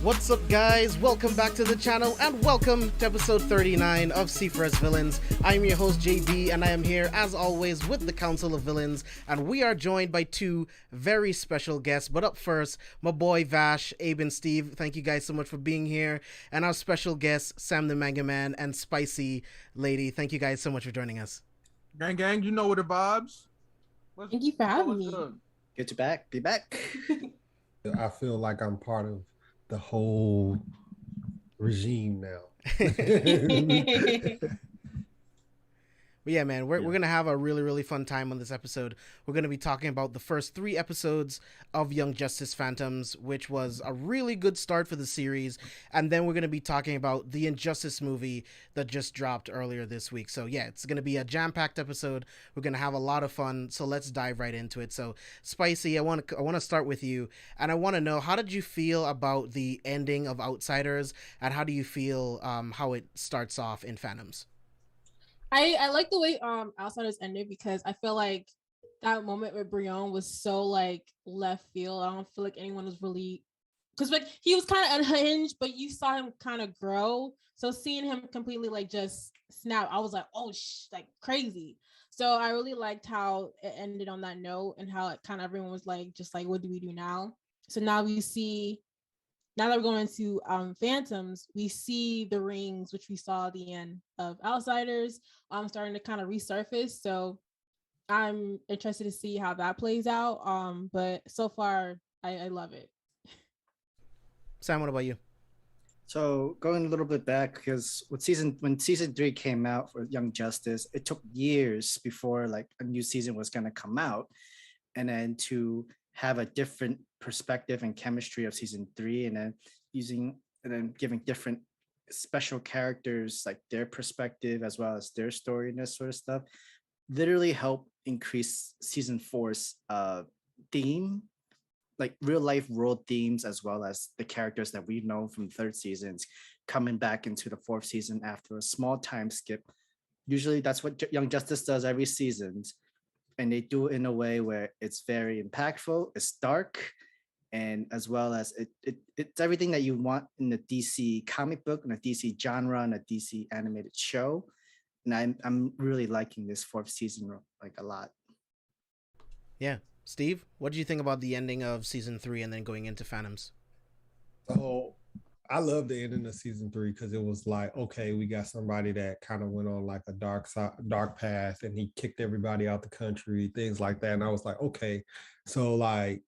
What's up, guys? Welcome back to the channel and welcome to episode 39 of C4SVillains. I'm your host JB and I am here as always with the Council of Villains, and we are joined by two very special guests. But up first, my boy Vash, Abe and Steve, thank you guys so much for being here, and our special guests Sam the Manga Man and Spicy Lady. Thank you guys so much for joining us. Gang, you know what the vibes. Thank you for having me. Good to be back. I feel like I'm part of the whole regime now. But yeah, man, we're going to have a really fun time on this episode. We're going to be talking about the first 3 episodes of Young Justice Phantoms, which was a really good start for the series. And then we're going to be talking about the Injustice movie that just dropped earlier this week. So yeah, it's going to be a jam-packed episode. We're going to have a lot of fun. So let's dive right into it. So Spicy, I want to start with you. And I want to know, how did you feel about the ending of Outsiders? And how do you feel how it starts off in Phantoms? I like the way Outsiders ended, because I feel like that moment with Brion was so like left field. I don't feel like anyone was really, because like he was kind of unhinged, but you saw him kind of grow. So seeing him completely like just snap, I was like, oh like crazy. So I really liked how it ended on that note, and how it kind of everyone was like, just like, what do we do now? So now we see. Now that we're going to Phantoms, we see the rings, which we saw at the end of Outsiders, starting to kind of resurface. So I'm interested to see how that plays out. But so far, I love it. Sam, what about you? So going a little bit back, because when season 3 came out for Young Justice, it took years before like a new season was going to come out, and then to have a different perspective and chemistry of season 3, and then giving different special characters like their perspective as well as their story and this sort of stuff, literally helped increase season 4's theme, like real life world themes, as well as the characters that we've known from 3rd seasons coming back into the 4th season after a small time skip. Usually that's what Young Justice does every season. And they do it in a way where it's very impactful, it's dark, and as well as it's everything that you want in the DC comic book and a DC genre and a DC animated show. And I'm really liking this 4th season like a lot. Yeah. Steve, what did you think about the ending of season 3 and then going into Phantoms? So I love the ending of season 3, because it was like, okay, we got somebody that kind of went on like a dark path, and he kicked everybody out the country, things like that. And I was like, okay, so like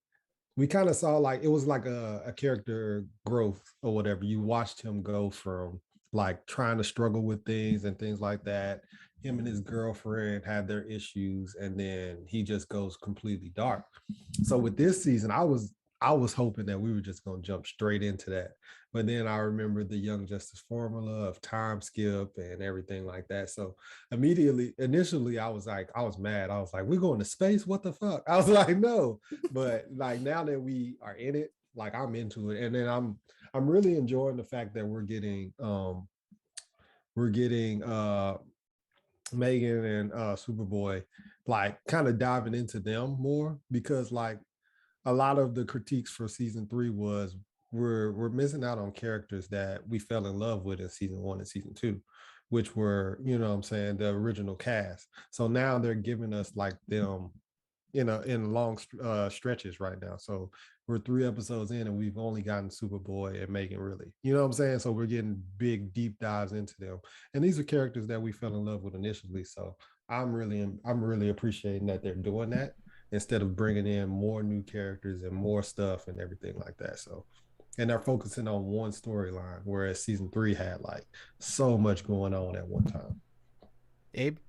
we kind of saw like it was like a character growth or whatever. You watched him go from like trying to struggle with things and things like that. Him and his girlfriend had their issues, and then he just goes completely dark. So with this season, I was hoping that we were just going to jump straight into that. But then I remember the Young Justice formula of time skip and everything like that. So initially, I was mad. I was like, we're going to space? What the fuck? I was like, no. But like now that we are in it, like I'm into it. And then I'm really enjoying the fact that we're getting Megan and Superboy, like kind of diving into them more, because like a lot of the critiques for season 3 was we're missing out on characters that we fell in love with in season 1 and season 2, which were, you know what I'm saying, the original cast. So now they're giving us like them, you know, in long stretches right now. So we're 3 episodes in and we've only gotten Superboy and Megan, really. You know what I'm saying? So we're getting big, deep dives into them. And these are characters that we fell in love with initially. So I'm really appreciating that they're doing that. instead of bringing in more new characters and more stuff and everything like that. So, and they're focusing on one storyline, whereas season 3 had like so much going on at one time. Abe?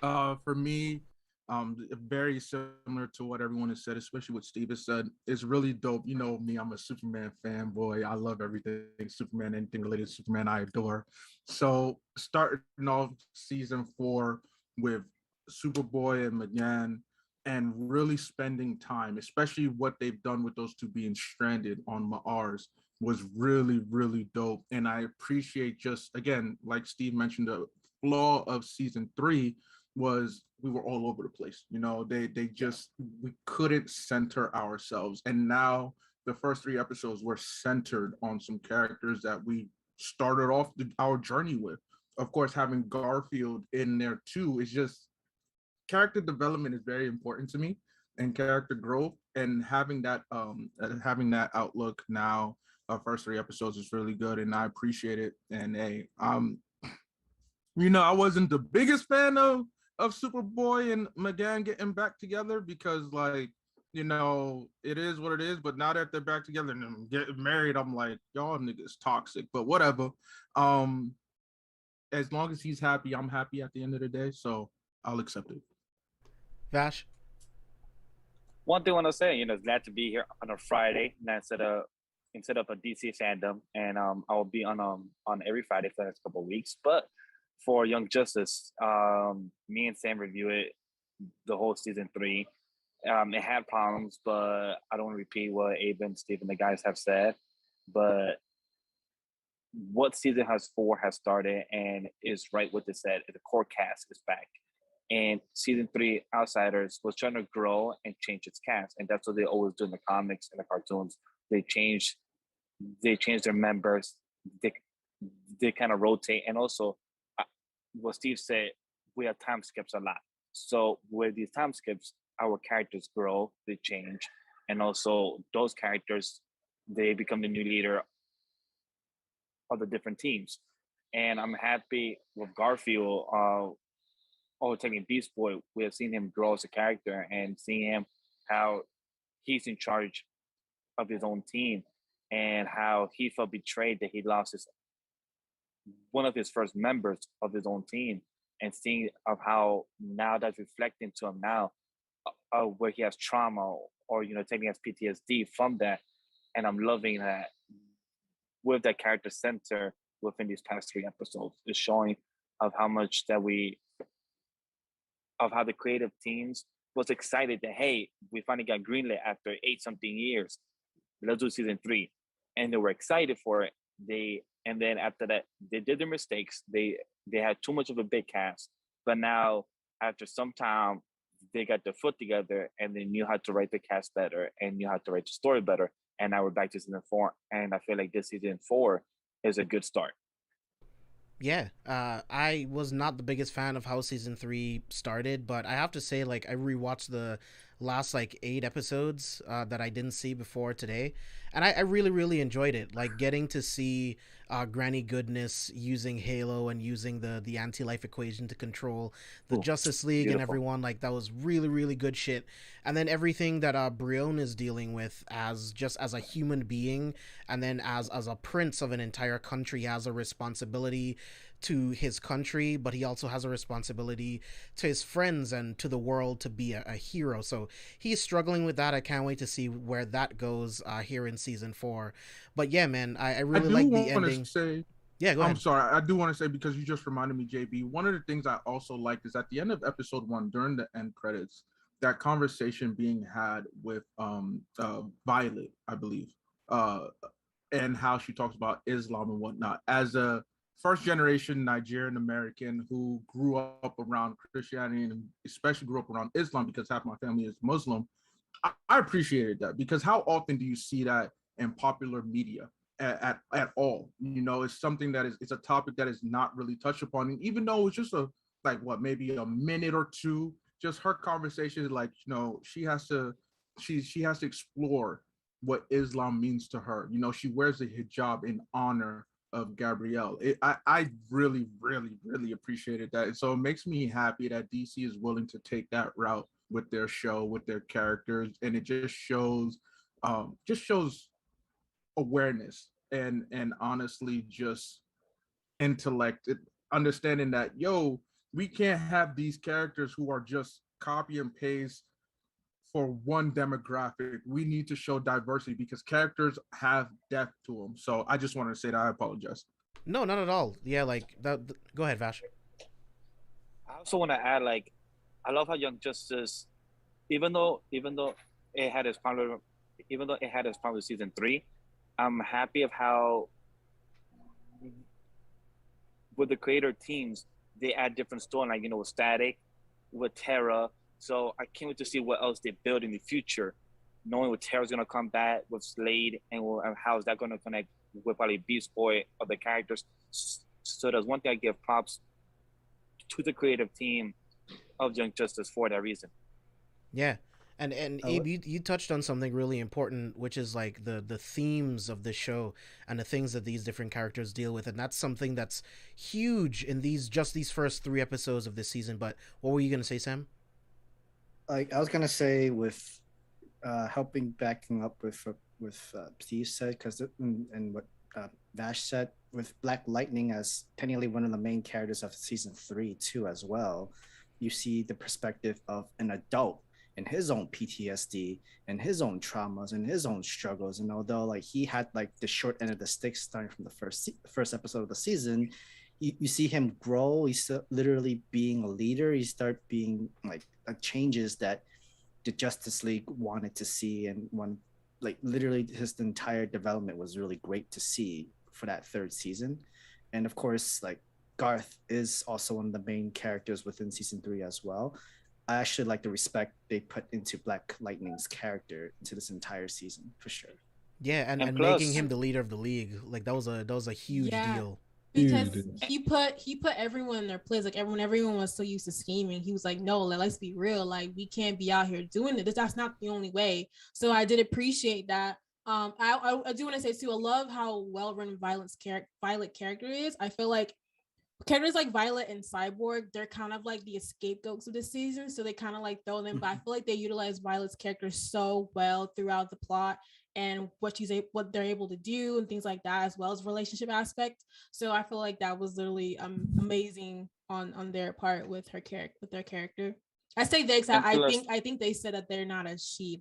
For me, very similar to what everyone has said, especially what Steve has said. It's really dope. You know me, I'm a Superman fanboy. I love everything Superman, anything related to Superman, I adore. So starting off season 4 with Superboy and McGann, and really spending time, especially what they've done with those two being stranded on Mars, was really, really dope. And I appreciate, just again, like Steve mentioned, the flaw of season 3 was we were all over the place. You know, they just, we couldn't center ourselves. And now the first 3 episodes were centered on some characters that we started off our journey with. Of course, having Garfield in there too is just, character development is very important to me, and character growth, and having that outlook now. First 3 episodes is really good, and I appreciate it. And hey, you know, I wasn't the biggest fan of Superboy and McGann getting back together, because, like, you know, it is what it is. But now that they're back together and getting married, I'm like, y'all niggas toxic. But whatever. As long as he's happy, I'm happy at the end of the day. So I'll accept it. Vash? One thing I want to say, you know, glad to be here on a Friday instead of a DC fandom, and I will be on every Friday for the next couple of weeks. But for Young Justice, me and Sam review it the whole season 3. It had problems, but I don't want to repeat what Abe and Steve and the guys have said. But what season 4 has started and is right what they said. The core cast is back. And season 3, Outsiders, was trying to grow and change its cast, and that's what they always do in the comics and the cartoons. They change their members. They kind of rotate, and also what Steve said, we have time skips a lot. So with these time skips, our characters grow, they change, and also those characters, they become the new leader of the different teams. And I'm happy with Garfield. Taking Beast Boy, we have seen him grow as a character, and seeing him how he's in charge of his own team, and how he felt betrayed that he lost one of his first members of his own team, and seeing of how now that's reflecting to him now, where he has trauma, or, you know, taking his PTSD from that. And I'm loving that with that character center within these past 3 episodes. It's showing of how much that of how the creative teams was excited that, hey, we finally got greenlit after 8-something years. Let's do season 3. And they were excited for it. And then after that, they did their mistakes. They had too much of a big cast. But now, after some time, they got their foot together, and they knew how to write the cast better and knew how to write the story better. And now we're back to season 4. And I feel like this season 4 is a good start. Yeah, I was not the biggest fan of how season 3 started, but I have to say, like, I rewatched the last, like, 8 episodes that I didn't see before today, and I really, really enjoyed it. Like, getting to see Granny Goodness using Halo and using the anti-life equation to control the Justice League. Beautiful. And everyone, like, that was really, really good shit. And then everything that Brion is dealing with as a human being, and then as a prince of an entire country, has a responsibility to his country, but he also has a responsibility to his friends and to the world to be a hero. So he's struggling with that. I can't wait to see where that goes here in season 4. But yeah, man, I really like the ending. Yeah, go ahead. I'm sorry. I do want to say, because you just reminded me, JB, one of the things I also liked is at the end of episode 1, during the end credits, that conversation being had with Violet, I believe, and how she talks about Islam and whatnot. As a first generation Nigerian American who grew up around Christianity, and especially grew up around Islam because half my family is Muslim, I appreciated that, because how often do you see that in popular media at all? You know, it's something that it's a topic that is not really touched upon. And even though it's just maybe a minute or 2, just her conversation, like, you know, she has to explore what Islam means to her. You know, she wears a hijab in honor of Gabrielle. I really, really, really appreciated that. And so it makes me happy that DC is willing to take that route with their show, with their characters, and it just shows awareness and honestly just intellect, understanding that we can't have these characters who are just copy and paste for one demographic. We need to show diversity because characters have depth to them. So I just wanted to say that. I apologize. No, not at all. Yeah, like that. Go ahead, Vash. I also want to add, like, I love how Young Justice, even though it had its problem, with season 3, I'm happy of how with the creator teams they add different story, like with Static, with Terra. So I can't wait to see what else they build in the future, knowing what Terra's gonna come back with Slade and how is that gonna connect with probably Beast Boy of the characters. So there's one thing I give props to the creative team of Young Justice for that reason. Yeah. And Abe, you touched on something really important, which is like the themes of the show and the things that these different characters deal with, and that's something that's huge in these first 3 episodes of this season. But what were you gonna say, Sam? Like I was gonna say, with backing up with Steve said, because and what Vash said, with Black Lightning as technically one of the main characters of season 3 too, as well. You see the perspective of an adult and his own PTSD and his own traumas and his own struggles. And although like he had like the short end of the stick starting from the first episode of the season, you see him grow. He's literally being a leader. He start being like changes that the Justice League wanted to see, and literally his entire development was really great to see for that 3rd season. And of course, like Garth is also one of the main characters within season 3 as well. I actually like the respect they put into Black Lightning's character into this entire season for sure. Yeah, and plus, making him the leader of the league, like that was a huge deal. Because he put everyone in their place. Like everyone was so used to scheming. He was like, no, let's be real. Like we can't be out here doing it. That's not the only way. So I did appreciate that. I do want to say too, I love how well run Violet character is. I feel like characters like Violet and Cyborg, they're kind of like the scapegoats of this season, so they kind of like throw them. But I feel like they utilize Violet's character so well throughout the plot and what they're able to do and things like that, as well as relationship aspect. So I feel like that was literally amazing on their part with their character. I say they, because I think they said that they're not a she.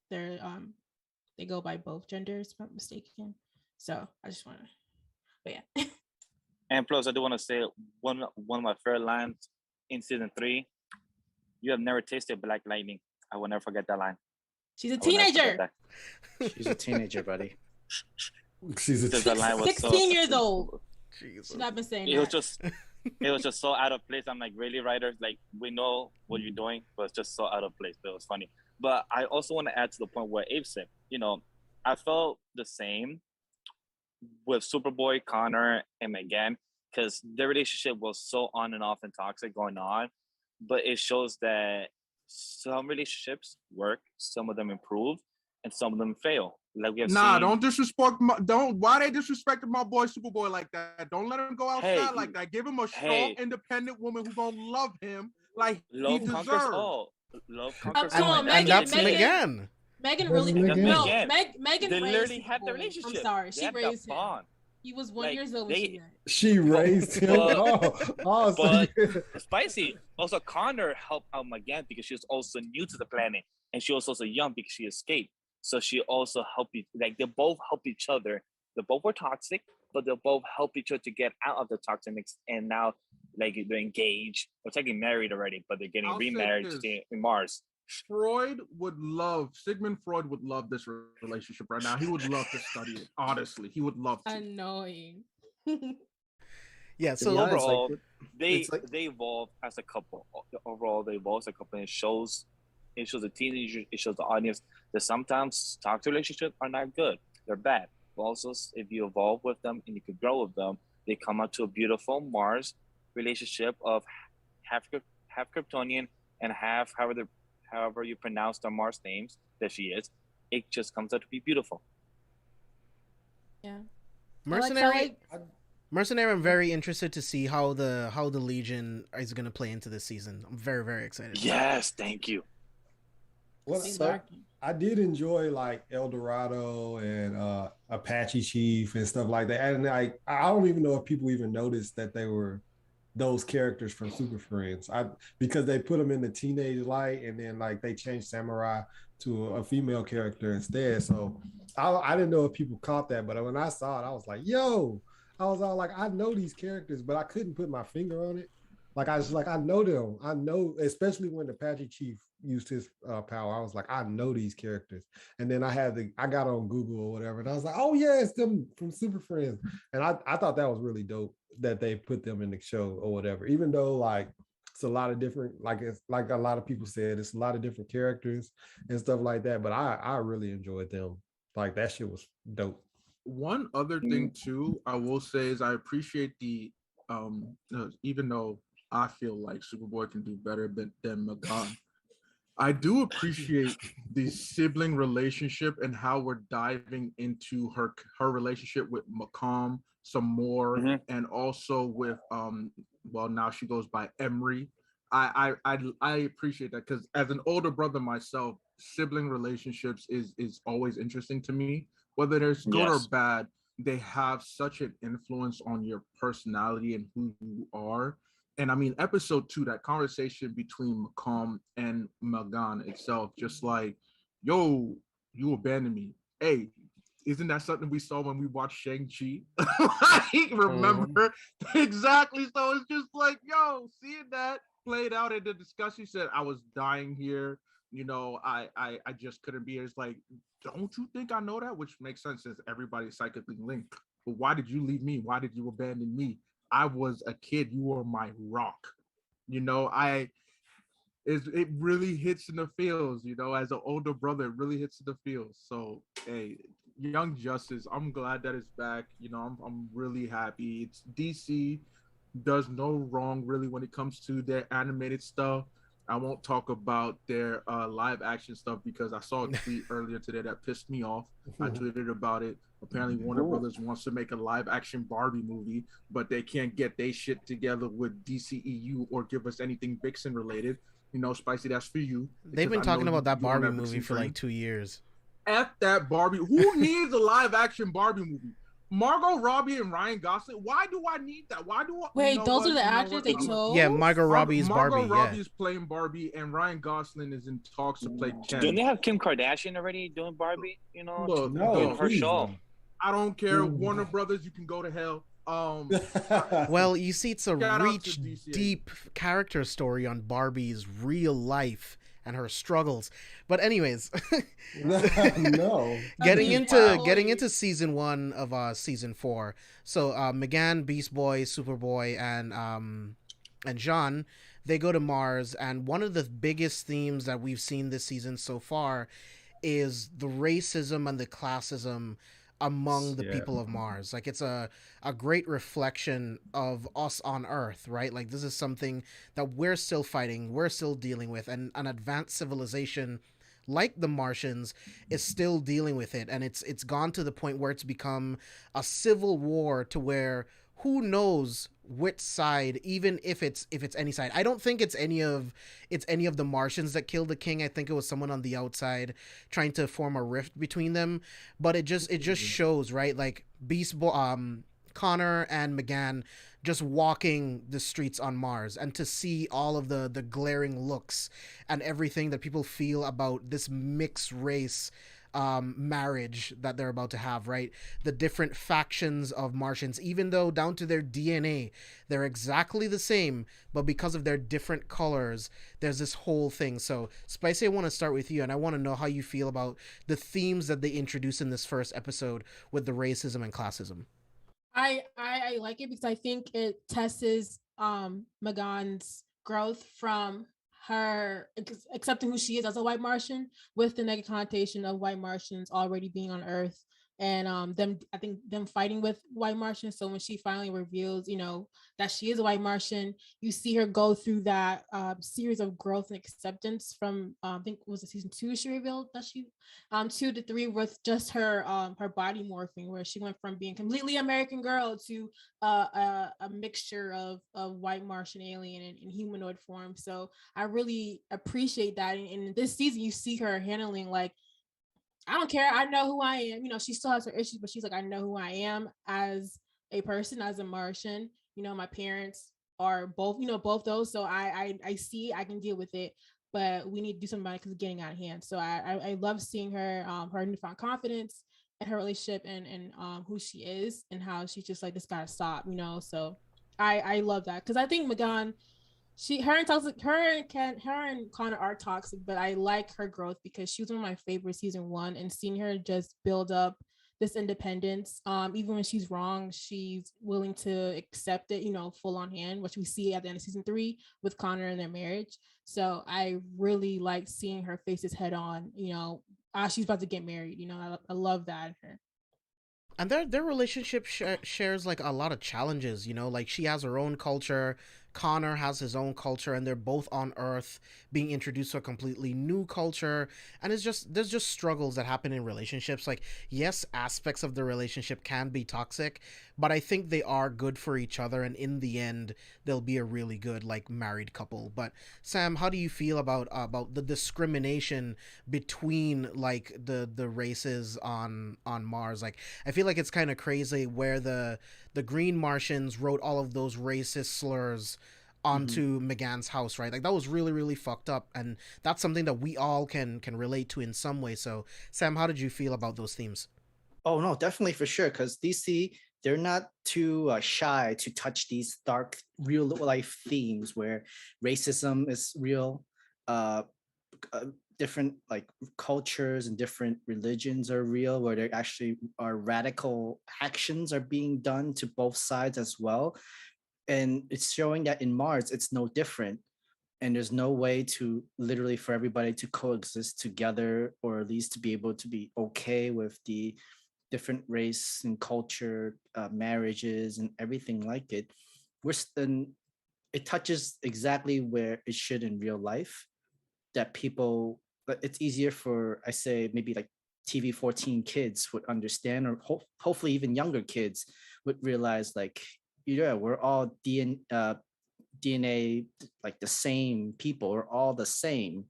They go by both genders, if I'm not mistaken. So I just want to, but yeah. And plus, I do want to say one of my favorite lines in season 3. You have never tasted Black Lightning. I will never forget that line. She's a teenager. She's a teenager, buddy. She's 16 years old. She's not been saying it was just so out of place. I'm like, really, writers? Like, we know what you're doing, but it's just so out of place. But it was funny. But I also want to add to the point where Abe said, I felt the same with Superboy, Connor, and Megan, because their relationship was so on and off and toxic going on. But it shows that some relationships work, some of them improve, and some of them fail. Like we have seen. Don't disrespect why they disrespected my boy Superboy like that? Don't let him go outside like that. Give him a strong, independent woman who's gonna love him like he deserves. Love conquers all. And that's Megan. Megan really Megan they literally had the relationship. I'm sorry, she raised him. He was 1 year old when she raised him. But Spicy. Also, Connor helped out Megan because she was also new to the planet, and she was also young because she escaped. So she also helped. Like they both help each other. They both were toxic, but they both help each other to get out of the toxicness. And now, like they're engaged. They're technically married already, but they're getting remarried in Mars. Sigmund Freud would love this relationship right now. He would love to study it. Honestly, he would love to. Annoying. Yeah. So overall, they evolve as a couple. Overall, they evolve as a couple. And it shows the teenagers. It shows the audience that sometimes toxic relationships are not good. They're bad. But also, if you evolve with them and you can grow with them, they come out to a beautiful Mars relationship of half Kryptonian and half however you pronounce the Mars names that she is. It just comes out to be beautiful. Yeah. Mercenary, I'm very interested to see how the Legion is going to play into this season. I'm very, very excited. Yes, thank you. Well, So- I did enjoy like El Dorado and Apache Chief and stuff like that. And I don't even know if people even noticed that they were those characters from Super Friends. Because they put them in the teenage light and then like they changed Samurai to a female character instead. So I didn't know if people caught that, but when I saw it, I was like, yo, I was all like, I know these characters, but I couldn't put my finger on it. Like I was like, I know them. I know, especially when the Apache Chief used his power. I was like, I know these characters. And then I got on Google or whatever, and I was like, oh yeah, it's them from Super Friends. And I thought that was really dope that they put them in the show or whatever. Even though like it's a lot of different, like it's like a lot of people said, it's a lot of different characters and stuff like that. But I really enjoyed them. Like that shit was dope. One other thing too, I will say is I appreciate the even though I feel like Superboy can do better than Magan, I do appreciate the sibling relationship and how we're diving into her relationship with Macomb some more, and also with well, now she goes by Emery. I appreciate that because as an older brother myself, sibling relationships is always interesting to me. Whether there's good or bad, they have such an influence on your personality and who you are. And I mean, episode 2, that conversation between Macomb and Magan itself, just like, yo, you abandoned me. Hey, isn't that something we saw when we watched Shang-Chi? Like, remember? Exactly. So it's just like, yo, seeing that played out in the discussion, said, I was dying here. You know, I just couldn't be here. It's like, don't you think I know that? Which makes sense since everybody's psychically linked. But why did you leave me? Why did you abandon me? I was a kid. You were my rock. You know, it really hits in the feels, you know, as an older brother, it really hits in the feels. So, hey, Young Justice, I'm glad that it's back. You know, I'm really happy. It's DC does no wrong really when it comes to their animated stuff. I won't talk about their live action stuff because I saw a tweet earlier today that pissed me off. I tweeted about it. Apparently, Warner Brothers wants to make a live action Barbie movie, but they can't get their shit together with DCEU or give us anything Vixen related. You know, Spicy, that's for you. They've been talking about that Barbie movie for like 2 years. F that Barbie. Who needs a live action Barbie movie? Margot Robbie and Ryan Gosling. Why do I need that? Why do I? Wait, those are the actors they chose? Yeah, Margot Robbie's Barbie. Margot Robbie is playing Barbie, and Ryan Gosling is in talks to play Ken. Don't they have Kim Kardashian already doing Barbie? You know, look, no, her show. I don't care. Warner Brothers, you can go to hell. Well, you see, it's a reach deep character story on Barbie's real life and her struggles. But anyways, no. getting into season 1 of season 4. So Magan, Beast Boy, Superboy, and Jean, they go to Mars, and one of the biggest themes that we've seen this season so far is the racism and the classism among the people of Mars. Like, it's a great reflection of us on Earth, right? Like, this is something that we're still fighting, we're still dealing with, and an advanced civilization like the Martians is still dealing with it, and it's gone to the point where it's become a civil war to where who knows which side, even if it's any side. I don't think it's any of the Martians that killed the king. I think it was someone on the outside trying to form a rift between them. But it just shows, right? Like Connor and Magan just walking the streets on Mars, and to see all of the glaring looks and everything that people feel about this mixed race marriage that they're about to have, right? The different factions of Martians, even though down to their DNA, they're exactly the same, but because of their different colors, there's this whole thing. So, Spicy, I want to start with you, and I want to know how you feel about the themes that they introduce in this first episode with the racism and classism. I like it because I think it tests Magan's growth from her accepting who she is as a white Martian with the negative connotation of white Martians already being on Earth and I think them fighting with White Martian. So when she finally reveals, that she is a White Martian, you see her go through that series of growth and acceptance from I think it was it season 2 she revealed that she 2 to 3 with just her body morphing, where she went from being completely American girl to a mixture of White Martian alien and humanoid form. So I really appreciate that. And in this season, you see her handling like, I don't care. I know who I am. She still has her issues, but she's like, I know who I am as a person, as a Martian. My parents are both, both those. So I see, I can deal with it, but we need to do something about it because it's getting out of hand. So I love seeing her, her newfound confidence in her relationship and who she is and how she's just like, this gotta stop, So I love that because I think Megan, her and Connor are toxic, but I like her growth because she was one of my favorite season 1, and seeing her just build up this independence. Even when she's wrong, she's willing to accept it, full on hand, which we see at the end of season 3 with Connor and their marriage. So I really like seeing her face this head on, as she's about to get married. I love that in her. And their relationship shares like a lot of challenges, like she has her own culture, Connor has his own culture, and they're both on Earth being introduced to a completely new culture. And there's just struggles that happen in relationships. Like, yes, aspects of the relationship can be toxic, but I think they are good for each other, and in the end they'll be a really good like married couple. But Sam, how do you feel about the discrimination between like the races on Mars? Like, I feel like it's kind of crazy where the Green Martians wrote all of those racist slurs onto Megan's house, right? Like, that was really, really fucked up, and that's something that we all can relate to in some way. So Sam, how did you feel about those themes? Oh no, definitely for sure. Because DC, they're not too shy to touch these dark, real life themes where racism is real. Uh, Different like cultures and different religions are real, where there actually are radical actions are being done to both sides as well. And it's showing that in Mars, it's no different. And there's no way to literally for everybody to coexist together, or at least to be able to be okay with the different race and culture marriages and everything like it. It touches exactly where it should in real life, that people, but it's easier for, I say, maybe like TV 14 kids would understand, or hopefully even younger kids would realize like, yeah, we're all DNA, like the same people, we're all the same,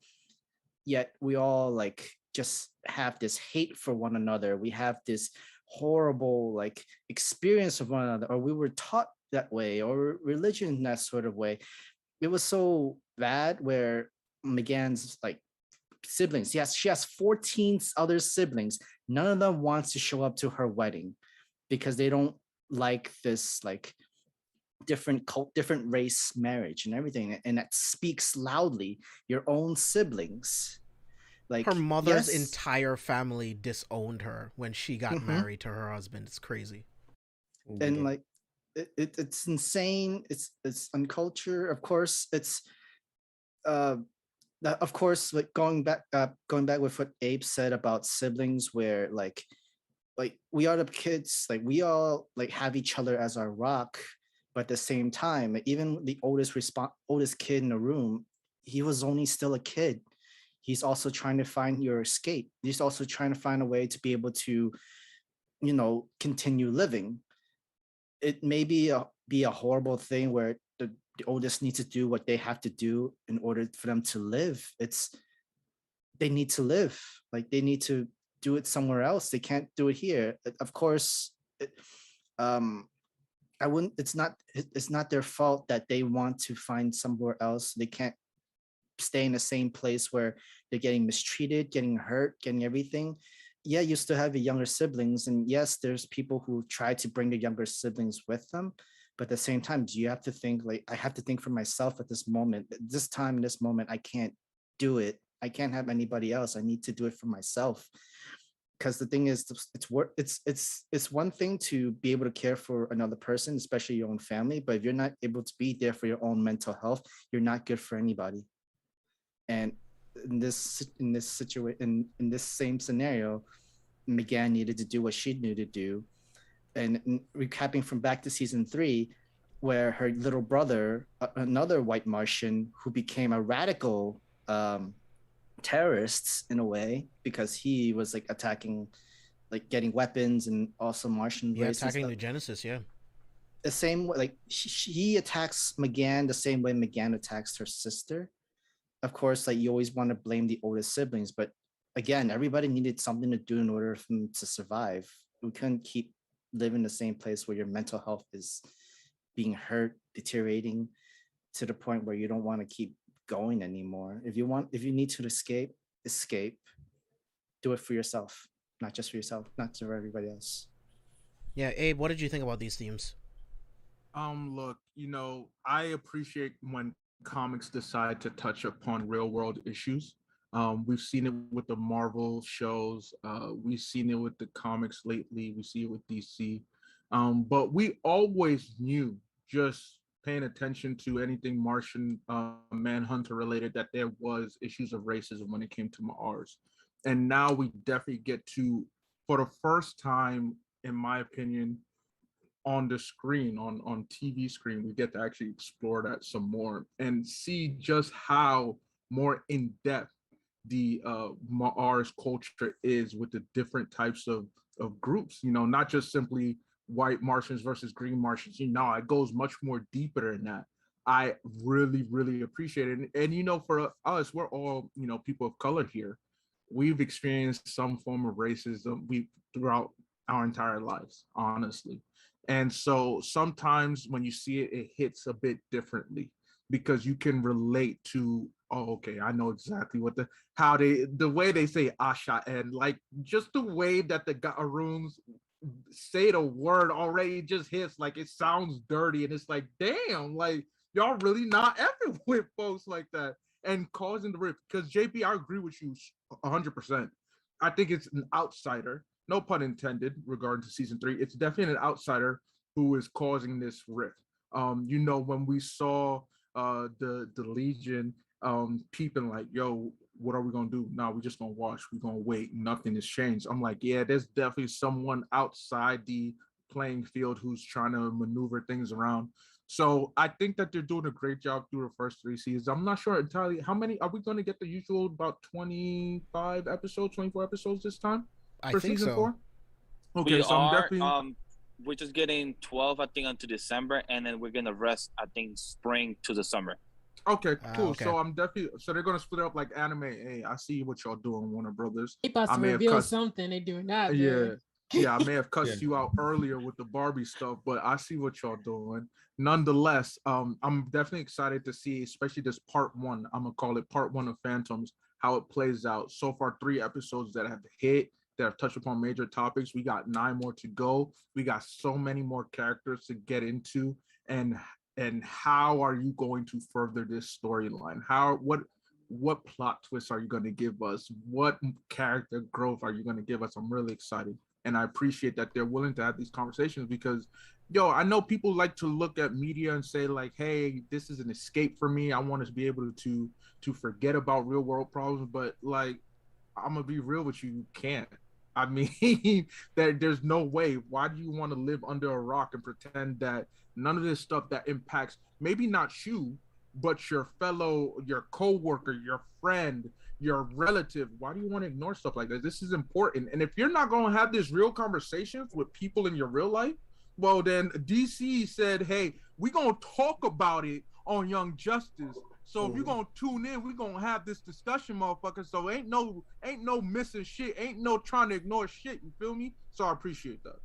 yet we all like just have this hate for one another. We have this horrible like experience of one another, or we were taught that way, or religion in that sort of way. It was so bad where Megan's like siblings, yes, she has 14 other siblings, none of them wants to show up to her wedding because they don't like this like different race marriage and everything, and that speaks loudly. Your own siblings, like, Her mother's yes, entire family disowned her when she got married to her husband. It's crazy. and like it's insane. It's unculture. Of course, it's of course, like going back with what Abe said about siblings, where like we are the kids, like we all like have each other as our rock, but at the same time, even the oldest kid in the room, he was only still a kid. He's also trying to find your escape. He's also trying to find a way to be able to, continue living. It may be a horrible thing where the oldest need to do what they have to do in order for them to live. They need to live. Like, they need to do it somewhere else. They can't do it here. Of course, I wouldn't. It's not their fault that they want to find somewhere else. They can't stay in the same place where they're getting mistreated, getting hurt, getting everything. Yeah, you still have the younger siblings, and yes, there's people who try to bring the younger siblings with them. But at the same time, you have to think, like, I have to think for myself at this moment. At this time, in this moment, I can't do it. I can't have anybody else. I need to do it for myself. Because the thing is, it's one thing to be able to care for another person, especially your own family. But if you're not able to be there for your own mental health, you're not good for anybody. And in this situation, in this same scenario, McGann needed to do what she needed to do. And recapping from back to season 3, where her little brother, another white Martian who became a radical terrorist in a way, because he was like attacking, like getting weapons and also Martian race. Attacking the Genesis, the same way, like he attacks McGann the same way McGann attacks her sister. Of course, like you always want to blame the oldest siblings, but again, everybody needed something to do in order for them to survive. We couldn't keep living in the same place where your mental health is being hurt, deteriorating to the point where you don't want to keep going anymore. If you need to escape. Do it for yourself, not just for yourself, not for everybody else. Yeah, Abe, what did you think about these themes? Look, I appreciate when comics decide to touch upon real world issues. We've seen it with the Marvel shows. We've seen it with the comics lately. We see it with DC. But we always knew, just paying attention to anything Martian Manhunter related, that there was issues of racism when it came to Mars. And now we definitely get to, for the first time, in my opinion, on the screen, on TV screen, we get to actually explore that some more and see just how more in depth the Mars culture is with the different types of groups, not just simply white Martians versus green Martians. It goes much more deeper than that. I really, really appreciate it. And for us, we're all, people of color here. We've experienced some form of racism throughout our entire lives, honestly. And so sometimes when you see it, it hits a bit differently because you can relate to, oh, okay, I know exactly the way they say Asha, and like just the way that the Garoons say the word already just hits, like it sounds dirty, and it's like, damn, like y'all really not effing with folks like that and causing the rift. Because JP, I agree with you 100%. I think it's an outsider, no pun intended, regarding to season 3. It's definitely an outsider who is causing this rift. When we saw the Legion peeping like, yo, what are we gonna do? No, we're just gonna watch. We're gonna wait. Nothing has changed. I'm like, yeah, there's definitely someone outside the playing field who's trying to maneuver things around. So I think that they're doing a great job through the first 3 seasons. I'm not sure entirely how many are we going to get. The usual about 25 episodes, 24 episodes this time I for think season so. 4. Okay, so I'm definitely we're just getting 12, I think, until December, and then we're gonna rest, I think, spring to the summer. Okay, cool. Okay. So I'm definitely they're gonna split up like anime. Hey, I see what y'all doing, Warner Brothers. They about to reveal something. They doing that. Yeah, I may have cussed you out earlier with the Barbie stuff, but I see what y'all doing. Nonetheless, I'm definitely excited to see, especially this part 1. I'm gonna call it part 1 of Phantoms, how it plays out. So far, 3 episodes that have hit, that have touched upon major topics. We got 9 more to go. We got so many more characters to get into, and how are you going to further this storyline? What plot twists are you going to give us? What character growth are you going to give us? I'm really excited. And I appreciate that they're willing to have these conversations because, I know people like to look at media and say like, hey, this is an escape for me. I want to be able to forget about real world problems. But like, I'm going to be real with you. You can't. I mean, there's no way. Why do you want to live under a rock and pretend that none of this stuff that impacts maybe not you, but your coworker, your friend, your relative, why do you want to ignore stuff like that? This is important. And if you're not going to have these real conversations with people in your real life, well, then DC said, hey, we're going to talk about it on Young Justice. So if you're going to tune in, we're going to have this discussion, motherfucker. So ain't no missing shit. Ain't no trying to ignore shit. You feel me? So I appreciate that.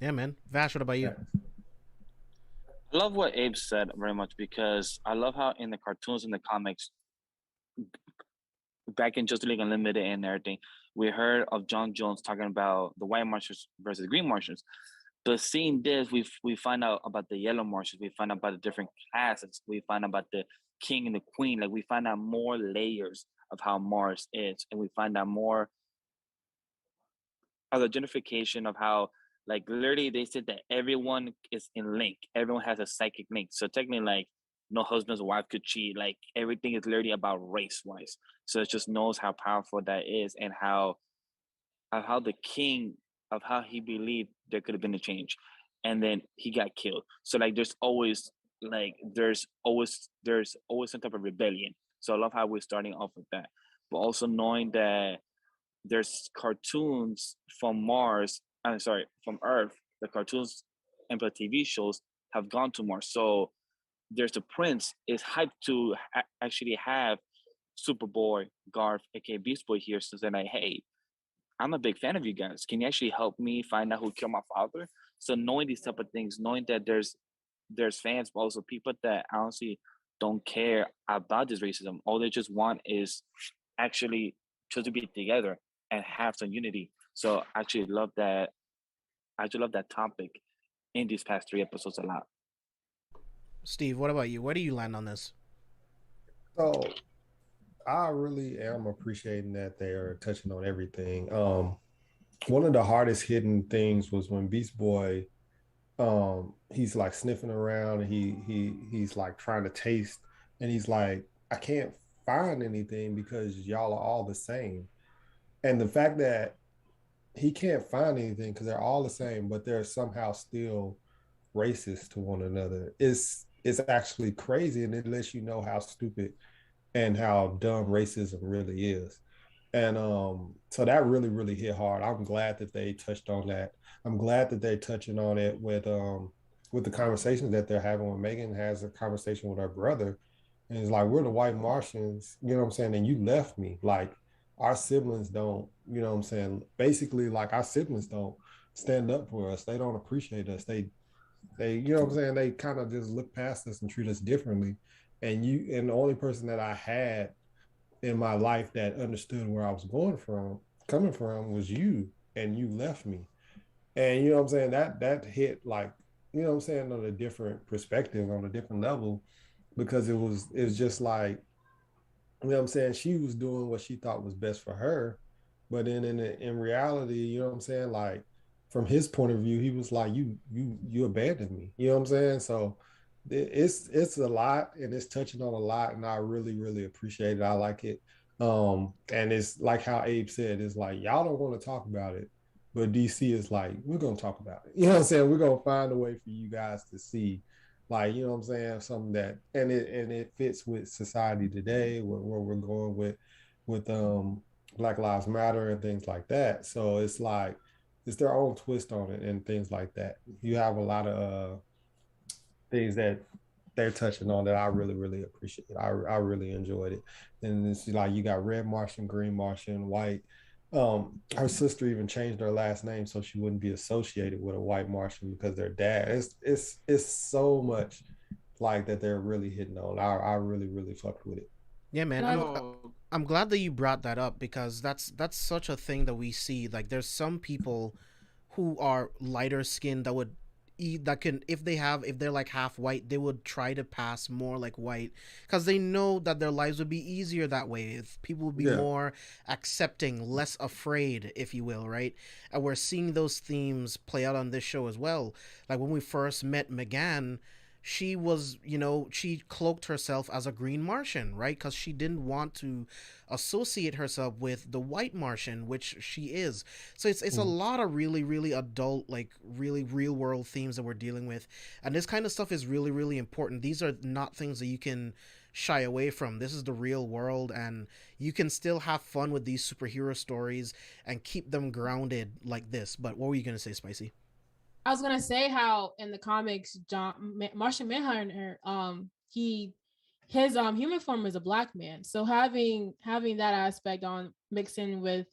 Yeah, man. Vash, what about you? I love what Abe said very much because I love how in the cartoons and the comics, back in Justice League Unlimited and everything, we heard of John Jones talking about the white Martians versus green Martians. But seeing this, we find out about the yellow Martians. We find out about the different classes. We find out about the king and the queen. Like we find out more layers of how Mars is, and we find out more of the gentrification of how, like, literally they said that everyone is in link. Everyone has a psychic link. So technically, like, no husband's wife could cheat. Like everything is literally about race wise. So it just knows how powerful that is and how of how the king of how he believed there could have been a change, and then he got killed. So like there's always some type of rebellion. So I love how we're starting off with that, but also knowing that there's cartoons from Mars. I'm sorry, from Earth. The cartoons and the TV shows have gone to Mars. So there's the Prince is hyped to actually have Superboy, Garth, aka Beast Boy here. So then like, hey, I'm a big fan of you guys. Can you actually help me find out who killed my father? So knowing these type of things, knowing that there's fans, but also people that honestly don't care about this racism. All they just want is actually just to be together and have some unity. So I actually love that. I actually love that topic in these past 3 episodes a lot. Steve, what about you? Where do you land on this? So I really am appreciating that they're touching on everything. One of the hardest hidden things was when Beast Boy, he's like sniffing around and he's like trying to taste, and he's like, I can't find anything because y'all are all the same. And the fact that he can't find anything because they're all the same, but they're somehow still racist to one another is actually crazy, and it lets you know how stupid and how dumb racism really is. And so that really, really hit hard. I'm glad that they touched on that. I'm glad that they're touching on it with the conversations that they're having. When Megan has a conversation with her brother, and it's like, we're the white Martians, you know what I'm saying? And you left me. Like, our siblings don't, you know what I'm saying? Basically, like, our siblings don't stand up for us. They don't appreciate us. They, you know what I'm saying? They kind of just look past us and treat us differently. And the only person that I had in my life that understood where I was coming from was you, and you left me. And you know what I'm saying? That hit, like, you know what I'm saying, on a different perspective, on a different level, because it was just like, you know what I'm saying, she was doing what she thought was best for her. But then in reality, you know what I'm saying, like, from his point of view, he was like, you abandoned me. You know what I'm saying? So it's a lot, and it's touching on a lot, and I really, really appreciate it. I like it. And it's like how Abe said, it's like, y'all don't want to talk about it, but DC is like, we're gonna talk about it. You know what I'm saying? We're gonna find a way for you guys to see, like, you know what I'm saying, something that, and it fits with society today, where we're going with Black Lives Matter and things like that. So it's like, it's their own twist on it and things like that. You have a lot of things that they're touching on that I really, really appreciate. I really enjoyed it. And it's like, you got red Martian, green Martian, white. Her sister even changed her last name so she wouldn't be associated with a white Martian because their dad. It's so much like that they're really hitting on. I really, really fucked with it. Yeah, man. And I'm glad that you brought that up because that's such a thing that we see. Like, there's some people who are lighter skinned that would eat that can if they're like half white, they would try to pass more like white because they know that their lives would be easier that way. If people would be Yeah. more accepting, less afraid, if you will, right? And we're seeing those themes play out on this show as well. Like when we first met Megan, she was, she cloaked herself as a green Martian, right? Because she didn't want to associate herself with the white Martian, which she is. So it's a lot of really, really adult, like really real world themes that we're dealing with. And this kind of stuff is really, really important. These are not things that you can shy away from. This is the real world, and you can still have fun with these superhero stories and keep them grounded like this. But what were you going to say, Spicy? I was gonna say how in the comics, Martian Manhunter, his human form is a black man. So having that aspect on mixing with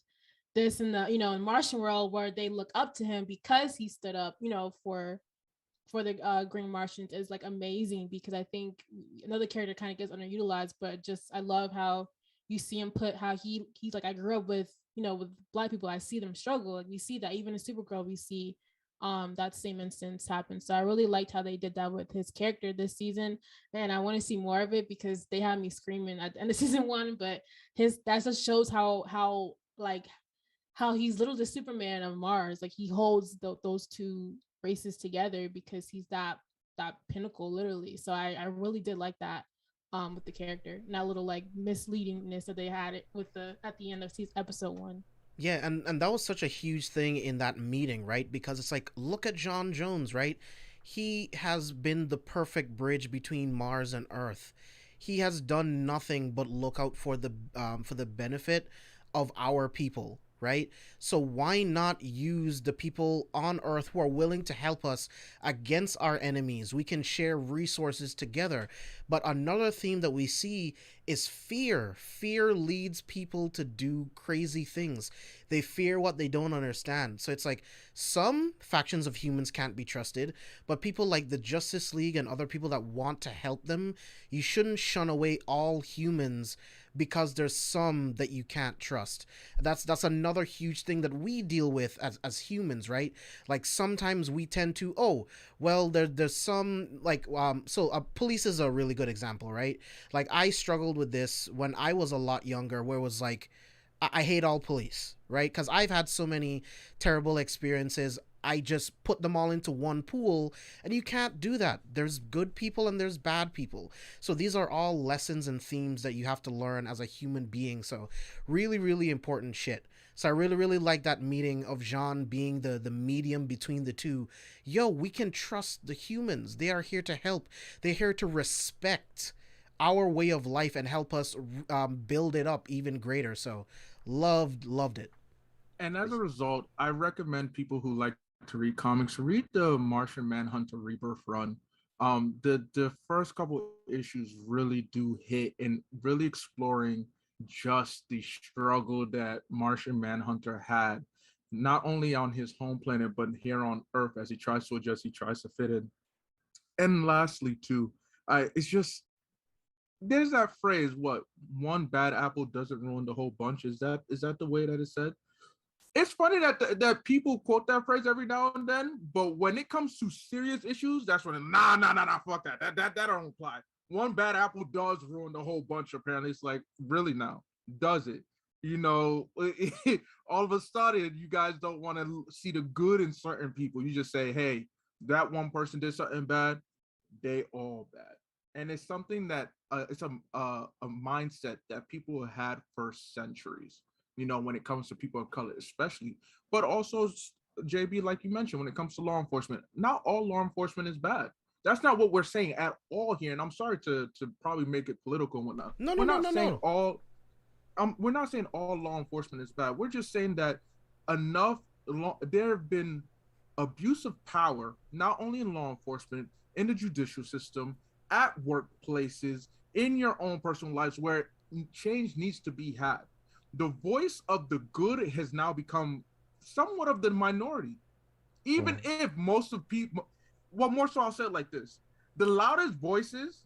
this in the in Martian world where they look up to him because he stood up, for the Green Martians is like amazing because I think another character kind of gets underutilized, but just I love how you see him put how he's like I grew up with with black people. I see them struggle. Like we see that even in Supergirl, we see that same instance happen. So I really liked how they did that with his character this season. And I want to see more of it because they had me screaming at the end of season 1. But that just shows how like how he's little the Superman of Mars. Like he holds those two races together because he's that pinnacle literally. So I really did like that with the character and that little like misleadingness that they had it with the at the end of episode 1. Yeah, and that was such a huge thing in that meeting, right? Because it's like, look at John Jones, right? He has been the perfect bridge between Mars and Earth. He has done nothing but look out for the benefit of our people, right? So why not use the people on Earth who are willing to help us against our enemies? We can share resources together. But another theme that we see is fear. Fear leads people to do crazy things. They fear what they don't understand. So it's like some factions of humans can't be trusted, but people like the Justice League and other people that want to help them, you shouldn't shun away all humans because there's some that you can't trust. That's another huge thing that we deal with as humans, right? Like sometimes we tend to, oh, well, there's some like police is a really good example, right? Like I struggled with this when I was a lot younger, where it was like I hate all police, right? Because I've had so many terrible experiences. I just put them all into one pool, and you can't do that. There's good people and there's bad people. So these are all lessons and themes that you have to learn as a human being. So really, really important shit. So I really, really like that meeting of Jean being the medium between the two. Yo, we can trust the humans. They are here to help. They're here to respect our way of life and help us build it up even greater. So loved it. And as a result, I recommend people who like to read comics read the Martian Manhunter Rebirth run. The first couple issues really do hit and really exploring just the struggle that Martian Manhunter had, not only on his home planet but here on Earth as he tries to adjust, he tries to fit in. And lastly, too, it's just there's that phrase, what one bad apple doesn't ruin the whole bunch. Is that the way that it's said? It's funny that people quote that phrase every now and then, but when it comes to serious issues, that's when nah, fuck that don't apply. One bad apple does ruin the whole bunch. Apparently, it's like, really now, does it? You know, all of a sudden, you guys don't want to see the good in certain people. You just say, hey, that one person did something bad, they all bad. And it's something that it's a mindset that people had for centuries, you know, when it comes to people of color, especially, but also JB, like you mentioned, when it comes to law enforcement, not all law enforcement is bad. That's not what we're saying at all here. And I'm sorry to probably make it political and whatnot. No, no, We're no, not no, saying no. all we're not saying all law enforcement is bad. We're just saying that enough there have been abuse of power, not only in law enforcement, in the judicial system, at workplaces, in your own personal lives, where change needs to be had. The voice of the good has now become somewhat of the minority, even if most of people, well, more so I'll say it like this: the loudest voices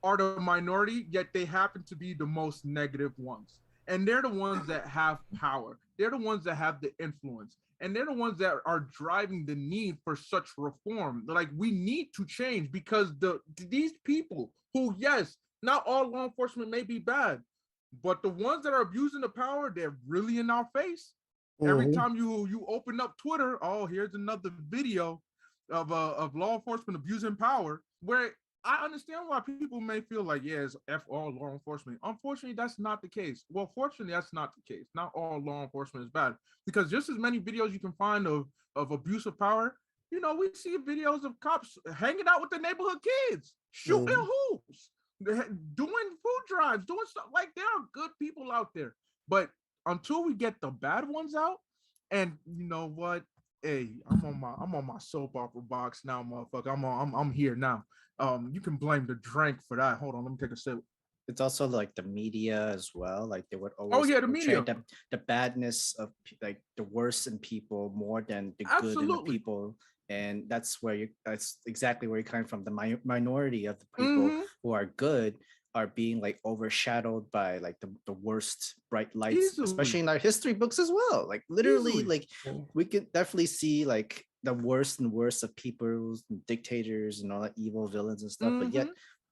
are the minority, yet they happen to be the most negative ones. And they're the ones that have power. They're the ones that have the influence. And they're the ones that are driving the need for such reform. Like, we need to change because these people who, yes, not all law enforcement may be bad, but the ones that are abusing the power, they're really in our face. Every time you open up Twitter, oh, here's another video of law enforcement abusing power, where I understand why people may feel like, yeah, it's F all law enforcement. Unfortunately, that's not the case. Well, fortunately, that's not the case. Not all law enforcement is bad, because just as many videos you can find of abuse of power, you know, we see videos of cops hanging out with the neighborhood kids, shooting hoops, doing food drives, doing stuff. Like, there are good people out there. But until we get the bad ones out, and you know what? Hey, I'm on my soap opera box now, motherfucker. I'm here now. You can blame the drink for that. Hold on, let me take a sip. It's also like the media as well. Like they would Oh always yeah, the portray media. the badness of like the worst in people more than the good in the Absolutely. people. And that's exactly where you're coming from. The minority of the people Mhm. who are good are being like overshadowed by like the worst bright lights, Easily. especially in our history books as well. Like literally, Easily. like we could definitely see like the worst and worst of people, dictators and all that evil villains and stuff. But yet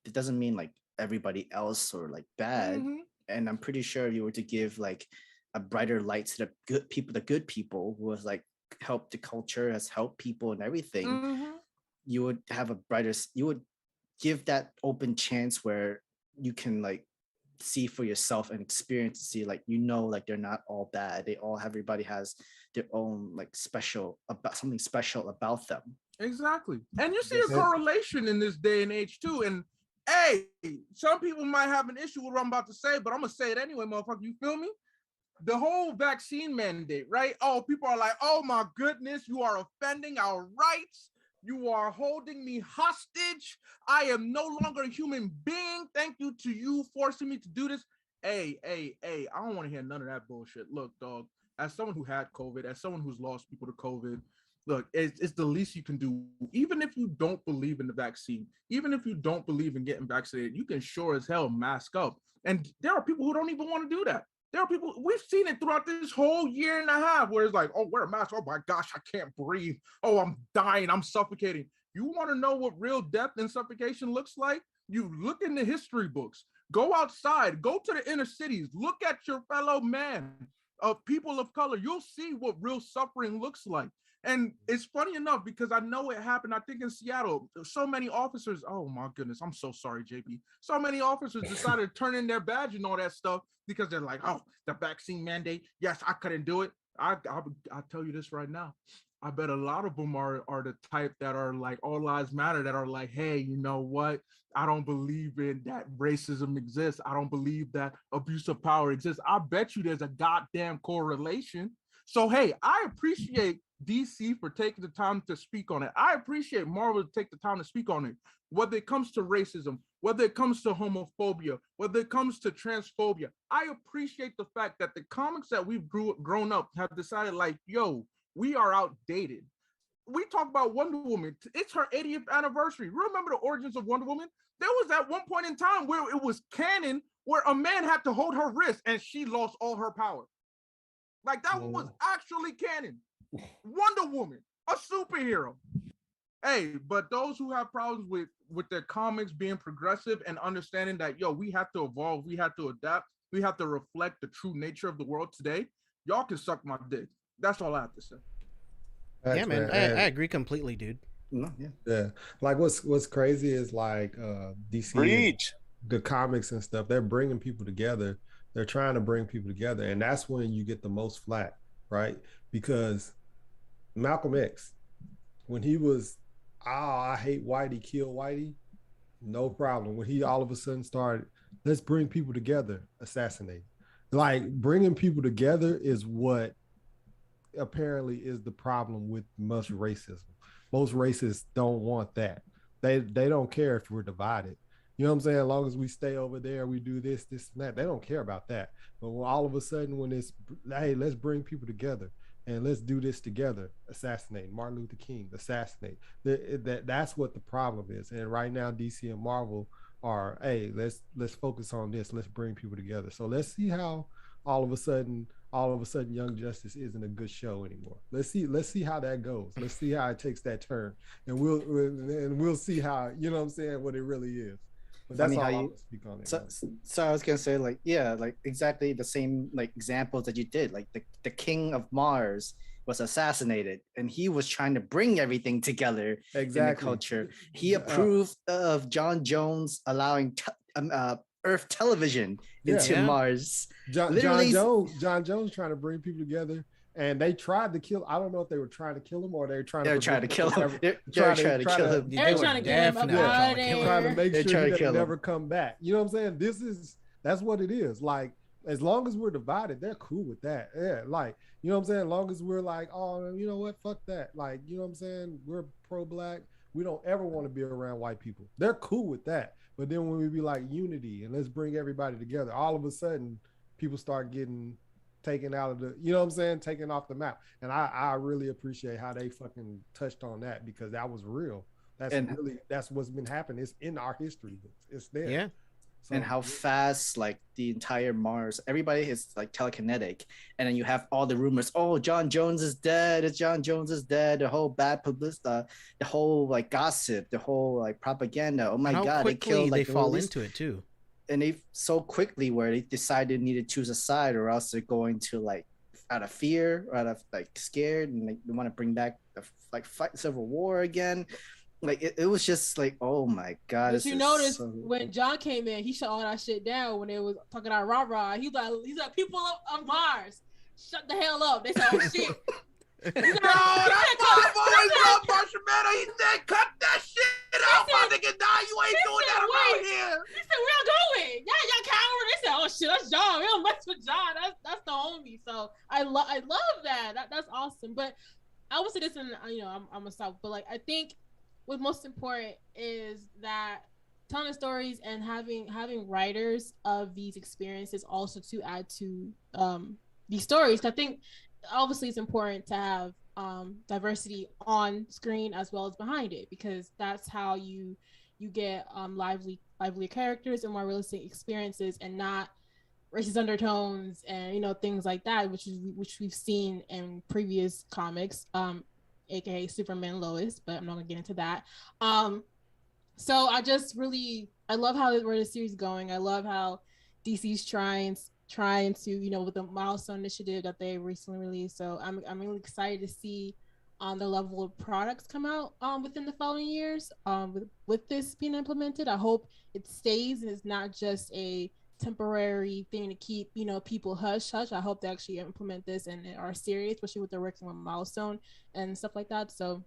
it doesn't mean like everybody else or like bad. And I'm pretty sure if you were to give like a brighter light to the good people who has like helped the culture, has helped people and everything, you would have you would give that open chance where you can like see for yourself and experience to see, like, like they're not all bad. Everybody has their own like something special about them. Exactly. And you see a correlation in this day and age too. And hey, some people might have an issue with what I'm about to say, but I'm gonna say it anyway, motherfucker. You feel me? The whole vaccine mandate, right? Oh, people are like, oh my goodness, you are offending our rights. You are holding me hostage. I am no longer a human being. Thank you to you forcing me to do this. Hey, I don't want to hear none of that bullshit. Look, dog, as someone who had COVID, as someone who's lost people to COVID, look, it's the least you can do. Even if you don't believe in the vaccine, even if you don't believe in getting vaccinated, you can sure as hell mask up. And there are people who don't even want to do that. There are people, we've seen it throughout this whole year and a half, where it's like, oh, wear a mask. Oh my gosh, I can't breathe. Oh, I'm dying. I'm suffocating. You want to know what real death and suffocation looks like? You look in the history books, go outside, go to the inner cities, look at your fellow man of people of color. You'll see what real suffering looks like. And it's funny enough, because I know it happened, I think in Seattle, so many officers, oh my goodness, I'm so sorry, JP. So many officers decided to turn in their badge and all that stuff because they're like, oh, the vaccine mandate. Yes, I couldn't do it. I'll tell you this right now. I bet a lot of them are the type that are like, all lives matter, that are like, hey, you know what? I don't believe in that racism exists. I don't believe that abuse of power exists. I bet you there's a goddamn correlation. So, hey, I appreciate DC for taking the time to speak on it. I appreciate Marvel to take the time to speak on it. Whether it comes to racism, whether it comes to homophobia, whether it comes to transphobia, I appreciate the fact that the comics that we've grown up have decided, like, yo, we are outdated. We talk about Wonder Woman. It's her 80th anniversary. Remember the origins of Wonder Woman? There was at one point in time where it was canon, where a man had to hold her wrist and she lost all her power. Like, that was actually canon. Wonder Woman, a superhero. Hey, but those who have problems with their comics being progressive and understanding that, yo, we have to evolve, we have to adapt, we have to reflect the true nature of the world today, y'all can suck my dick. That's all I have to say. Yeah, man, I agree completely, dude. Yeah. Like what's crazy is like DC, the comics and stuff, they're bringing people together. They're trying to bring people together, and that's when you get the most flack, right? Because Malcolm X, when he was, I hate Whitey, kill Whitey, no problem. When he all of a sudden started, let's bring people together, assassinate. Like, bringing people together is what apparently is the problem with most racism. Most racists don't want that. They don't care if we're divided. You know what I'm saying? As long as we stay over there, we do this, and that. They don't care about that. But when all of a sudden, when it's, hey, let's bring people together and let's do this together, assassinate Martin Luther King, assassinate. That's what the problem is. And right now, DC and Marvel are, hey, let's focus on this. Let's bring people together. So let's see how all of a sudden Young Justice isn't a good show anymore. Let's see how that goes. Let's see how it takes that turn, and we'll see how, you know what I'm saying, what it really is. But that's all I speak on it. So I was gonna say, like, yeah, like exactly the same like examples that you did. Like the King of Mars was assassinated, and he was trying to bring everything together in the culture. He approved of John Jones allowing Earth television into Mars. John Jones trying to bring people together. And they tried to kill. I don't know if they were trying to kill him or they were trying to kill him. They're trying to kill him. They're trying to get him out of there. Trying to make sure he doesn't never come back. You know what I'm saying? That's what it is. Like, as long as we're divided, they're cool with that. Yeah, like, you know what I'm saying? As long as we're like, oh, you know what? Fuck that. Like, you know what I'm saying? We're pro-black. We don't ever want to be around white people. They're cool with that. But then when we be like unity and let's bring everybody together, all of a sudden people start getting taken out of the, you know what I'm saying, taken off the map. And I really appreciate how they fucking touched on that, because that was real. That's what's been happening. It's in our history books. It's there. Yeah. So, and how fast, like, the entire Mars, everybody is like telekinetic, and then you have all the rumors. Oh, John Jones is dead. John Jones is dead. The whole bad publicity, the whole like gossip, the whole like propaganda. Oh my God, they killed. They fall into it too. And they so quickly where they decided need to choose a side, or else they're going to, like, out of fear, or out of like scared, and they want to bring back the like fight Civil War again. Like it was just like, oh my god. But you noticed when John came in, he shut all that shit down when they was talking about rah-rah. He's like people of Mars, shut the hell up. They said, oh shit. Yo, that's my boy, bro, Marshmallow. He said, cut that shit out, my nigga. Nah, you ain't doing that around here. He said, where y'all going? Y'all coward. They said, oh shit, that's John. We don't mess with John. That's the homie. So I love that. That's awesome. But I would say this, and I'm gonna stop. But like, I think what's most important is that telling stories and having writers of these experiences also to add to these stories. I think obviously it's important to have diversity on screen as well as behind it, because that's how you get lively characters and more realistic experiences, and not racist undertones and things like that, which we've seen in previous comics, aka Superman Lois, but I'm not gonna get into that. So I love where the series is going. I love how DC's trying to with the milestone initiative that they recently released. So I'm really excited to see the level of products come out within the following years with this being implemented. I hope it stays and it's not just a temporary thing to keep people hush. I hope they actually implement this and are serious, especially with their working with milestone and stuff like that. So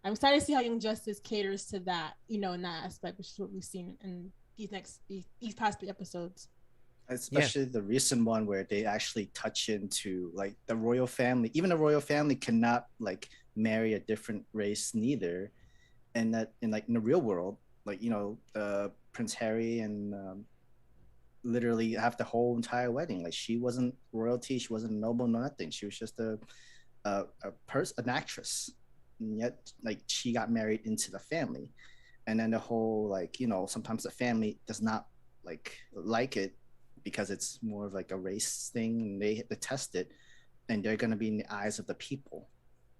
I'm excited to see how Young Justice caters to that, in that aspect, which is what we've seen in these past 3 episodes. Especially the recent one where they actually touch into like the royal family. Even the royal family cannot like marry a different race neither. And that in the real world, like, Prince Harry and literally have the whole entire wedding. Like, she wasn't royalty, she wasn't noble, nothing. She was just an actress. And yet, like, she got married into the family. And then the whole, like, sometimes the family does not like it because it's more of like a race thing, and they detest it, and they're going to be in the eyes of the people.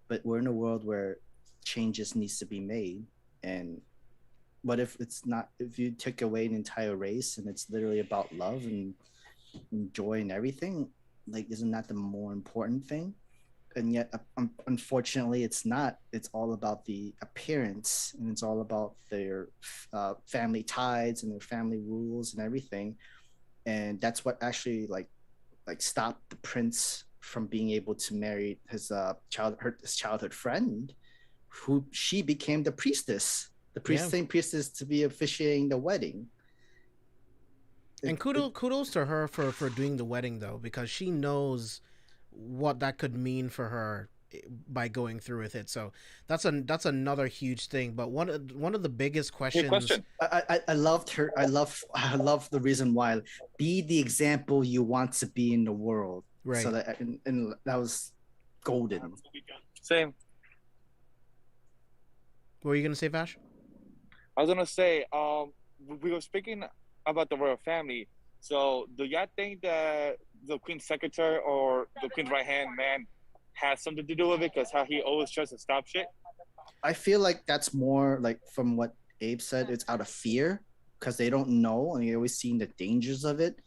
But we're in a world where changes needs to be made. And what if you take away an entire race and it's literally about love and joy and everything? Like, isn't that the more important thing? And yet, unfortunately, it's not. It's all about the appearance, and it's all about their family ties and their family rules and everything. And that's what actually like stopped the prince from being able to marry his childhood friend, who she became the priestess, same priestess to be officiating the wedding. And kudos to her for doing the wedding, though, because she knows what that could mean for her by going through with it. So that's another huge thing. But one of the biggest questions. I loved her. I love the reason why. Be the example you want to be in the world. Right. So that and that was golden. Same. What were you gonna say, Vash? I was gonna say, we were speaking about the royal family. So do y'all think that the Queen's secretary or the Queen's right-hand man has something to do with it, because how he always tries to stop shit? I feel like that's more like, from what Abe said, it's out of fear, because they don't know and they're always seeing the dangers of it.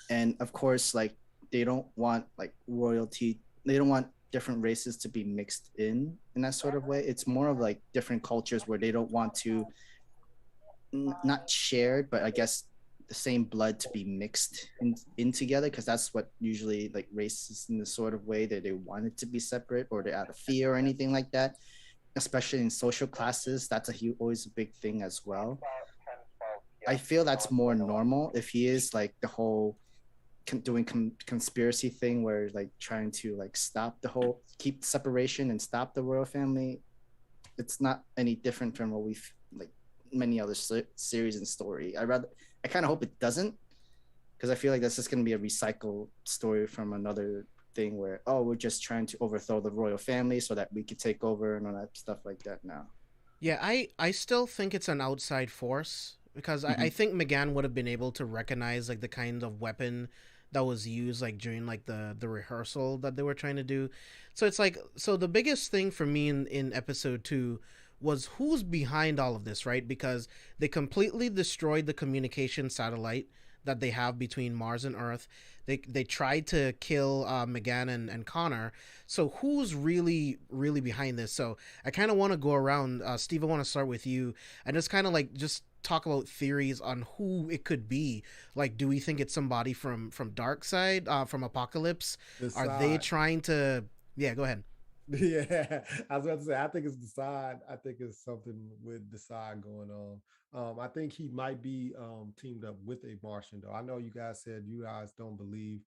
And of course, like, they don't want like royalty, they don't want different races to be mixed in that sort of way. It's more of like different cultures where they don't want to not shared, but I guess the same blood to be mixed in together, because that's what usually like races in the sort of way that they want it to be separate, or they're out of fear or anything like that. Especially in social classes, that's always a big thing as well. I feel that's more normal. If he is like the whole doing conspiracy thing where like trying to like keep separation and stop the royal family, it's not any different from what we've like many other series and story. I kind of hope it doesn't, because I feel like that's just going to be a recycled story from another thing where, we're just trying to overthrow the royal family so that we could take over and all that stuff like that now. Yeah, I still think it's an outside force, because I think McGann would have been able to recognize like the kind of weapon that was used like during like the rehearsal that they were trying to do. So it's like, so the biggest thing for me in episode 2 was who's behind all of this, right? Because they completely destroyed the communication satellite that they have between Mars and Earth. They tried to kill McGann and Connor. So who's really behind this? So I kind of want to go around. Steve, I want to start with you and just kind of like just talk about theories on who it could be. Like, do we think it's somebody from Darkseid, from Apocalypse? Are they trying to? Yeah, go ahead. Yeah, I was about to say, I think it's Decide. I think it's something with Decide going on. I think he might be teamed up with a Martian, though. I know you guys said you guys don't believe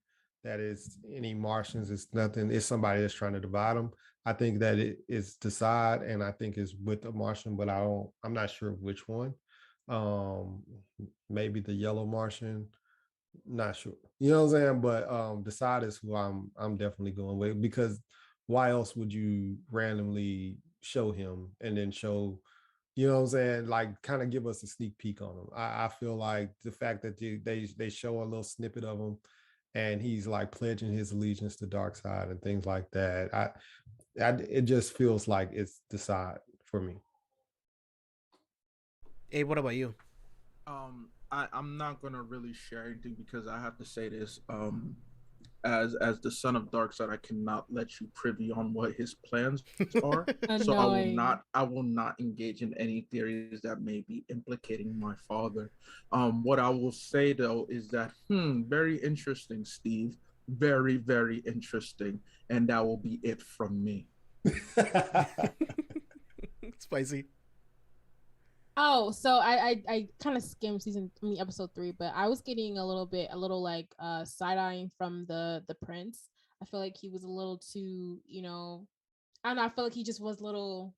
that it's any Martians. It's nothing. It's somebody that's trying to divide them. I think that it is Decide, and I think it's with a Martian, but I'm not sure which one. Maybe the yellow Martian. Not sure. You know what I'm saying? But Decide is who I'm definitely going with, because why else would you randomly show him and then show, you know what I'm saying, like kind of give us a sneak peek on him. I feel like the fact that they show a little snippet of him and he's like pledging his allegiance to Darkseid and things like that, it just feels like it's Decide for me. Hey, what about you? I'm not gonna really share anything because I have to say this. As the son of Darkseid, I cannot let you privy on what his plans are. So I will not engage in any theories that may be implicating my father. What I will say though is that very interesting, Steve. Very, very interesting. And that will be it from me. Spicy. Oh, so I kind of skimmed episode 3, but I was getting a little like side-eyeing from the prince. I feel like he was a little too, I don't know, I feel like he just was little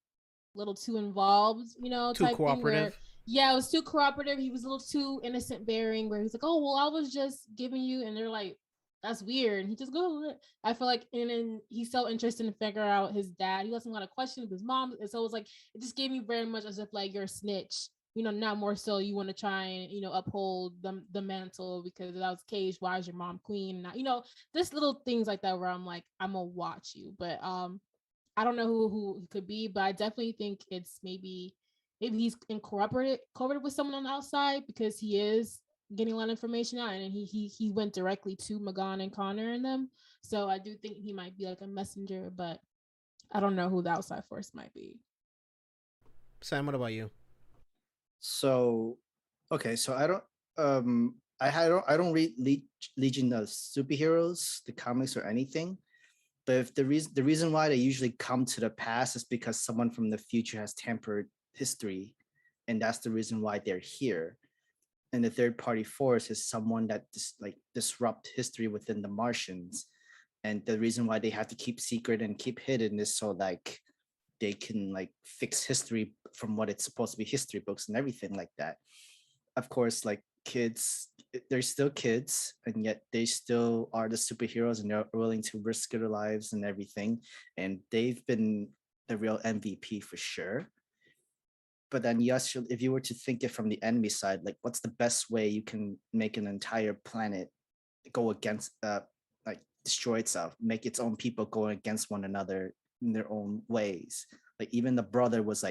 too involved, Too type cooperative. thing where, it was too cooperative. He was a little too innocent bearing, where he's like, oh well, I was just giving you, and they're like, that's weird. And he just goes, I feel like, and then he's so interested in figure out his dad. He doesn't want to question his mom. And so it was like, it just gave me very much as if like you're a snitch, not more so you want to try and, uphold the mantle because that was Cage. Why is your mom queen? And, this little things like that where I'm like, I'm gonna watch you. But I don't know who he could be, but I definitely think it's maybe he's cooperated with someone on the outside because he is getting a lot of information out, and he went directly to McGann and Connor and them. So I do think he might be like a messenger, but I don't know who the outside force might be. Sam, what about you? So, okay, so I don't read Legion of Superheroes, the comics or anything. But if the reason why they usually come to the past is because someone from the future has tampered history, and that's the reason why they're here. And the third party force is someone that disrupt history within the Martians. And the reason why they have to keep secret and keep hidden is so like they can like fix history from what it's supposed to be, history books and everything like that. Of course, like kids, they're still kids, and yet they still are the superheroes, and they're willing to risk their lives and everything. And they've been the real MVP for sure. But then yes, if you were to think it from the enemy side, like what's the best way you can make an entire planet go against, like destroy itself, make its own people go against one another in their own ways? Like even the brother was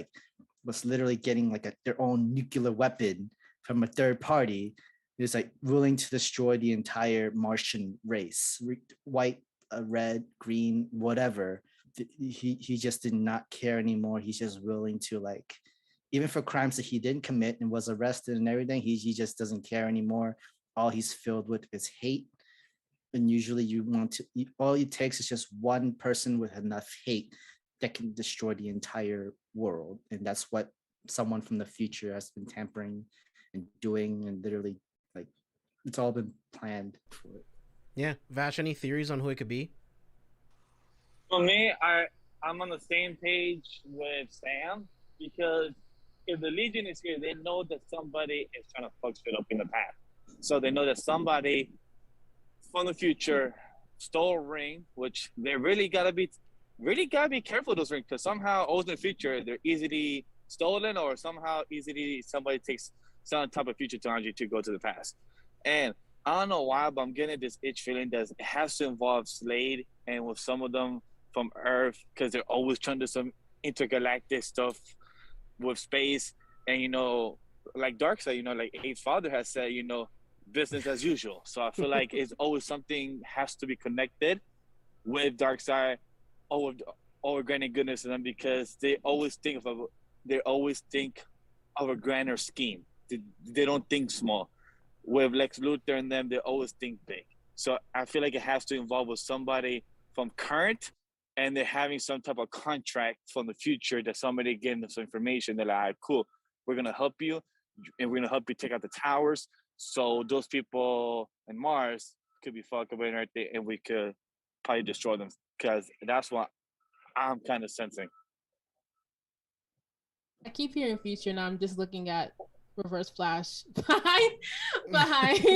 literally getting like their own nuclear weapon from a third party. He was like willing to destroy the entire Martian race, white, red, green, whatever. He just did not care anymore. He's just willing to like, even for crimes that he didn't commit and was arrested and everything, he just doesn't care anymore. All he's filled with is hate. And usually all it takes is just one person with enough hate that can destroy the entire world. And that's what someone from the future has been tampering and doing, and literally like it's all been planned for it. Yeah. Vash, any theories on who it could be? For me, I'm on the same page with Sam, because if the Legion is here, they know that somebody is trying to fuck shit up in the past. So they know that somebody from the future stole a ring, which they really gotta be careful of those rings, because somehow always in the future they're easily stolen, or somehow easily somebody takes some type of future technology to go to the past. And I don't know why, but I'm getting this itch feeling that it has to involve Slade, and with some of them from Earth, because they're always trying to do some intergalactic stuff with space. And like Darkseid, like Abe's father has said, business as usual. So I feel like it's always something has to be connected with Darkseid or Granny Goodness and them, because they always think of a grander scheme. They don't think small. With Lex Luthor and them, they always think big. So I feel like it has to involve with somebody from current, and they're having some type of contract from the future that somebody gave them some information. They're like, all right, cool, we're going to help you, and we're going to help you take out the towers. So those people in Mars could be fucked up and everything, and we could probably destroy them, because that's what I'm kind of sensing. I keep hearing future, and I'm just looking at Reverse Flash behind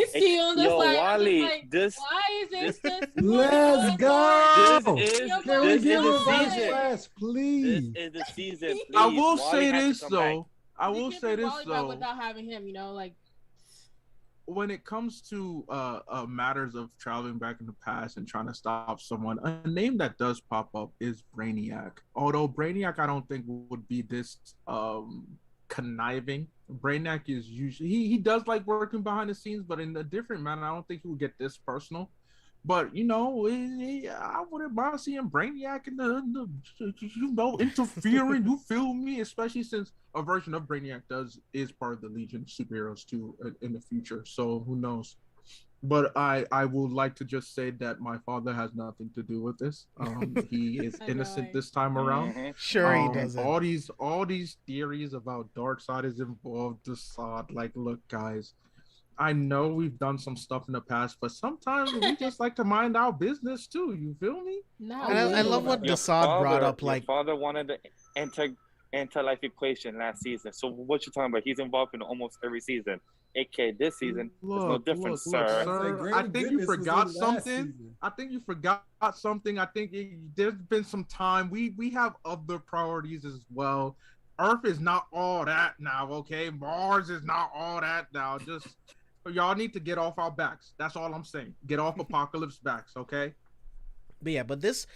Steve. I'm just like, Wally, why is this just Let's go. Can we get Reverse Flash, please? This is the season. Please. I will Wally say has this to come back. though. I will say this though. without having him, like when it comes to matters of traveling back in the past and trying to stop someone, a name that does pop up is Brainiac. Although Brainiac, I don't think would be this conniving. Brainiac is usually he does like working behind the scenes, but in a different manner. I don't think he would get this personal. But I wouldn't mind seeing Brainiac in the interfering. You feel me? Especially since a version of Brainiac is part of the Legion of Superheroes too in the future. So who knows? But I would like to just say that my father has nothing to do with this. He is innocent this time around. Sure, he doesn't. All these theories about Darkseid is involved. Desaad, like, look, guys. I know we've done some stuff in the past, but sometimes we just like to mind our business too. You feel me? No, I love what Desaad brought up. Like, your father wanted the anti-life equation last season. So what you talking about? He's involved in almost every season. AK this season, there's no difference, sir. I think you forgot something. I think there's been some time. We have other priorities as well. Earth is not all that now, okay? Mars is not all that now. Just y'all need to get off our backs. That's all I'm saying. Get off Apocalypse backs, okay? But this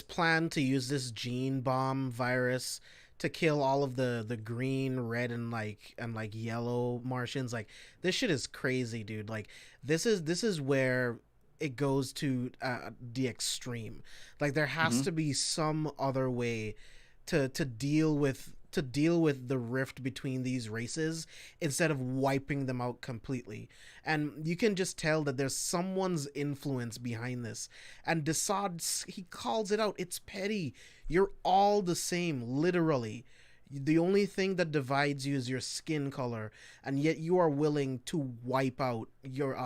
plan to use this gene bomb virus to kill all of the green, red, and yellow Martians, like, this shit is crazy, dude. Like, this is where it goes to the extreme. Like, there has to be some other way to deal with the rift between these races instead of wiping them out completely. And you can just tell that there's someone's influence behind this. And Desaad, he calls it out. It's petty. You're all the same, literally. The only thing that divides you is your skin color, and yet you are willing to wipe out your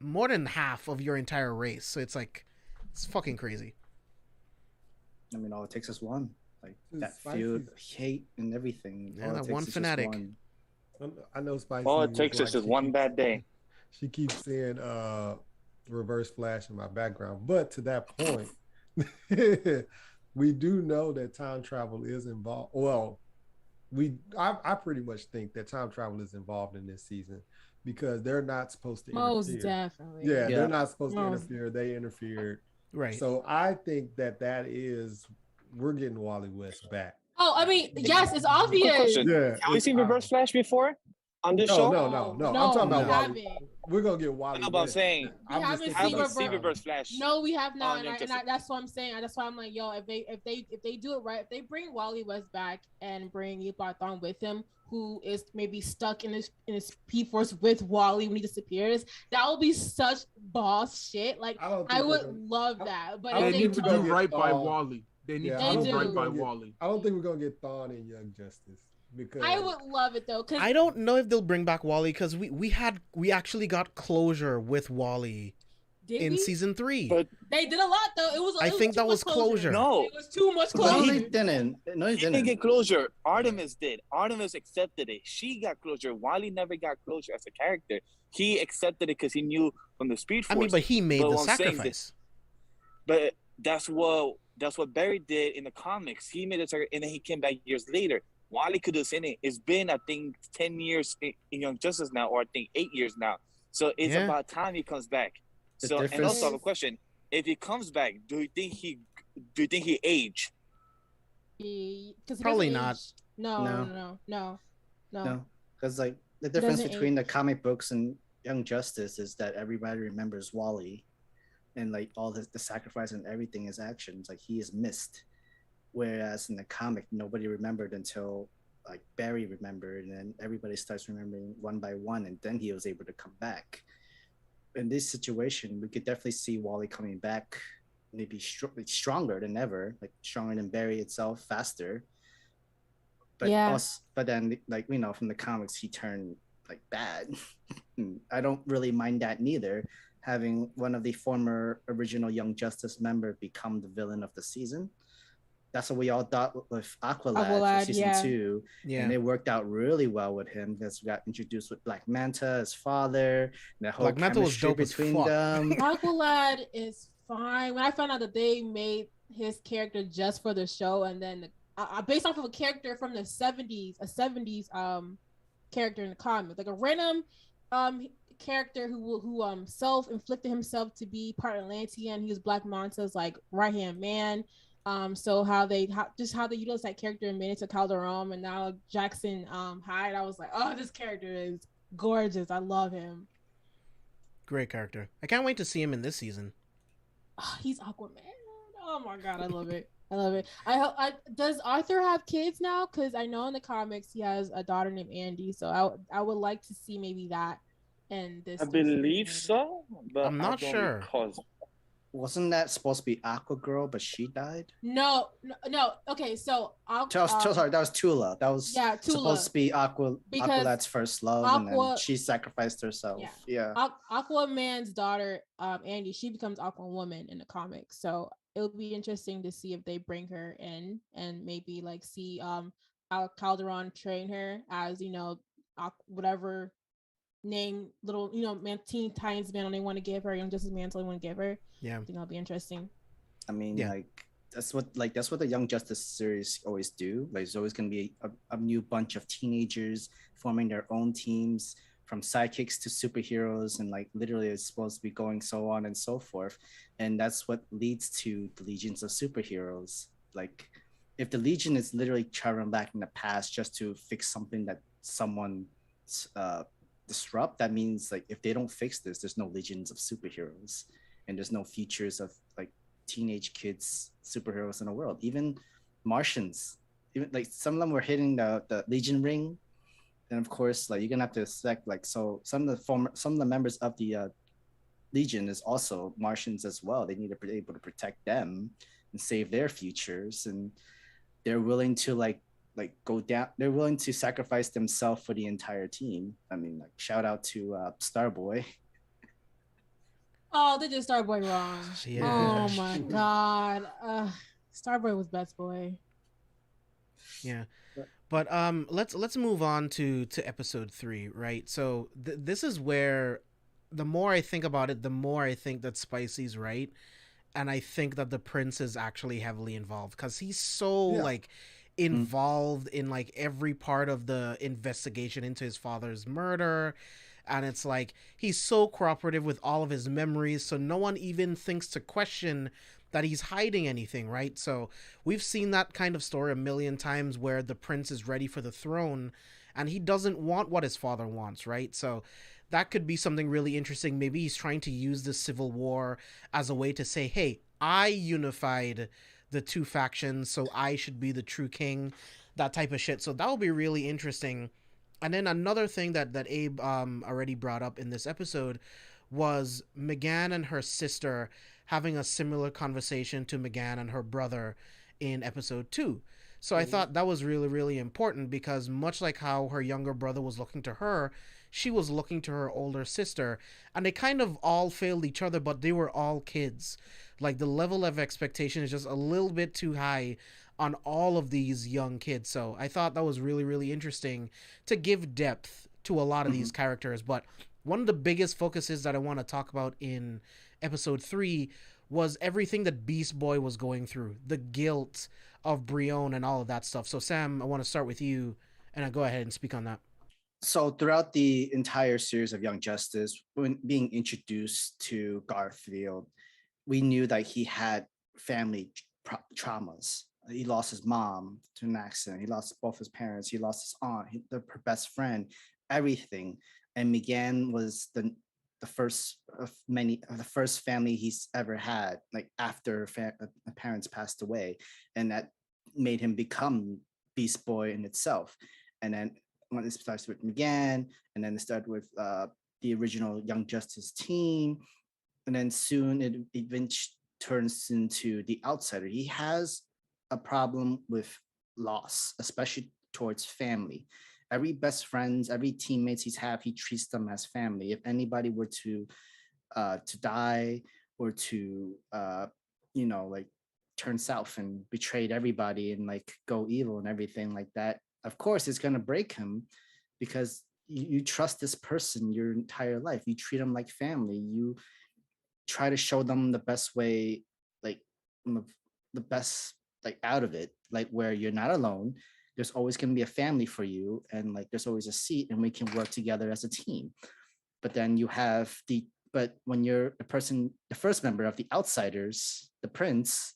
more than half of your entire race. So it's like, it's fucking crazy. I mean, all it takes is one. Like, that feud, hate, and everything. Yeah, that one fanatic. I know Spicy. All it takes is just one bad day. She keeps saying Reverse Flash in my background. But to that point, we do know that time travel is involved. Well, I pretty much think that time travel is involved in this season, because they're not supposed to interfere. Most definitely. Yeah, they're not supposed to interfere. They interfered. Right. So I think that is, we're getting Wally West back. Oh, I mean, yes, it's obvious. Yeah. Have we seen Reverse Flash before on this show? No. I'm talking about Wally. We're gonna get Wally. No, but I'm saying we haven't seen Reverse Flash. No, we have not, and that's what I'm saying. That's why I'm like, yo, if they do it right, if they bring Wally West back and bring Yupathon with him, who is maybe stuck in his P-Force with Wally when he disappears, that will be such boss shit. Like, I would love that. But they need to do right by Wally. They need to do right by Wally. I don't think we're gonna get Thawne in Young Justice, because I would love it though. I don't know if they'll bring back Wally, because we actually got closure with Wally in season 3. But they did a lot though. I think that was closure. No, it was too much closure. No, they didn't. He didn't get closure. Artemis did. Artemis accepted it. She got closure. Wally never got closure as a character. He accepted it because he knew from the Speed Force. I mean, but he made the sacrifice. But that's what Barry did in the comics. He made a sacrifice, and then he came back years later. Wally could have seen it. It's been, I think, 10 years in Young Justice now, or I think 8 years now. So it's about time he comes back. And also I have a question: if he comes back, do you think he aged? Probably not. No. Because like the difference Doesn't between the age. comic books and Young Justice is that everybody remembers Wally, and like all the sacrifice and everything, his actions, like he is missed. Whereas in the comic, nobody remembered until like Barry remembered, and then everybody starts remembering one by one, and then he was able to come back. In this situation, we could definitely see Wally coming back, maybe stronger than ever, like stronger than Barry itself, faster. But Yeah. also, but then like we know from the comics, he turned like bad. I don't really mind that neither. Having one of the former original Young Justice member become the villain of the season. That's what we all thought with Aqualad for Aqualad, season yeah. 2. Yeah. And it worked out really well with him because we got introduced with Black Manta, his father, and the whole Black Manta was chemistry dope as between fuck. them. Aqualad is fine. When I found out that they made his character just for the show, and then based off of a character from the 70s, a 70s character in the comic, like a random character who self-inflicted himself to be part Atlantean. He was Black Manta's like right-hand man. So how they utilized that character and made it to Calderon, and now Jackson Hyde. I was like, oh, this character is gorgeous. I love him. Great character. I can't wait to see him in this season. Oh, he's Aquaman. Oh my god, I love it. I love it. I does Arthur have kids now? Because I know in the comics he has a daughter named Andy. So I would like to see maybe that and this. I believe so, but I'm not I don't sure. recall. Wasn't that supposed to be Aqua Girl, but she died? No. Okay, so Sorry, that was Tula. That was Tula. supposed to be Aqualad's first love, and then she sacrificed herself. Yeah. Aquaman's daughter, Andy, she becomes Aquawoman in the comics. So it'll be interesting to see if they bring her in and maybe like see Calderon train her as whatever name little teen tiniest man they want to give her, Young Justice Mantle they want to give her. Yeah, I think that'll be interesting. I mean, like that's what the Young Justice series always do. Like, there's always going to be a new bunch of teenagers forming their own teams, from sidekicks to superheroes, and like literally it's supposed to be going so on and so forth. And that's what leads to the legions of superheroes. Like, if the Legion is literally traveling back in the past just to fix something that someone disrupt, that means like if they don't fix this, there's no legions of superheroes, and there's no futures of like teenage kids superheroes in the world. Even Martians, even like some of them were hitting the Legion ring, and of course like you're gonna have to expect like, so some of the members of the Legion is also Martians as well. They need to be able to protect them and save their futures, and they're willing to like go down. They're willing to sacrifice themselves for the entire team. I mean, like, shout out to Starboy. Oh, they did Starboy wrong. Yeah. Oh my god. Starboy was best boy. Yeah. But let's move on to episode 3, right? So this is where the more I think about it, the more I think that Spicy's right, and I think that the prince is actually heavily involved because he's so like involved in like every part of the investigation into his father's murder, and it's like he's so cooperative with all of his memories, so no one even thinks to question that he's hiding anything, right? So we've seen that kind of story a million times where the prince is ready for the throne and he doesn't want what his father wants, right? So that could be something really interesting. Maybe he's trying to use the civil war as a way to say, hey, I unified the two factions, so I should be the true king, that type of shit. So that will be really interesting. And then another thing that Abe already brought up in this episode was M'gann and her sister having a similar conversation to M'gann and her brother in episode 2. So I thought that was really, really important because much like how her younger brother was looking to her, she was looking to her older sister, and they kind of all failed each other, but they were all kids. Like, the level of expectation is just a little bit too high on all of these young kids. So I thought that was really, really interesting to give depth to a lot of these characters. But one of the biggest focuses that I want to talk about in episode 3 was everything that Beast Boy was going through, the guilt of Brion and all of that stuff. So Sam, I want to start with you, and I'll go ahead and speak on that. So throughout the entire series of Young Justice, when being introduced to Garfield, we knew that he had family traumas. He lost his mom to an accident. He lost both his parents. He lost his aunt, her best friend. everything. And Miguel was the first of the first family he's ever had, like after parents passed away, and that made him become Beast Boy in itself. And then when it starts with Miguel, and then it started with the original Young Justice team, and then soon it eventually turns into the outsider. He has a problem with loss, especially towards family. Every best friends, every teammates he treats them as family. If anybody were to die or to like turn south and betrayed everybody and like go evil and everything like that, of course it's gonna break him, because you trust this person your entire life. You treat them like family. You try to show them the best way, like the best like out of it, like where you're not alone. There's always going to be a family for you, and like there's always a seat, and we can work together as a team. But then you have but when you're the first member of the Outsiders, the Prince,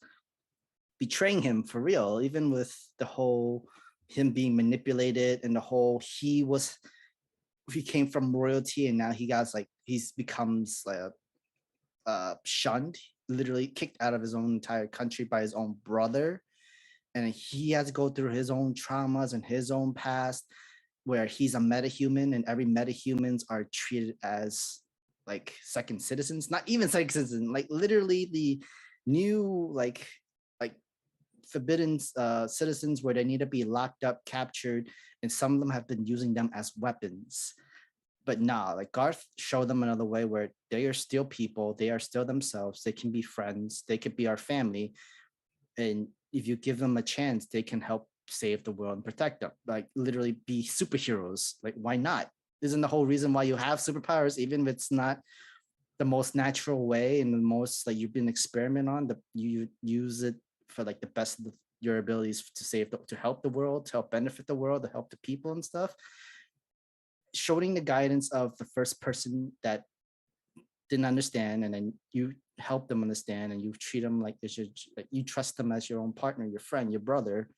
betraying him for real, even with the whole him being manipulated and the whole he came from royalty, and now he's becomes like shunned, literally kicked out of his own entire country by his own brother. And he has to go through his own traumas and his own past, where he's a metahuman, and every metahumans are treated as like second citizens, not even second citizens, like literally the new like forbidden citizens, where they need to be locked up, captured, and some of them have been using them as weapons. But nah, like Garth showed them another way where they are still people, they are still themselves, they can be friends, they could be our family. And if you give them a chance, they can help save the world and protect them. Like literally be superheroes. Like why not? Isn't the whole reason why you have superpowers, even if it's not the most natural way and the most like you've been experiment on, you use it for like the best of your abilities to help the world, to help benefit the world, to help the people and stuff. Showing the guidance of the first person that didn't understand, and then you help them understand, and you treat them like you trust them as your own partner, your friend, your brother.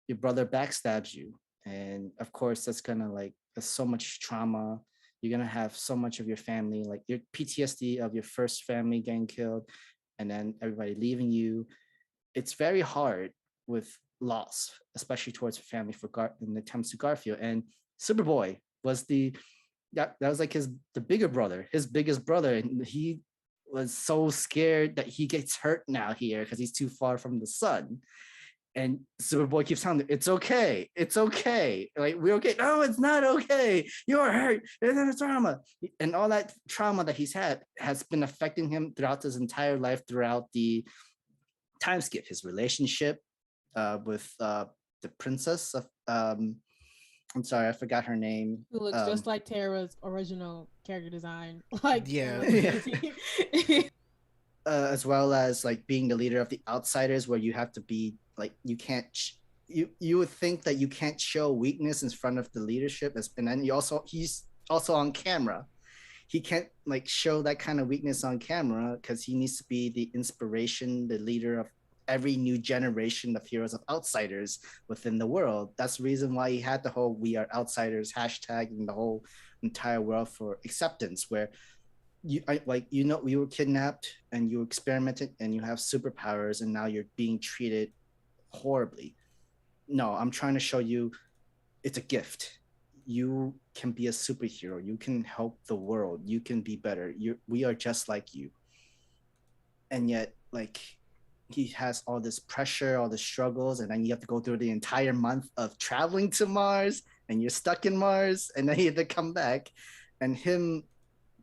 Your brother backstabs you, and of course that's gonna there's so much trauma. You're gonna have so much of your family, like your PTSD of your first family getting killed, and then everybody leaving you. It's very hard with loss, especially towards family when it comes to Garfield. And Superboy was that was like the bigger brother, his biggest brother, and he was so scared that he gets hurt now here because he's too far from the sun. And Superboy keeps telling him, it's okay, like we're okay. No, it's not okay, you're hurt, there's trauma. And all that trauma that he's had has been affecting him throughout his entire life, throughout the time skip, his relationship with the princess of I'm sorry, I forgot her name. Who looks just like Tara's original character design. As well as like being the leader of the Outsiders, where you have to be like, you can't you would think that you can't show weakness in front of the leadership, and then he's also on camera. He can't like show that kind of weakness on camera because he needs to be the inspiration, the leader of every new generation of heroes of Outsiders within the world. That's the reason why he had the whole "We Are Outsiders" hashtag in the whole entire world for acceptance, where you were kidnapped and you experimented and you have superpowers and now you're being treated horribly. No, I'm trying to show you it's a gift. You can be a superhero. You can help the world. You can be better. We are just like you. And yet, like, he has all this pressure, all the struggles, and then you have to go through the entire month of traveling to Mars, and you're stuck in Mars, and then you have to come back, and him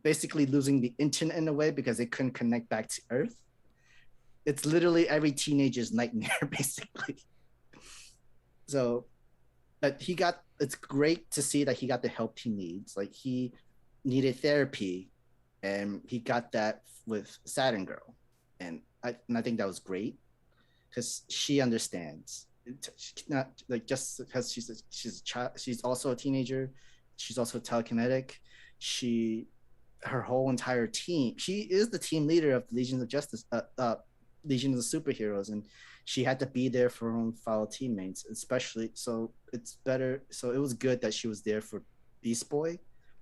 basically losing the internet in a way because they couldn't connect back to Earth. It's literally every teenager's nightmare, basically. So, but it's great to see that he got the help he needs. Like, he needed therapy, and he got that with Saturn Girl. And I think that was great because she understands. Not like just because she's a child, she's also a teenager. She's also telekinetic. Her whole entire team. She is the team leader of the Legions of Justice, Legions of Superheroes, and she had to be there for her own fellow teammates, especially. So it's better. So it was good that she was there for Beast Boy,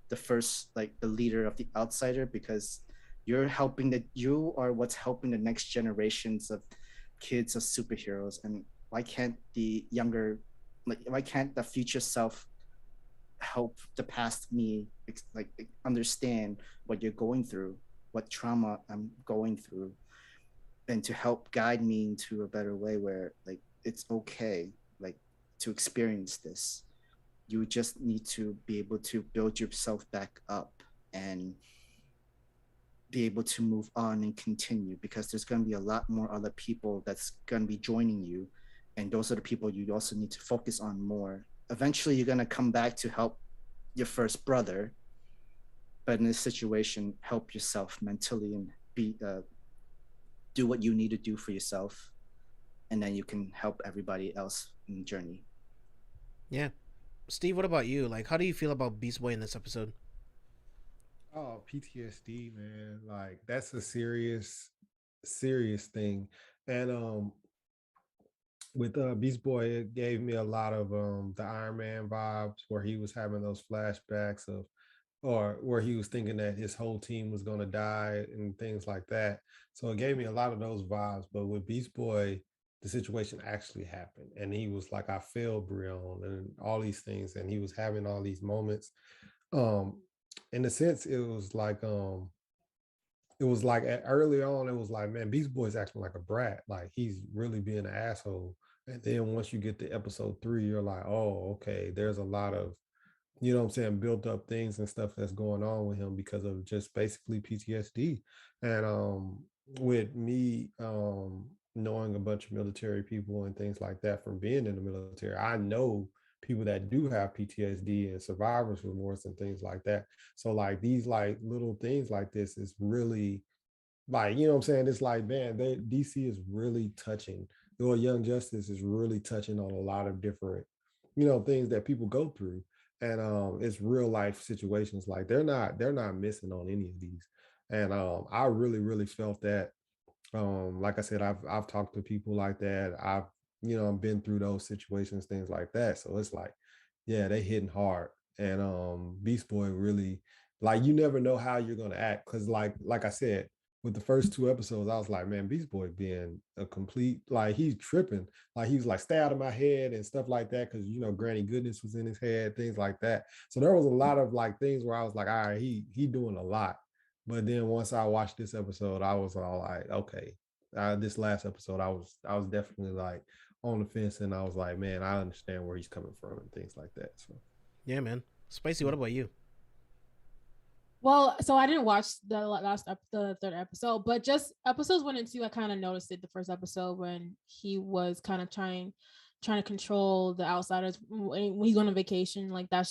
the first, like the leader of the outsider, because you are what's helping the next generations of kids of superheroes. And why can't the younger, like why can't the future self help the past me like understand what you're going through, what trauma I'm going through, and to help guide me into a better way where like it's okay, like to experience this. You just need to be able to build yourself back up and be able to move on and continue, because there's going to be a lot more other people that's going to be joining you, and those are the people you also need to focus on more. Eventually you're going to come back to help your first brother, but in this situation help yourself mentally and be do what you need to do for yourself, and then you can help everybody else in the journey. Yeah. Steve, what about you? Like, how do you feel about Beast Boy in this episode? Oh, PTSD, man. Like that's a serious thing. And with Beast Boy, it gave me a lot of the Iron Man vibes, where he was having those flashbacks of, or where he was thinking that his whole team was going to die and things like that. So it gave me a lot of those vibes. But with Beast Boy, the situation actually happened, and he was like, I failed Brion and all these things, and he was having all these moments. Um, in a sense, it was like early on, it was like, man, Beast Boy's acting like a brat. Like he's really being an asshole. And then once you get to episode 3, you're like, oh, okay, there's a lot of, you know what I'm saying, built up things and stuff that's going on with him because of just basically PTSD. And with me knowing a bunch of military people and things like that from being in the military, I know people that do have PTSD and survivors remorse and things like that. So like these like little things like this is really like, you know what I'm saying? It's like, man, DC is really touching, or Young Justice is really touching on a lot of different, you know, things that people go through. And it's real life situations. Like they're not missing on any of these. And I really felt that. Like I said, I've talked to people like that. I've, you know, been through those situations, things like that. So it's like, yeah, they hitting hard. And Beast Boy really, like, you never know how you're gonna act. Cause like I said, with the first 2 episodes, I was like, man, Beast Boy being a complete, like he's tripping. Like he was like, stay out of my head and stuff like that. Cause you know, Granny Goodness was in his head, things like that. So there was a lot of like things where I was like, all right, he doing a lot. But then once I watched this episode, I was all like, okay. This last episode, I was definitely like on the fence, and I was like, man, I understand where he's coming from and things like that. So Yeah, man. Spicy, what about you? Well, so I didn't watch the third episode, but just episodes 1 and 2, I kind of noticed it the first episode when he was kind of trying to control the outsiders when he's on a vacation. Like that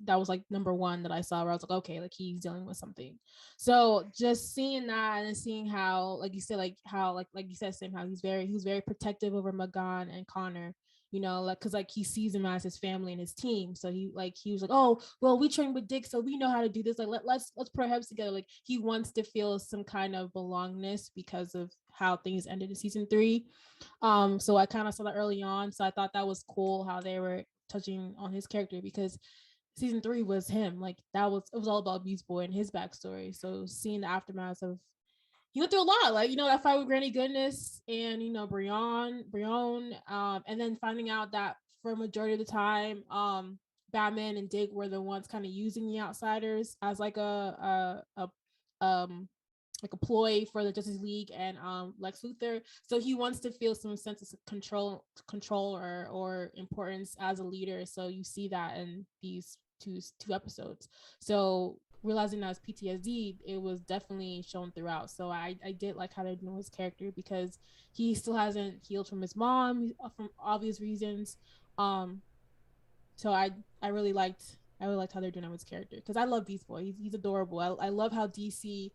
was like number 1 that I saw, where I was like, okay, like he's dealing with something. So just seeing that and seeing how, like you said, like how like you said, Sam, how he's very protective over Magan and Connor. You know, like because like he sees him as his family and his team. So he was like, oh well, we train with Dick, so we know how to do this. Like let's put our heads together. Like he wants to feel some kind of belongingness because of how things ended in season 3. So I kind of saw that early on. So I thought that was cool how they were touching on his character, because season 3 was him. Like it was all about Beast Boy and his backstory. So seeing the aftermath of, he went through a lot, like, you know, that fight with Granny Goodness and, you know, Brion, and then finding out that for a majority of the time, Batman and Dick were the ones kind of using the outsiders as like like a ploy for the Justice League and Lex Luthor. So he wants to feel some sense of control or importance as a leader. So you see that in these two episodes. So realizing that as PTSD, it was definitely shown throughout. So I did like how they're doing his character, because he still hasn't healed from his mom from obvious reasons. So I really liked how they're doing his character, because I love Beast Boy. He's adorable. I love how DC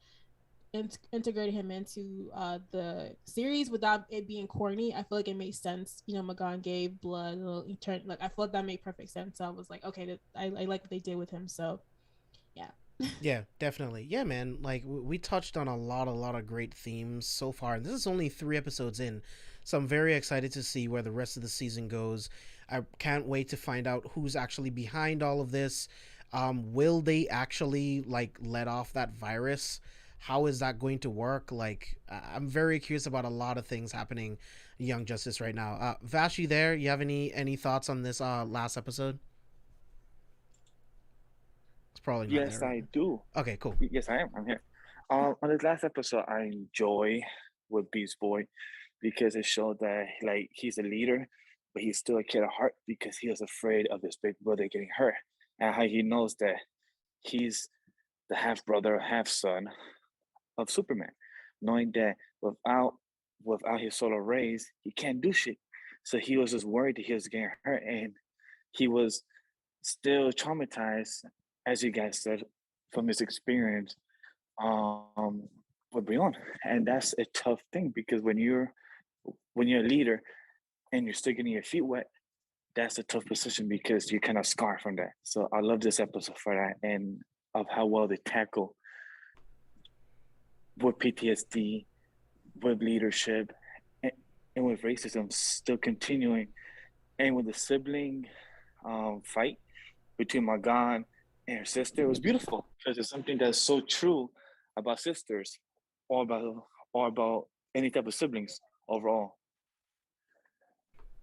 integrated him into the series without it being corny. I feel like it made sense. You know, Magan gave blood, like I feel like that made perfect sense. So I was like, okay, I like what they did with him. So yeah. Yeah, definitely. Yeah, man. Like we touched on a lot of great themes so far, and this is only 3 episodes in, so I'm very excited to see where the rest of the season goes. I can't wait to find out who's actually behind all of this. Will they actually like let off that virus? How is that going to work? Like, I'm very curious about a lot of things happening in Young Justice right now. Vash, you there? You have any thoughts on this last episode? It's probably not Yes, there. I do. Okay, cool. Yes, I am. I'm here. On this last episode, I enjoy with Beast Boy because it showed that like he's a leader, but he's still a kid at heart because he was afraid of his big brother getting hurt, and how he knows that he's the half brother, half son of Superman, knowing that without his solar rays, he can't do shit. So he was just worried that he was getting hurt, and he was still traumatized, as you guys said, from his experience um with Brion. And that's a tough thing because when you're a leader and you're still getting your feet wet, that's a tough position because you're kind of scarred from that. So I love this episode for that and of how well they tackle with PTSD, with leadership, and with racism still continuing, and with the sibling fight between Magan and her sister. It was beautiful because it's something that's so true about sisters or about any type of siblings overall.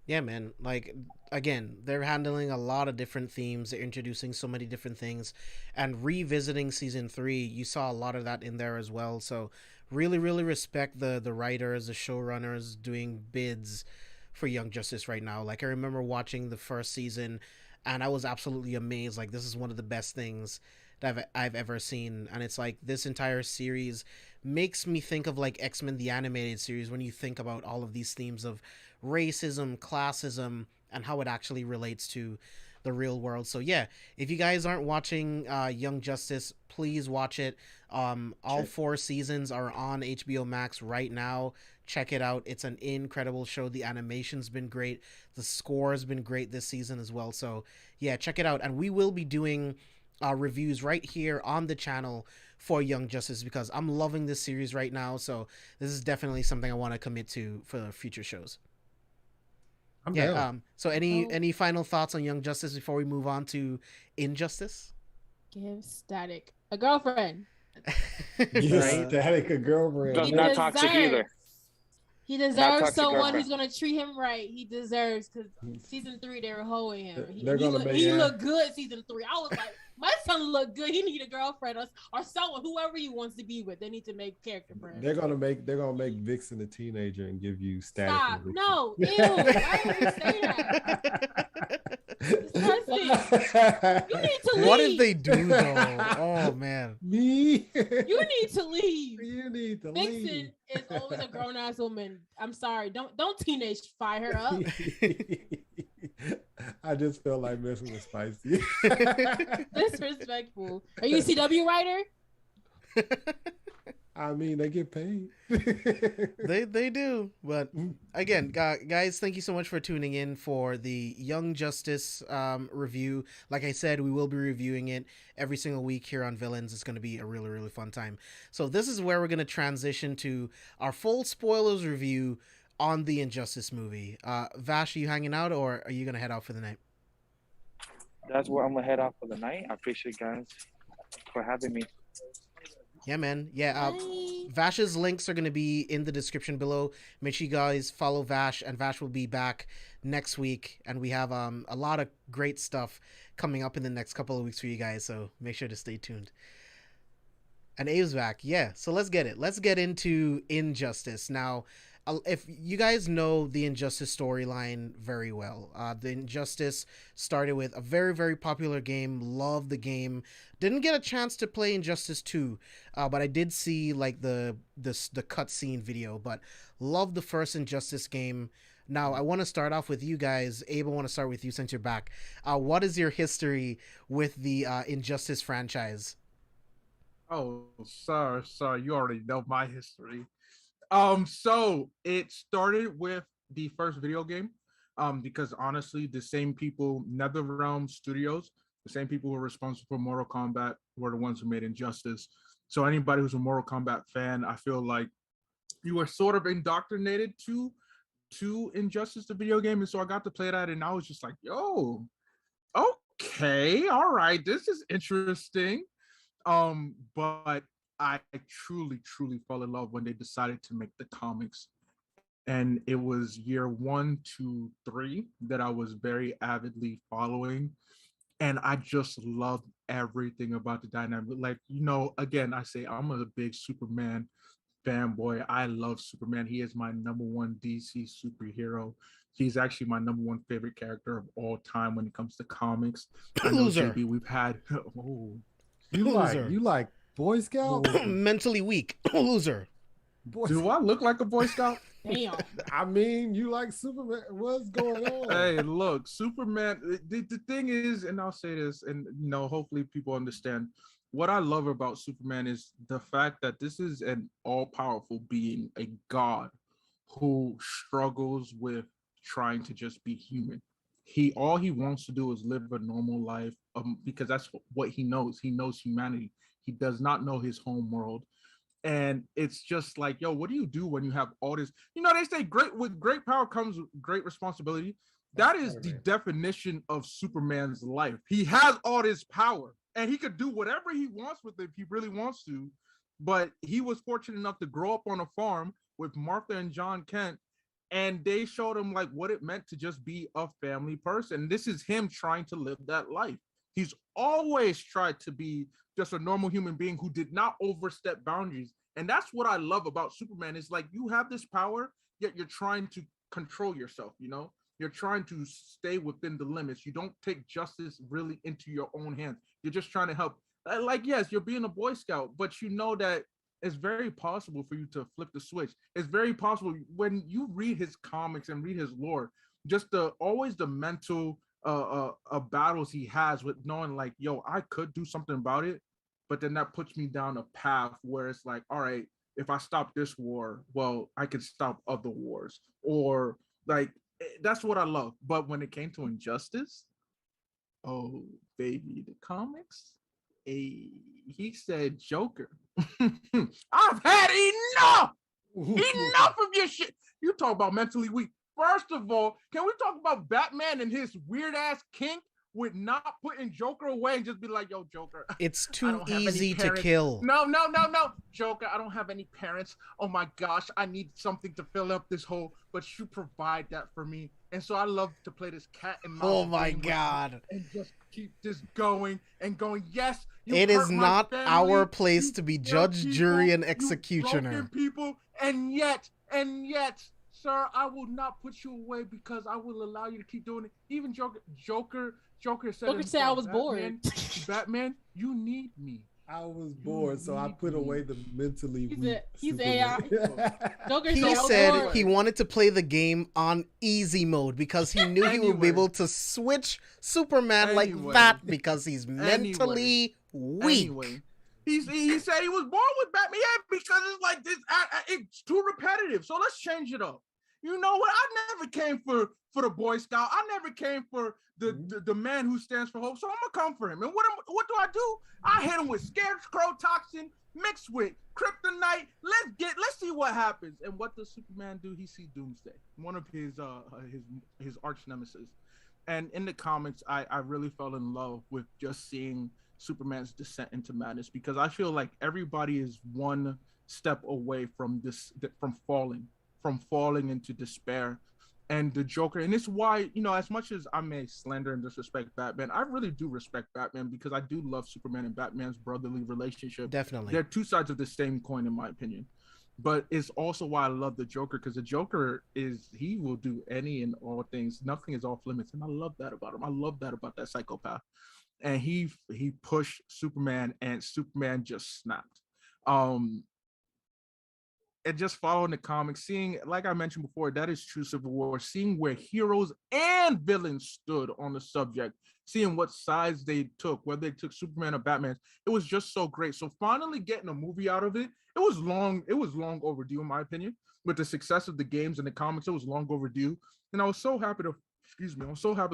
Yeah, man. Like, again, they're handling a lot of different themes. They're introducing so many different things, and revisiting season three. You saw a lot of that in there as well. So, really, really respect the writers, the showrunners doing bids for Young Justice right now. Like, I remember watching the first season, and I was absolutely amazed. Like, this is one of the best things that I've ever seen, and it's like this entire series makes me think of like X-Men the animated series when you think about all of these themes of racism, classism, and how it actually relates to the real world. So yeah, if you guys aren't watching Young Justice, please watch it. All 4 seasons are on HBO Max right now. Check it out. It's an incredible show. The animation's been great. The score has been great this season as well. So yeah, check it out. And we will be doing reviews right here on the channel for Young Justice because I'm loving this series right now. So this is definitely something I want to commit to for future shows. I'm Yeah. down. So any final thoughts on Young Justice before we move on to Injustice? Give Static a girlfriend. Give Right? Static a girlfriend. Just He not toxic either. He Not deserves toxic someone girlfriend. who's gonna treat him right. He deserves because season 3 they were hoeing him. They're gonna make he him- looked good season 3. I was like, my son looked good. He need a girlfriend or someone, whoever he wants to be with. They need to make character for him. They're gonna make Vixen a teenager and give you Static. Stop! and Vixen. No, ew! Why would you say that? Disgusting. You need to leave. What if they do though? Oh man. Me? You need to leave. You need to Vixen leave. is always a grown ass woman. I'm sorry. Don't teenage fire her up. I just felt like messing with Spicy. Disrespectful. Are you a CW writer? I mean, they get paid. They do. But again, guys, thank you so much for tuning in for the Young Justice review. Like I said, we will be reviewing it every single week here on Villains. It's going to be a really, really fun time. So this is where we're going to transition to our full spoilers review on the Injustice movie. Vash, are you hanging out or are you going to head out for the night? That's where I'm gonna head out for the night. I appreciate you guys for having me. Yeah, man. Yeah, Bye. Vash's links are going to be in the description below. Make sure you guys follow Vash, and Vash will be back next week. And we have a lot of great stuff coming up in the next couple of weeks for you guys, so make sure to stay tuned. And Abe's back. Yeah, so let's get it. Let's get into Injustice. Now, if you guys know the Injustice storyline very well, the Injustice started with a very, very popular game. Loved the game. Didn't get a chance to play Injustice 2, but I did see like the cutscene video. But loved the first Injustice game. Now I want to start off with you guys. Abe, I want to start with you since you're back. What is your history with the Injustice franchise? Oh, sorry. You already know my history. So it started with the first video game. Because honestly, the same people, NetherRealm Studios, the same people who were responsible for Mortal Kombat were the ones who made Injustice. So anybody who's a Mortal Kombat fan, I feel like you were sort of indoctrinated to Injustice, the video game. And so I got to play that, and I was just like, yo, okay, all right, this is interesting. But I truly, truly fell in love when they decided to make the comics. And it was year 1, 2, 3 that I was very avidly following. And I just loved everything about the dynamic. Like, again, I say I'm a big Superman fanboy. I love Superman. He is my number one DC superhero. He's actually my number one favorite character of all time when it comes to comics. I know, Loser. JB, we've had oh, You like Boy Scout? Mentally weak. Loser. Boy do I look like a Boy Scout? Damn. I mean, you like Superman. What's going on? Hey, look, Superman. The thing is, and I'll say this, and hopefully people understand. What I love about Superman is the fact that this is an all-powerful being, a god who struggles with trying to just be human. All he wants to do is live a normal life, because that's what he knows. He knows humanity. He does not know his home world. And it's just like, yo, what do you do when you have all this? They say with great power comes great responsibility. That is the definition of Superman's life. He has all this power and he could do whatever he wants with it if he really wants to. But he was fortunate enough to grow up on a farm with Martha and John Kent, and they showed him like what it meant to just be a family person. This is him trying to live that life. He's always tried to be just a normal human being who did not overstep boundaries. And that's what I love about Superman is like, you have this power, yet you're trying to control yourself, You're trying to stay within the limits. You don't take justice really into your own hands. You're just trying to help. Like, yes, you're being a Boy Scout, but you know that it's very possible for you to flip the switch. It's very possible when you read his comics and read his lore, just always the mental battles he has with knowing like, yo, I could do something about it, but then that puts me down a path where it's like, all right, if I stop this war, well, I can stop other wars, or like, that's what I love. But when it came to Injustice, oh baby, the comics, he said Joker. I've had enough of your shit. You talk about mentally weak. First of all, can we talk about Batman and his weird ass kink with not putting Joker away and just be like, yo, Joker, it's too easy to kill. No, Joker, I don't have any parents. Oh my gosh, I need something to fill up this hole, but you provide that for me. And so I love to play this cat and mouse. Oh my god. And just keep this going and going. Yes, it is not our place to be judge, jury, and executioner. People, and yet, sir, I will not put you away because I will allow you to keep doing it. Even Joker said I was bored. Batman, you need me. I was bored, so I put away the mentally weak. He's AI. He said he wanted to play the game on easy mode because he knew he would be able to switch Superman like that because he's mentally weak. He said he was born with Batman because it's like this. It's too repetitive. So let's change it up. You know what? I never came for the Boy Scout. I never came for the man who stands for hope. So I'm gonna come for him. And what do? I hit him with Scarecrow Toxin mixed with Kryptonite. Let's see what happens. And what does Superman do? He sees Doomsday, one of his arch nemesis. And in the comics, I really fell in love with just seeing Superman's descent into madness, because I feel like everybody is one step away from falling into despair. And the Joker, and it's why, as much as I may slander and disrespect Batman, I really do respect Batman because I do love Superman and Batman's brotherly relationship. Definitely. They're two sides of the same coin, in my opinion. But it's also why I love the Joker, because the Joker he will do any and all things. Nothing is off limits. And I love that about him. I love that about that psychopath. And he pushed Superman, and Superman just snapped. And just following the comics, seeing, like I mentioned before, that is true Civil War, seeing where heroes and villains stood on the subject, seeing what sides they took, whether they took Superman or Batman, it was just so great. So finally getting a movie out of it, it was long overdue, in my opinion. With the success of the games and the comics, it was long overdue. And I was so happy to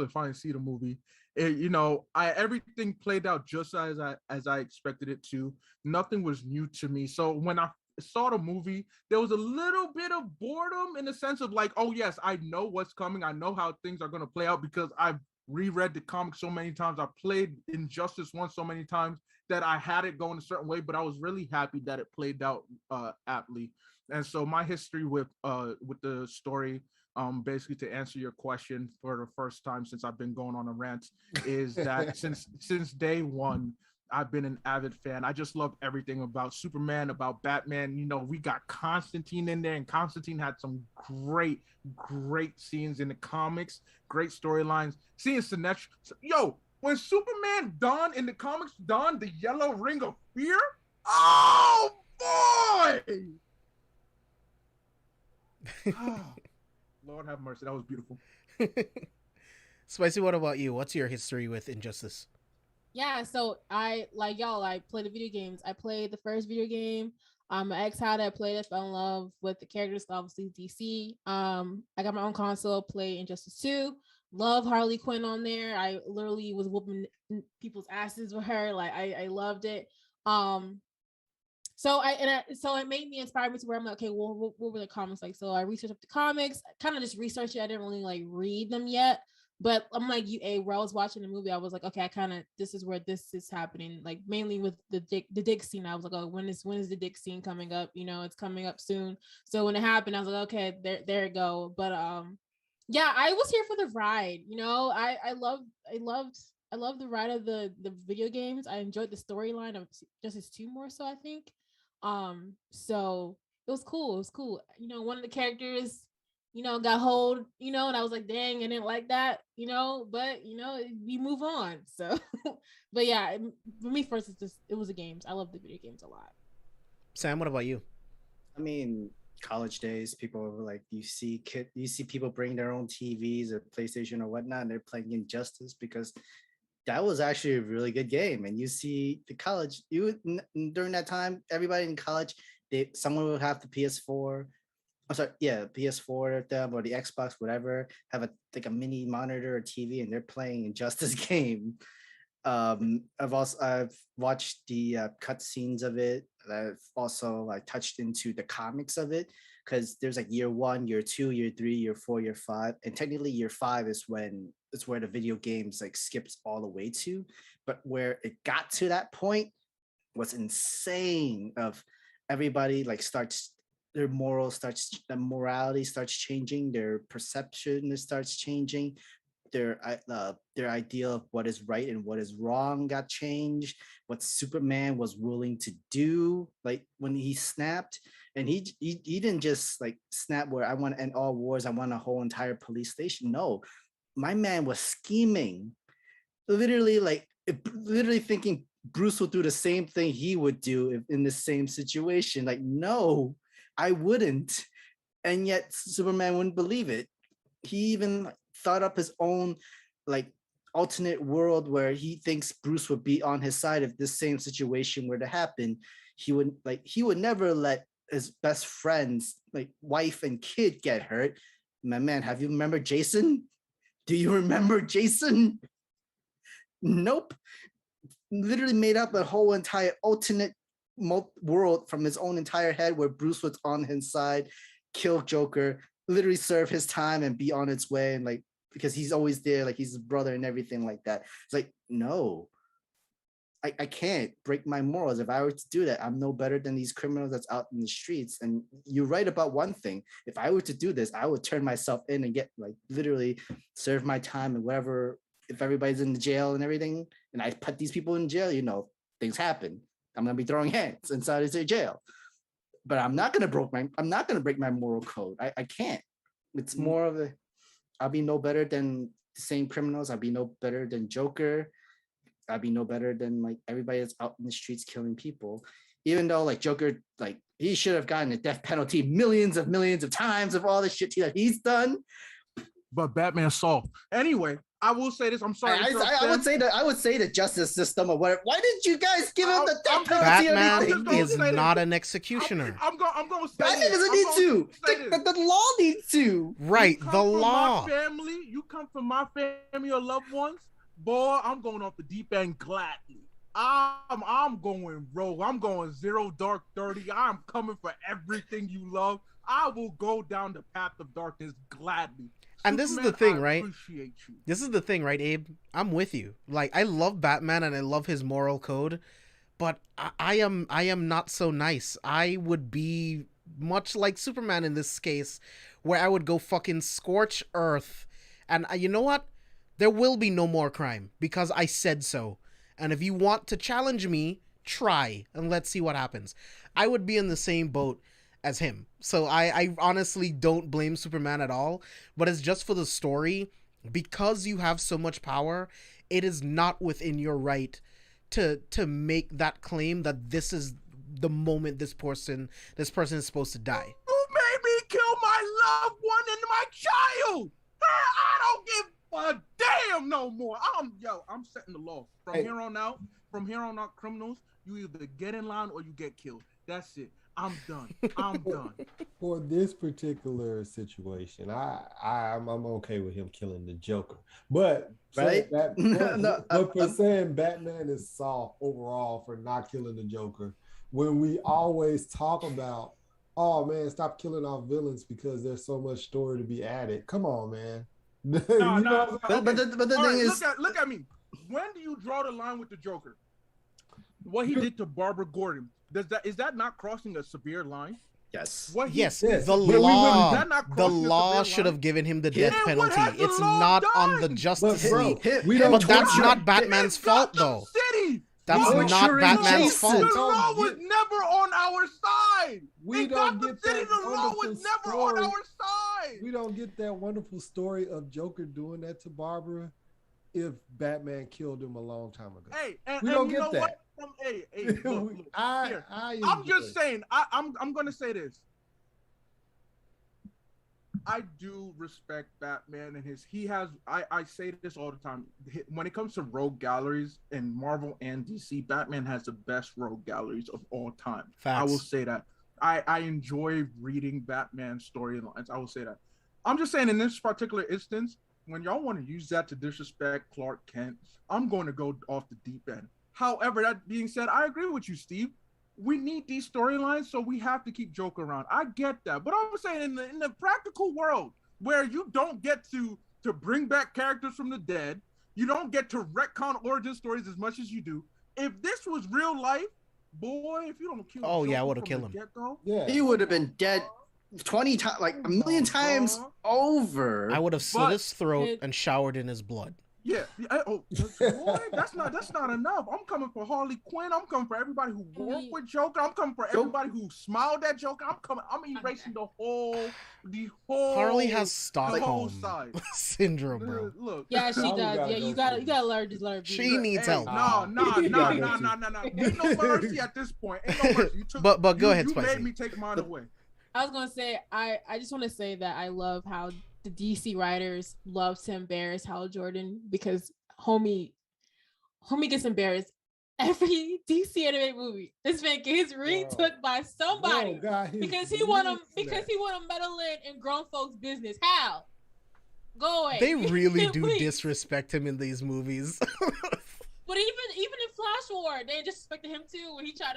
finally see the movie. Everything played out just as I expected it to. Nothing was new to me. So when I saw the movie, there was a little bit of boredom in the sense of like, oh yes, I know what's coming. I know how things are going to play out because I've reread the comic so many times. I played Injustice 1 so many times that I had it going a certain way, but I was really happy that it played out aptly. And so my history with the story, basically to answer your question for the first time since I've been going on a rant, is that since day one, I've been an avid fan. I just love everything about Superman, about Batman. You know, we got Constantine in there, and Constantine had some great scenes in the comics, great storylines. Seeing Sinestro, yo, when Superman donned in the comics, donned the yellow ring of fear, oh boy! Oh, Lord have mercy, that was beautiful. Spicy, what about you? What's your history with Injustice? Yeah, so I like y'all. I play the video games. I played the first video game. My ex had it. I played it. Fell in love with the characters. Obviously DC. I got my own console. Play Injustice 2. Love Harley Quinn on there. I literally was whooping people's asses with her. Like I loved it. So it made me inspire me to where I'm like, okay, well, what were the comics like? So I researched up the comics. I kind of just researched it. I didn't really like read them yet. But I'm like, where I was watching the movie, I was like, okay, this is where this is happening. Like mainly with the dick scene. I was like, oh, when is the dick scene coming up? You know, it's coming up soon. So when it happened, I was like, okay, there it go. But yeah, I was here for the ride. You know, I loved the ride of the video games. I enjoyed the storyline of Justice 2 more so, I think. So it was cool. It was cool. You know, one of the characters, you know, got hold, you know, and I was like, dang, I didn't like that, you know, but you know, we move on. So, but yeah, for me first, it was the games. I love the video games a lot. Sam, what about you? I mean, college days, people were like, you see people bring their own TVs or PlayStation or whatnot, and they're playing Injustice because that was actually a really good game. And you see the college, during that time, everybody in college, someone would have the PS4. I'm sorry, yeah, PS4 at them or the Xbox, whatever, have a mini monitor or TV, and they're playing Injustice game. I've watched the cut scenes of it. I've also touched into the comics of it because there's like year 1, year 2, year 3, year 4, year 5, and technically year 5 is where the video games skips all the way to. But where it got to that point was insane. Of everybody starts. Their morality starts changing. Their perception starts changing. Their idea of what is right and what is wrong got changed. What Superman was willing to do, like when he snapped, and he didn't just snap where I want to end all wars. I want a whole entire police station. No, my man was scheming, literally thinking Bruce would do the same thing he would do if in the same situation. Like, no, I wouldn't. And yet Superman wouldn't believe it. He even thought up his own alternate world where he thinks Bruce would be on his side if this same situation were to happen. He would never let his best friend's wife and kid get hurt. My man, have you remembered Jason? Do you remember Jason? Nope. Literally made up a whole entire alternate world from his own entire head where Bruce was on his side, kill Joker, literally serve his time and be on its way, and because he's always there, he's his brother and everything like that. It's no, I can't break my morals. If I were to do that, I'm no better than these criminals that's out in the streets. And you're right about one thing. If I were to do this, I would turn myself in and get literally serve my time and whatever. If everybody's in the jail and everything, and I put these people in jail, things happen. I'm gonna be throwing hands inside the jail. But I'm not gonna break my moral code. I can't. It's more of I'll be no better than the same criminals. I'll be no better than Joker. I'll be no better than everybody that's out in the streets killing people. Even though Joker, he should have gotten a death penalty millions of times of all the shit that he's done. But Batman soft. Anyway, I will say this. I'm sorry. I would say the justice system or whatever. Why didn't you guys give him the death penalty? Batman is not an executioner. I'm going to say Batman doesn't need to. The law needs to. Right, the law. You come from my family or loved ones. Boy, I'm going off the deep end gladly. I'm going rogue. I'm going 0 dark 30. I'm coming for everything you love. I will go down the path of darkness gladly. And this is the thing, right? Appreciate you. This is the thing, right, Abe? I'm with you. Like, I love Batman and I love his moral code, but I am not so nice. I would be much like Superman in this case, where I would go fucking scorch earth. And you know what? There will be no more crime because I said so. And if you want to challenge me, try and let's see what happens. I would be in the same boat as him. So I honestly don't blame Superman at all, but it's just for the story. Because you have so much power, it is not within your right to make that claim that this is the moment this person is supposed to die. You made me kill my loved one and my child. I don't give a damn no more. I'm setting the law. From here on out, criminals, you either get in line or you get killed. That's it. I'm done. For this particular situation, I'm okay with him killing the Joker. But right? for saying Batman is soft overall for not killing the Joker, when we always talk about, oh man, stop killing our villains because there's so much story to be added. Come on, man. But the thing is, look at me. When do you draw the line with the Joker? What he did to Barbara Gordon. Is that not crossing a severe line? yes. The law should have given him the death penalty. It's not on the Justice League. But that's not Batman's fault, though. That's not Batman's fault. The law was never on our side. We don't get that the law was never on our side. We don't get that wonderful story of Joker doing that to Barbara if Batman killed him a long time ago. Hey, we don't get that. What? Look, I'm just saying. I'm gonna say this. I do respect Batman and he has. I say this all the time. When it comes to rogue galleries in Marvel and DC, Batman has the best rogue galleries of all time. Facts. I will say that. I enjoy reading Batman storylines. I will say that. I'm just saying in this particular instance, when y'all want to use that to disrespect Clark Kent, I'm going to go off the deep end. However, that being said, I agree with you, Steve. We need these storylines, so we have to keep Joker around. I get that. But I'm saying in the practical world where you don't get to bring back characters from the dead, you don't get to retcon origin stories as much as you do. If this was real life, boy, if you don't kill Joker I would have killed him. Yeah. He would have been dead 20 times, like a million times over. I would have slit his throat and showered in his blood. Yeah. Boy, that's not enough. I'm coming for Harley Quinn. I'm coming for everybody who worked with Joker. I'm coming for everybody who smiled at Joker. I'm erasing the whole. Harley has Stockholm syndrome, bro. Look. Yeah, she does. Yeah, you gotta learn to. She needs help. No. Ain't no mercy at this point. Ain't no mercy. But go ahead, You Spicy. made me take mine away. I was gonna say I just want to say that I love how the DC writers love to embarrass Hal Jordan because homie gets embarrassed every DC animated movie. This man gets his ring took by somebody because he want to meddle in grown folks' business. Hal, go away. They really do disrespect him in these movies. But even in Flash War, they disrespected him too when he tried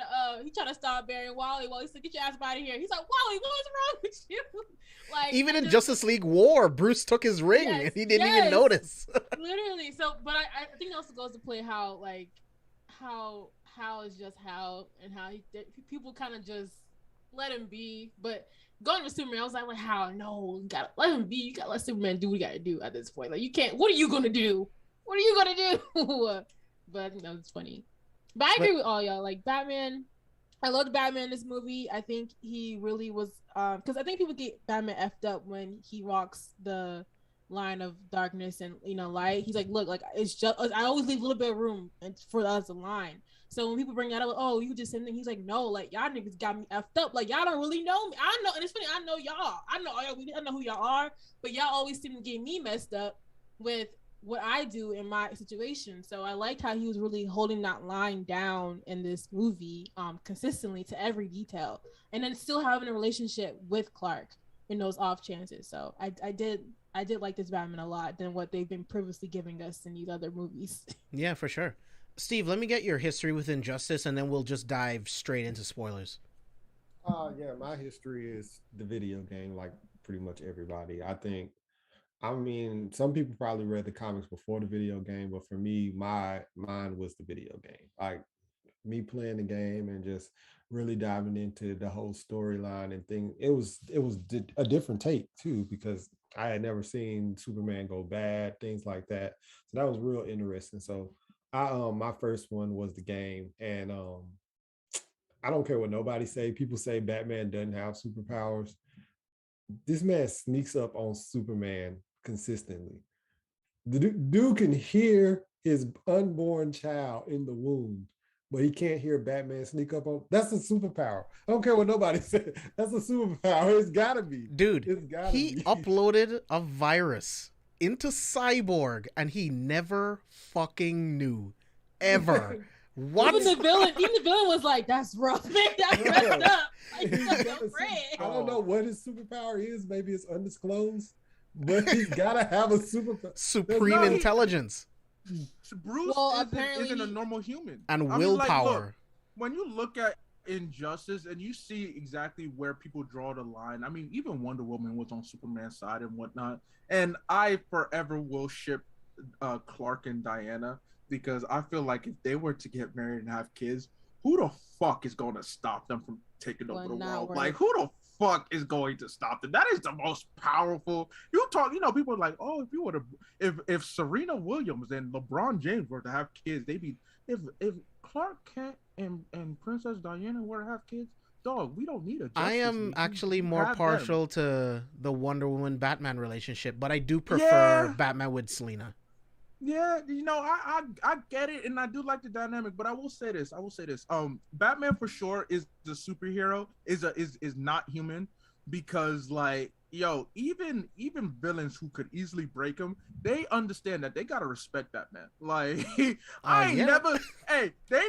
to stop Barry and Wally. Well, he said, "Get your ass out of here." He's like, "Wally, what's wrong with you?" Like even in Justice League War, Bruce took his ring and he didn't even notice. Literally. So, but I think it also goes to play how is just how and how people kind of just let him be. But going to Superman, I was like, how? No, you gotta let him be. You gotta let Superman do what he gotta do at this point. Like you can't. What are you gonna do? What are you gonna do? But it's funny. But I agree with all y'all. Like Batman, I loved Batman in this movie. I think he really was because I think people get Batman effed up when he walks the line of darkness and light. He's like, look, like it's just I always leave a little bit of room for us to line. So when people bring that up, like, oh, you just same thing. He's like, no, like y'all niggas got me effed up. Like y'all don't really know me. I know, and it's funny. I know y'all. I know who y'all are, but y'all always seem to get me messed up with what I do in my situation. So I liked how he was really holding that line down in this movie consistently to every detail, and then still having a relationship with Clark in those off chances. So I did like this Batman a lot than what they've been previously giving us in these other movies. Yeah, for sure. Steve, let me get your history with Injustice, and then we'll just dive straight into spoilers. Yeah, my history is the video game, like pretty much everybody. I mean, some people probably read the comics before the video game, but for me, mine was the video game. Like me playing the game and just really diving into the whole storyline and thing. It was a different take too, because I had never seen Superman go bad, things like that. So that was real interesting. So my first one was the game, and I don't care what nobody say. People say Batman doesn't have superpowers. This man sneaks up on Superman consistently. The dude can hear his unborn child in the womb, but he can't hear Batman sneak up on. That's a superpower. I don't care what nobody said. That's a superpower. It's gotta be. Dude, he be. uploaded a virus into Cyborg, and he never fucking knew. Ever. What? Even the villain was like, "That's rough, man. That's messed up." Like, I don't know what his superpower is. Maybe it's undisclosed, but he's gotta have a superpower. Supreme intelligence. Bruce isn't a normal human. And willpower. Look, when you look at Injustice and you see exactly where people draw the line, I mean, even Wonder Woman was on Superman's side and whatnot. And I forever will ship Clark and Diana, because I feel like if they were to get married and have kids, who the fuck is going to stop them from taking over the world? Like, who the fuck is going to stop them? That is the most powerful. People are like, oh, if you were to, if Serena Williams and LeBron James were to have kids, they'd be, if Clark Kent and Princess Diana were to have kids, dog, we don't need a Justice I am League. actually more partial to the Wonder Woman Batman relationship, but I do prefer Batman with Selena. Yeah, I get it, and I do like the dynamic, but I will say this. Batman for sure is the superhero, is not human, because like, yo, even villains who could easily break him, they understand that they gotta respect that man. Like, they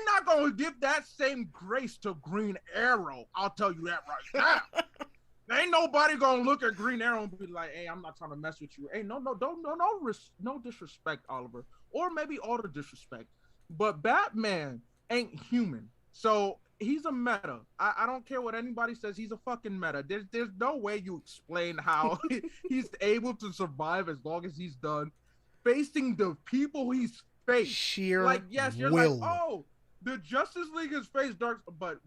not gonna give that same grace to Green Arrow. I'll tell you that right now. Ain't nobody gonna look at Green Arrow and be like, "Hey, I'm not trying to mess with you." Hey, no disrespect, Oliver, or maybe all the disrespect. But Batman ain't human, so he's a meta. I don't care what anybody says. He's a fucking meta. There's no way you explain how he's able to survive as long as he's done, facing the people he's faced. Sheer like, yes, you're will. like, oh, the Justice League has faced Dark, but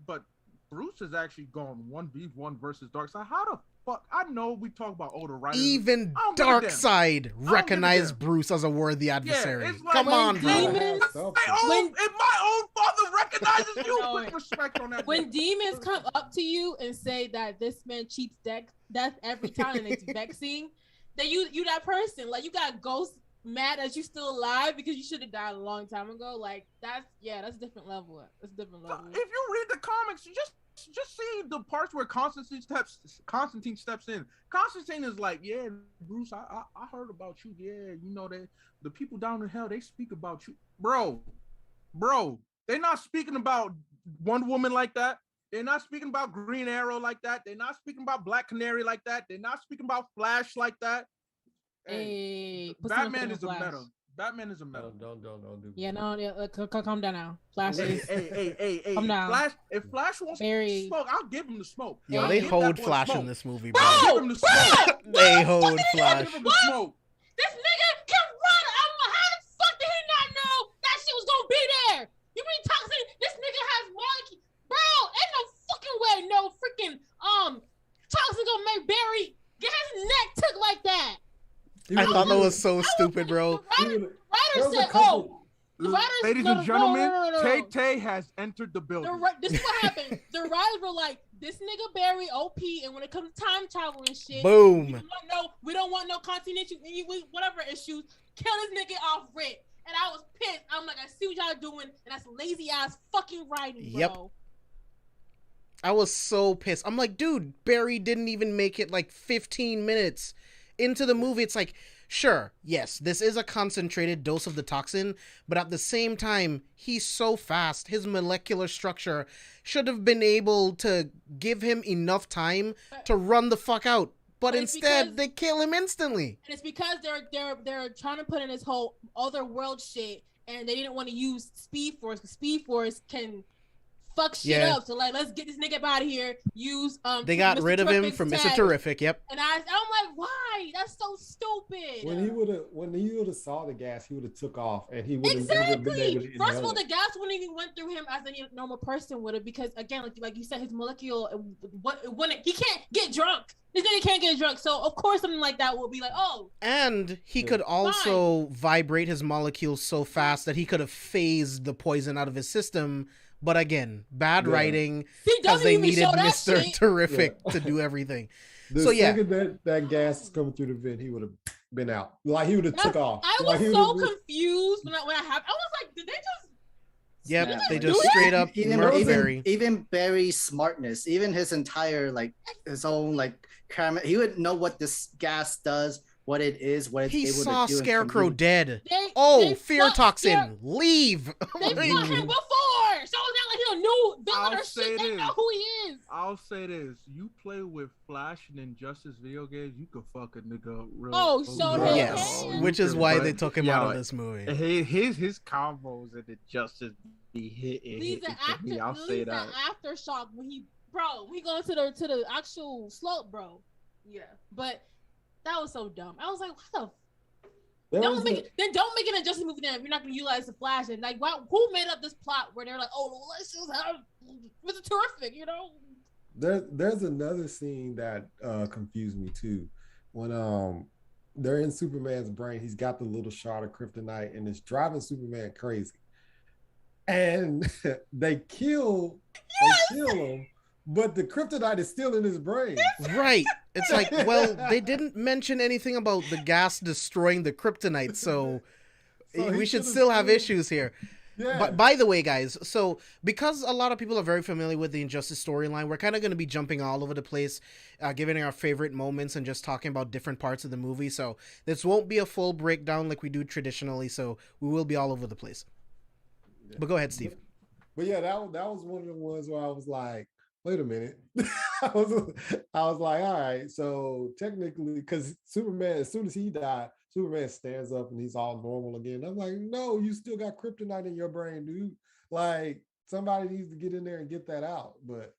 Bruce has actually gone 1v1 versus Darkseid. How the fuck? I know we talk about older writers. Even Darkseid recognized Bruce as a worthy adversary. Yeah, like, come on, bro. If my own father recognizes you, put respect on that. When demons come up to you and say that this man cheats death every time and it's vexing, then you that person. Like, you got ghosts mad that you still alive because you should have died a long time ago. Like, that's a different level. That's a different level. If you read the comics, you just see the parts where Constantine steps in. Constantine is like, yeah, Bruce, I heard about you. Yeah, you know that the people down in hell, they speak about you, bro. They're not speaking about Wonder Woman like that. They're not speaking about Green Arrow like that. They're not speaking about Black Canary like that. They're not speaking about Flash like that. Hey, Batman is a meta. Batman is a meta. Don't do. Yeah, no, calm down now. Flash is. Hey. Calm down. Flash, if Flash wants to smoke, I'll give him the smoke. Yo, they hold Flash in this movie, bro. I'll give him the smoke. They hold Flash. Give him the smoke. This nigga can run. How the fuck did he not know that shit was gonna be there? You mean toxic? This nigga has monkey, bro. Ain't no fucking way. No freaking toxic gonna make Barry get his neck took like that. I thought that was so stupid, bro. The writer said, ladies and gentlemen, Tay has entered the building. This is what happened. The writers were like, this nigga Barry OP, and when it comes to time travel and shit, boom. We don't want no continuity, whatever issues. Kill this nigga off rip. And I was pissed. I'm like, I see what y'all doing, and that's lazy ass fucking writing, bro. Yep. I was so pissed. I'm like, dude, Barry didn't even make it like 15 minutes into the movie. It's like, sure, yes, this is a concentrated dose of the toxin, but at the same time, he's so fast. His molecular structure should have been able to give him enough time to run the fuck out. But instead, they kill him instantly. And it's because they're trying to put in this whole other world shit, and they didn't want to use Speed Force because Speed Force can fuck shit up. So like, let's get this nigga out of here. Use they got Mr. rid of him Terrific's from Mr. tag. Terrific. Yep. And I'm like, why? That's so stupid. When he would have saw the gas, he would have took off, and he would have been able to. First of all, the gas wouldn't even went through him as any normal person would have, because again, like you said, his molecule, he can't get drunk. This nigga can't get drunk, so of course something like that would be like, oh. And he could also vibrate his molecules so fast that he could have phased the poison out of his system. But again, bad writing, because they needed Mr. Terrific to do everything. The second that gas is coming through the vent, he would have been out. Like, he would have took off. I was so confused when I happened. I was like, did they just... Yep, they just straight up murked Barry. Even Barry's smartness, even his entire, like, his own, like, he would know what this gas does, what it is, what it's able to do. He saw Scarecrow dead. Fear toxin. Leave. They fought him before, so it's not like he don't know villain or shit. They know who he is. I'll say this: you play with Flash and Injustice video games, you could fuck a nigga real. Oh, so yes, which is why they took him out of this movie. His combos and Injustice be hitting. I'll say that. Aftershock when we go to the actual slope, bro. Yeah, but that was so dumb. I was like, what the? Don't make an Injustice movie then if you're not gonna utilize the Flash. And like, who made up this plot where they're like, oh, let's just have Mr. Terrific, you know? There's another scene that confused me too. When they're in Superman's brain, he's got the little shard of kryptonite and it's driving Superman crazy. And they kill him, but the kryptonite is still in his brain. Right. It's like, well, they didn't mention anything about the gas destroying the kryptonite, so we should still have issues here. Yeah. But by the way, guys, so because a lot of people are very familiar with the Injustice storyline, we're kind of going to be jumping all over the place, giving our favorite moments and just talking about different parts of the movie. So this won't be a full breakdown like we do traditionally, so we will be all over the place. Yeah. But go ahead, Steve. But yeah, that was one of the ones where I was like, wait a minute. I was like, all right, so technically, because Superman, as soon as he died, Superman stands up and he's all normal again. I'm like, no, you still got kryptonite in your brain, dude. Like, somebody needs to get in there and get that out. But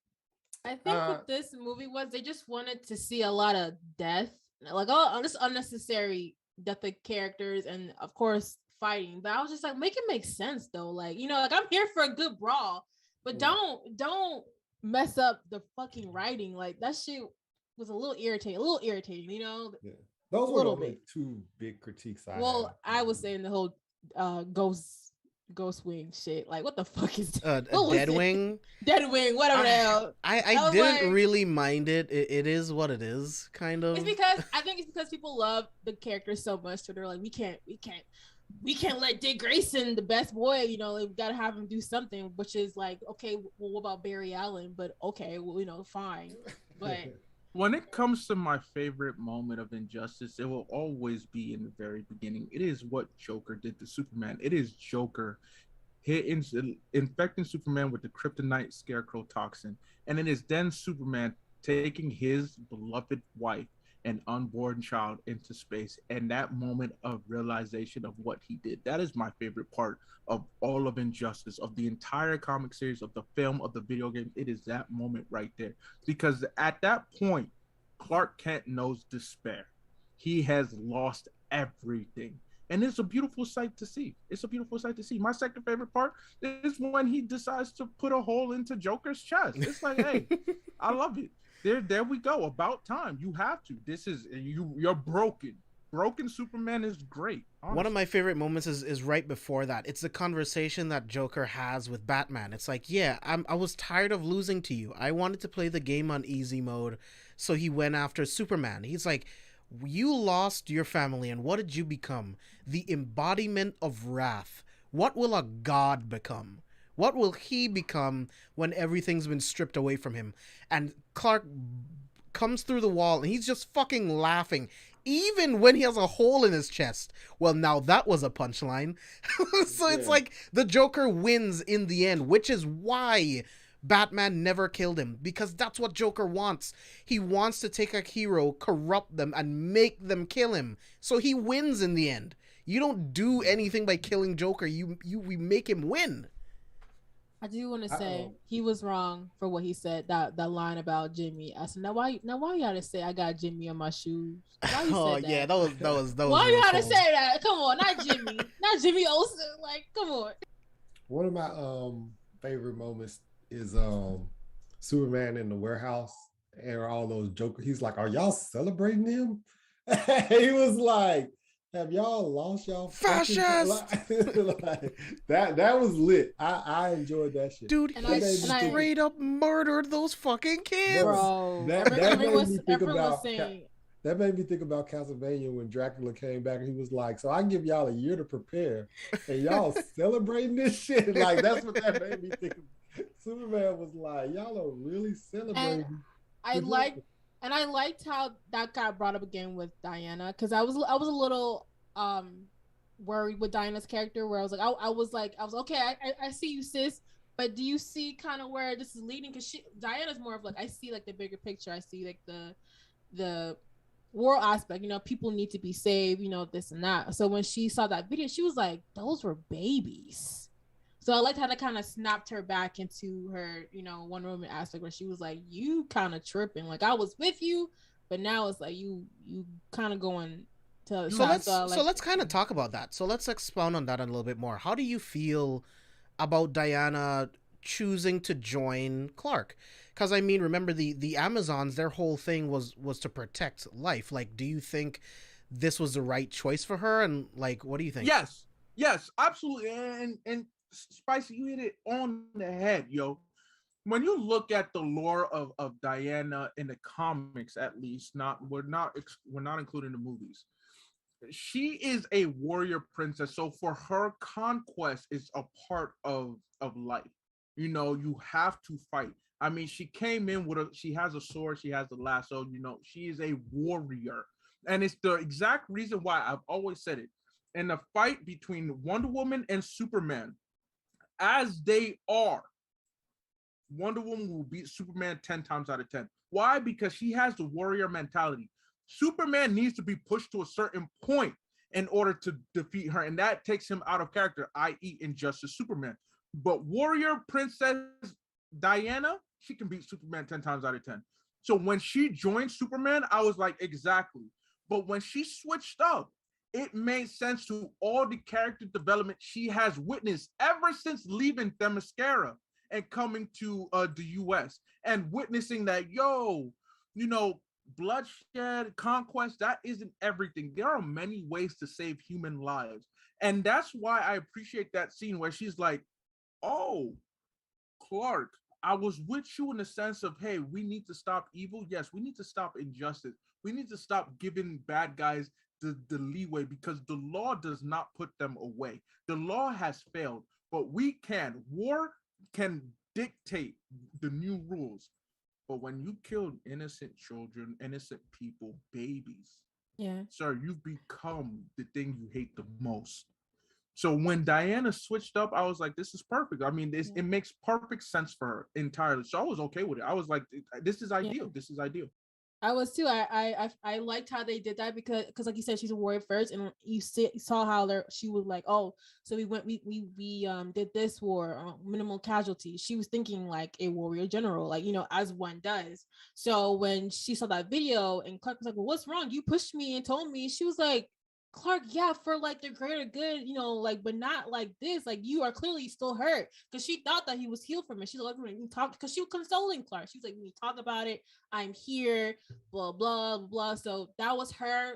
I think what this movie was, they just wanted to see a lot of death, like this unnecessary death of characters, and of course fighting. But I was just like, make it make sense though. Like, you know, like I'm here for a good brawl, but don't mess up the fucking writing. Like that shit was a little irritating, you know. Yeah. Those were the two big critiques I was saying the whole ghost wing shit. Like, what the fuck is that? Dead wing, whatever the hell. I didn't really mind it. It is what it is, kind of. It's because people love the character so much, so they're like, we can't let Dick Grayson, the best boy, you know, we gotta have him do something, which is like, okay, well, what about Barry Allen? But okay, well, you know, fine. But when it comes to my favorite moment of Injustice, it will always be in the very beginning. It is what Joker did to Superman. It is Joker infecting Superman with the kryptonite scarecrow toxin. And it is then Superman taking his beloved wife and unborn child into space, and that moment of realization of what he did. That is my favorite part of all of Injustice, of the entire comic series, of the film, of the video game. It is that moment right there, because at that point, Clark Kent knows despair. He has lost everything, and it's a beautiful sight to see. My second favorite part is when he decides to put a hole into Joker's chest. It's like, hey, I love it. There we go. About time. You have to. This is you're broken. Broken Superman is great. Honestly. One of my favorite moments is right before that. It's the conversation that Joker has with Batman. It's like, yeah, I was tired of losing to you. I wanted to play the game on easy mode, so he went after Superman. He's like, you lost your family, and what did you become? The embodiment of wrath. What will a god become? What will he become when everything's been stripped away from him? And Clark comes through the wall and he's just fucking laughing, even when he has a hole in his chest. Well, now that was a punchline. So it's like the Joker wins in the end, which is why Batman never killed him, because that's what Joker wants. He wants to take a hero, corrupt them, and make them kill him. So he wins in the end. You don't do anything by killing Joker. We make him win. I do want to say he was wrong for what he said. That line about Jimmy. I said, now why you gotta say I got Jimmy on my shoes? Why you said that? Yeah, that was. Why really you gotta cold. say that? Come on, not Jimmy, not Jimmy Olsen. Like, come on. One of my favorite moments is Superman in the warehouse and all those Joker. He's like, "Are y'all celebrating him?" He was like, "Have y'all lost y'all fascist?" Like, that was lit. I enjoyed that shit, dude. He straight up murdered those fucking kids, bro. That made me think about Castlevania when Dracula came back and he was like, "So I give y'all a year to prepare, and y'all celebrating this shit." Like that's what that made me think of. Superman was like, "Y'all are really celebrating." And I liked how that got brought up again with Diana, because I was a little worried with Diana's character, where I was like, okay, I see you, sis, but do you see kind of where this is leading? Because Diana's more of like, I see like the bigger picture. I see like the world aspect. People need to be saved. This and that. So when she saw that video, she was like, those were babies. So I liked how that kind of snapped her back into her, Wonder Woman aspect, where she was like, you kind of tripping. Like, I was with you, but now it's like you kind of going to so let's kind of talk about that. So let's expound on that a little bit more. How do you feel about Diana choosing to join Clark? Because I mean, remember the Amazons, their whole thing was to protect life. Like, do you think this was the right choice for her? And like, what do you think? Yes, absolutely. And Spicy, you hit it on the head, yo. When you look at the lore of Diana in the comics, at least, we're not including the movies. She is a warrior princess, so for her, conquest is a part of life. You have to fight. I mean, she came in she has a sword, she has a lasso. She is a warrior, and it's the exact reason why I've always said it. In the fight between Wonder Woman and Superman, as they are, Wonder Woman will beat Superman 10 times out of 10. Why? Because she has the warrior mentality. Superman needs to be pushed to a certain point in order to defeat her, and that takes him out of character, i.e. Injustice Superman. But warrior princess Diana, she can beat Superman 10 times out of 10. So when she joined Superman, I was like, exactly. But when she switched up, it made sense to all the character development she has witnessed ever since leaving Themyscira and coming to the US and witnessing that, bloodshed, conquest, that isn't everything. There are many ways to save human lives. And that's why I appreciate that scene where she's like, oh, Clark, I was with you in the sense of, hey, we need to stop evil. Yes, we need to stop injustice. We need to stop giving bad guys the leeway, because the law does not put them away. The law has failed, but we can. War can dictate the new rules. But when you killed innocent children, innocent people, babies, sir, you've become the thing you hate the most. So when Diana switched up, I was like, this is perfect. I mean, it makes perfect sense for her entirely. So I was okay with it. I was like, this is ideal. This is ideal. I was too. I liked how they did that because like you said, she's a warrior first, and you saw how she was like, oh, so we did this war, minimal casualties. She was thinking like a warrior general, like, as one does. So when she saw that video and Clark was like, well, what's wrong? You pushed me and told me. She was like, Clark, yeah, for like the greater good, but not like this. Like, you are clearly still hurt, because she thought that he was healed from it. She's like, we talk, because she was consoling Clark. She was like, we talk about it. I'm here, blah blah blah. So that was her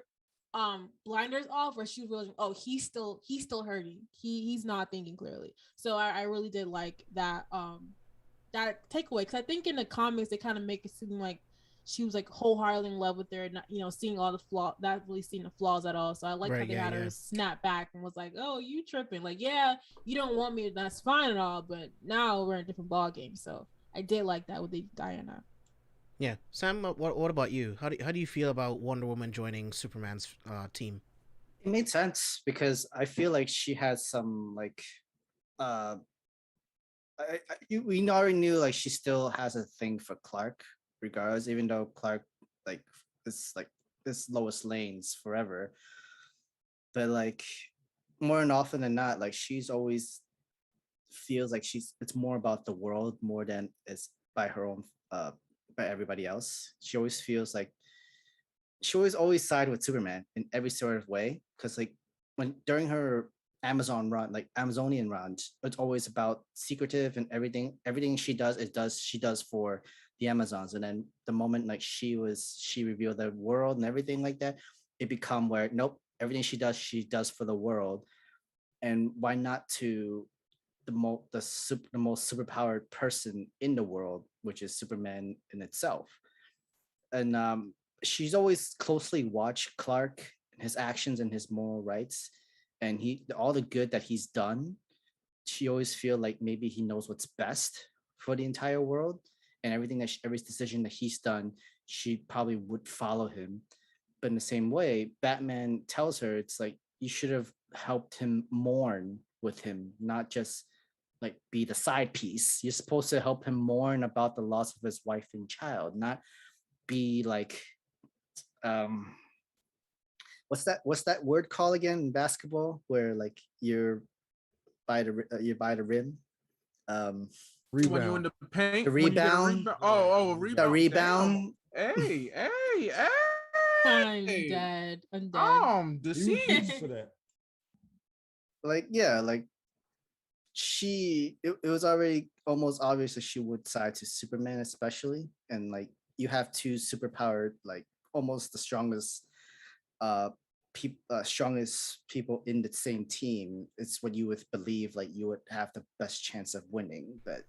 blinders off, where she was realizing, oh, he's still hurting. He's not thinking clearly. So I really did like that that takeaway, because I think in the comics they kind of make it seem like she was like wholeheartedly in love with her, not seeing all the flaws, not really seeing the flaws at all. So I like how they had her snap back and was like, "Oh, you tripping? Like, yeah, you don't want me, that's fine and all, but now we're in a different ball game." So I did like that with the Diana. Yeah, Sam, what about you? How do you feel about Wonder Woman joining Superman's team? It made sense because I feel like she has some like, we already knew like she still has a thing for Clark, regardless, even though Clark is Lois Lane's forever. But like, more than often than not, like she's always feels like it's more about the world more than it's by her own by everybody else. She always feels like she always side with Superman in every sort of way. Because like when during her Amazon run, like Amazonian run, it's always about secretive and everything. Everything she does, she does for the Amazons. And then the moment like she revealed the world and everything like that, it become where nope, everything she does for the world. And why not to the most superpowered person in the world, which is Superman in itself. And she's always closely watched Clark and his actions and his moral rights, and all the good that he's done. She always feel like maybe he knows what's best for the entire world, and everything every decision that he's done, she probably would follow him. But in the same way, Batman tells her it's like you should have helped him mourn with him, not just like be the side piece. You're supposed to help him mourn about the loss of his wife and child, not be like um what's that word called again in basketball where like you're by the rim. When you in Rebound. the paint, The when you get a rebound. rebound. Oh, a The rebound. rebound. Damn. Hey. I'm dead. He was for that. Like yeah, like it was already almost obvious that she would side to Superman, especially. And like you have two superpowered, like almost the strongest strongest people in the same team. It's what you would believe like you would have the best chance of winning, but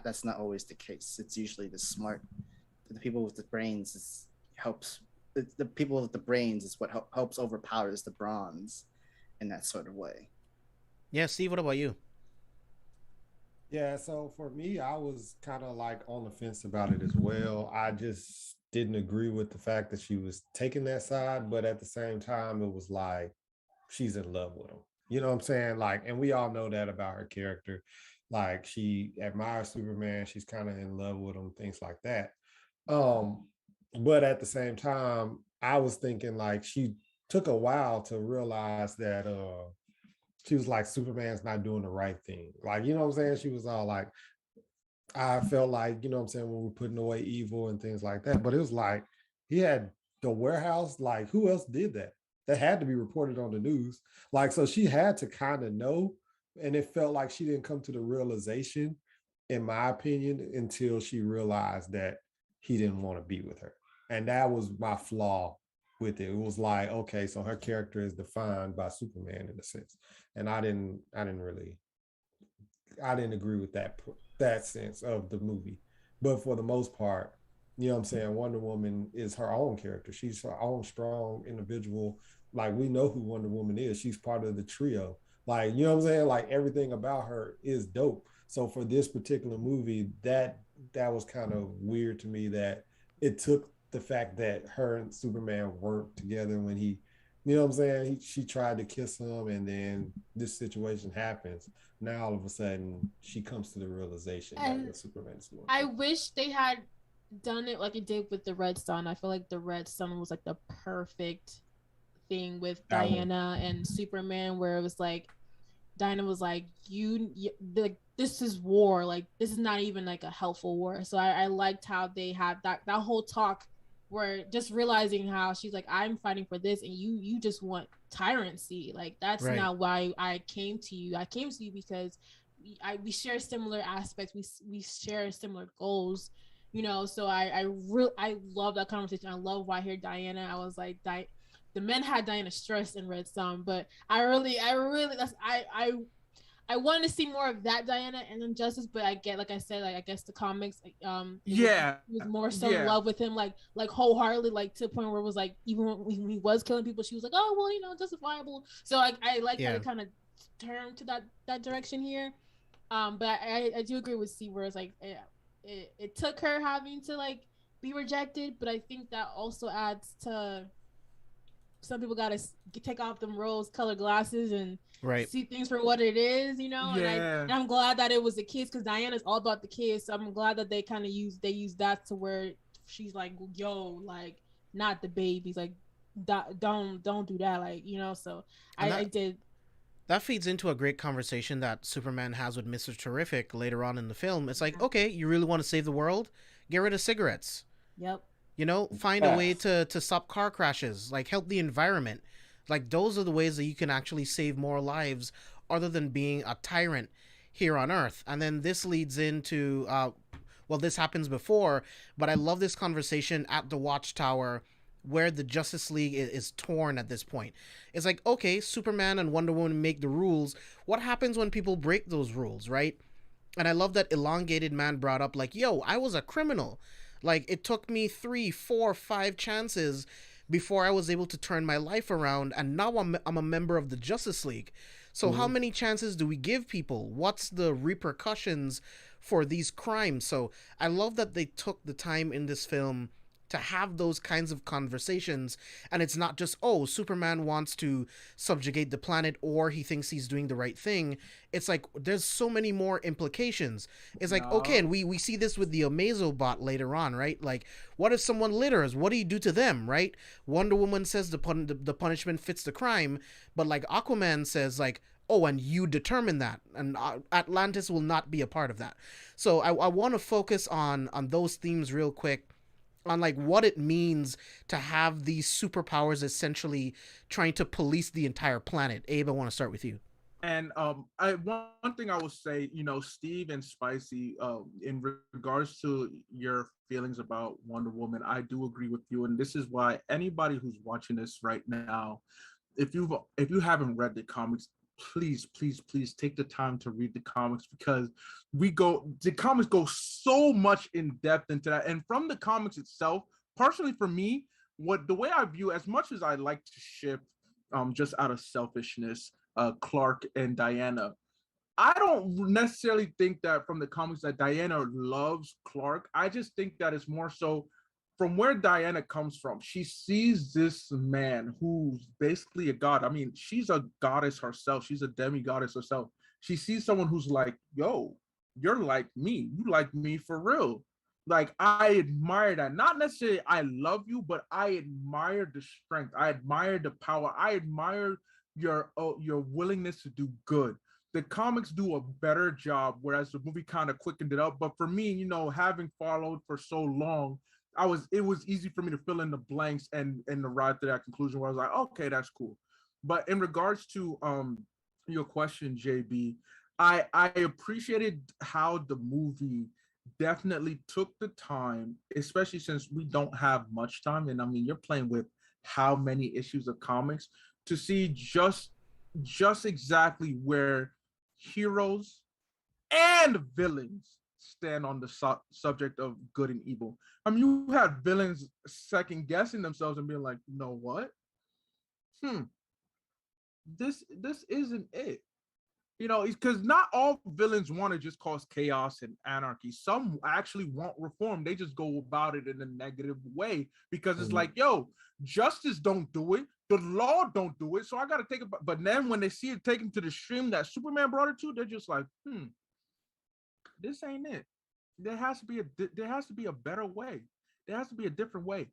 that's not always the case. It's usually the people with the brains helps. The people with the brains is what helps overpowers the bronze in that sort of way. Yeah, Steve, what about you? Yeah, so for me, I was kind of like on the fence about it as well. I just didn't agree with the fact that she was taking that side, but at the same time, it was like she's in love with him. You know what I'm saying? Like, and we all know that about her character. Like, she admires Superman, she's kind of in love with him, things like that. Um, but at the same time, I was thinking like she took a while to realize that she was like, Superman's not doing the right thing. Like, you know what I'm saying? She was all like, I felt like, you know what I'm saying, when we're putting away evil and things like that. But it was like, he had the warehouse. Like, who else did that? That had to be reported on the news. Like, so she had to kind of know. And it felt like she didn't come to the realization, in my opinion, until she realized that he didn't want to be with her. And that was my flaw with it. It was like, okay, so her character is defined by Superman in a sense. And I didn't agree with that sense of the movie. But for the most part, you know what I'm saying, Wonder Woman is her own character. She's her own strong individual. Like, we know who Wonder Woman is. She's part of the trio. Like, you know what I'm saying? Like, everything about her is dope. So for this particular movie, that was kind of weird to me, that it took the fact that her and Superman weren't together when he, you know what I'm saying? She tried to kiss him, and then this situation happens. Now all of a sudden she comes to the realization that what Superman is doing. I wish they had done it like it did with the Red Sun. I feel like the Red Sun was like the perfect thing with Diana and Superman, where it was like Diana was like, you like, this is war, like this is not even like a helpful war. So I liked how they had that whole talk where just realizing how she's like, I'm fighting for this and you just want tyrancy. Like that's Right. not why I came to you. I came to you because we share similar aspects. We share similar goals, you know. So I love that conversation. I love why I hear Diana. I was like, the men had Diana stressed in Red Sun, but I really that's I wanted to see more of that Diana and Injustice, but I get, like I said, like I guess the comics, he was more so in love with him, like wholeheartedly, like to the point where it was like, even when he was killing people, she was like, oh well, you know, justifiable. So I like how they kind of turned to that direction here. But I do agree with Steve, where it's like it took her having to like be rejected, but I think that also adds to some people gotta take off them rose-colored glasses and see things for what it is, you know. Yeah. And I'm glad that it was the kids, because Diana's all about the kids. So I'm glad that they kind of use that to where she's like, yo, like not the babies, like don't do that, like, you know. So I did. that feeds into a great conversation that Superman has with Mr. Terrific later on in the film. It's like, okay, you really want to save the world? Get rid of cigarettes. Yep. You know, find a way to stop car crashes, like help the environment. Like those are the ways that you can actually save more lives other than being a tyrant here on Earth. And then this leads into well, this happens before, but I love this conversation at the Watchtower where the Justice League is torn at this point. It's like, okay, Superman and Wonder Woman make the rules. What happens when people break those rules, right? And I love that Elongated Man brought up, like, yo, I was a criminal. Like, it took me 3, 4, 5 chances before I was able to turn my life around, and now I'm a member of the Justice League. So how many chances do we give people? What's the repercussions for these crimes? So I love that they took the time in this film to have those kinds of conversations, and it's not just, oh, Superman wants to subjugate the planet or he thinks he's doing the right thing. It's like there's so many more implications. It's like, okay, and we see this with the Amazo bot later on, right? Like, what if someone litters? What do you do to them, right? Wonder Woman says the punishment fits the crime, but like Aquaman says, like, oh, and you determine that, and Atlantis will not be a part of that. So I want to focus on those themes real quick, on like what it means to have these superpowers essentially trying to police the entire planet. Abe, I want to start with you. And one thing I will say, you know, Steve and Spicy, in regards to your feelings about Wonder Woman, I do agree with you, and this is why anybody who's watching this right now, if you haven't read the comics, please take the time to read the comics, because the comics go so much in depth into that. And from the comics itself, personally for me, the way I view, as much as I like to ship just out of selfishness, Clark and Diana, I don't necessarily think that from the comics that Diana loves Clark. I just think that it's more so from where Diana comes from. She sees this man who's basically a god. I mean, she's a goddess herself. She's a demigoddess herself. She sees someone who's like, yo, you're like me. You like me for real. Like, I admire that. Not necessarily I love you, but I admire the strength. I admire the power. I admire your willingness to do good. The comics do a better job, whereas the movie kind of quickened it up. But for me, you know, having followed for so long, it was easy for me to fill in the blanks and arrive to that conclusion where I was like, okay, that's cool. But in regards to your question, JB, I appreciated how the movie definitely took the time, especially since we don't have much time. And I mean, you're playing with how many issues of comics to see just exactly where heroes and villains stand on the subject of good and evil. I mean, you had villains second guessing themselves and being like, you know what? This isn't it. You know, because not all villains want to just cause chaos and anarchy. Some actually want reform. They just go about it in a negative way because it's like, yo, justice don't do it. The law don't do it. So I got to take it. But then when they see it taken to the stream that Superman brought it to, they're just like, this ain't it. There has to be a better way. There has to be a different way.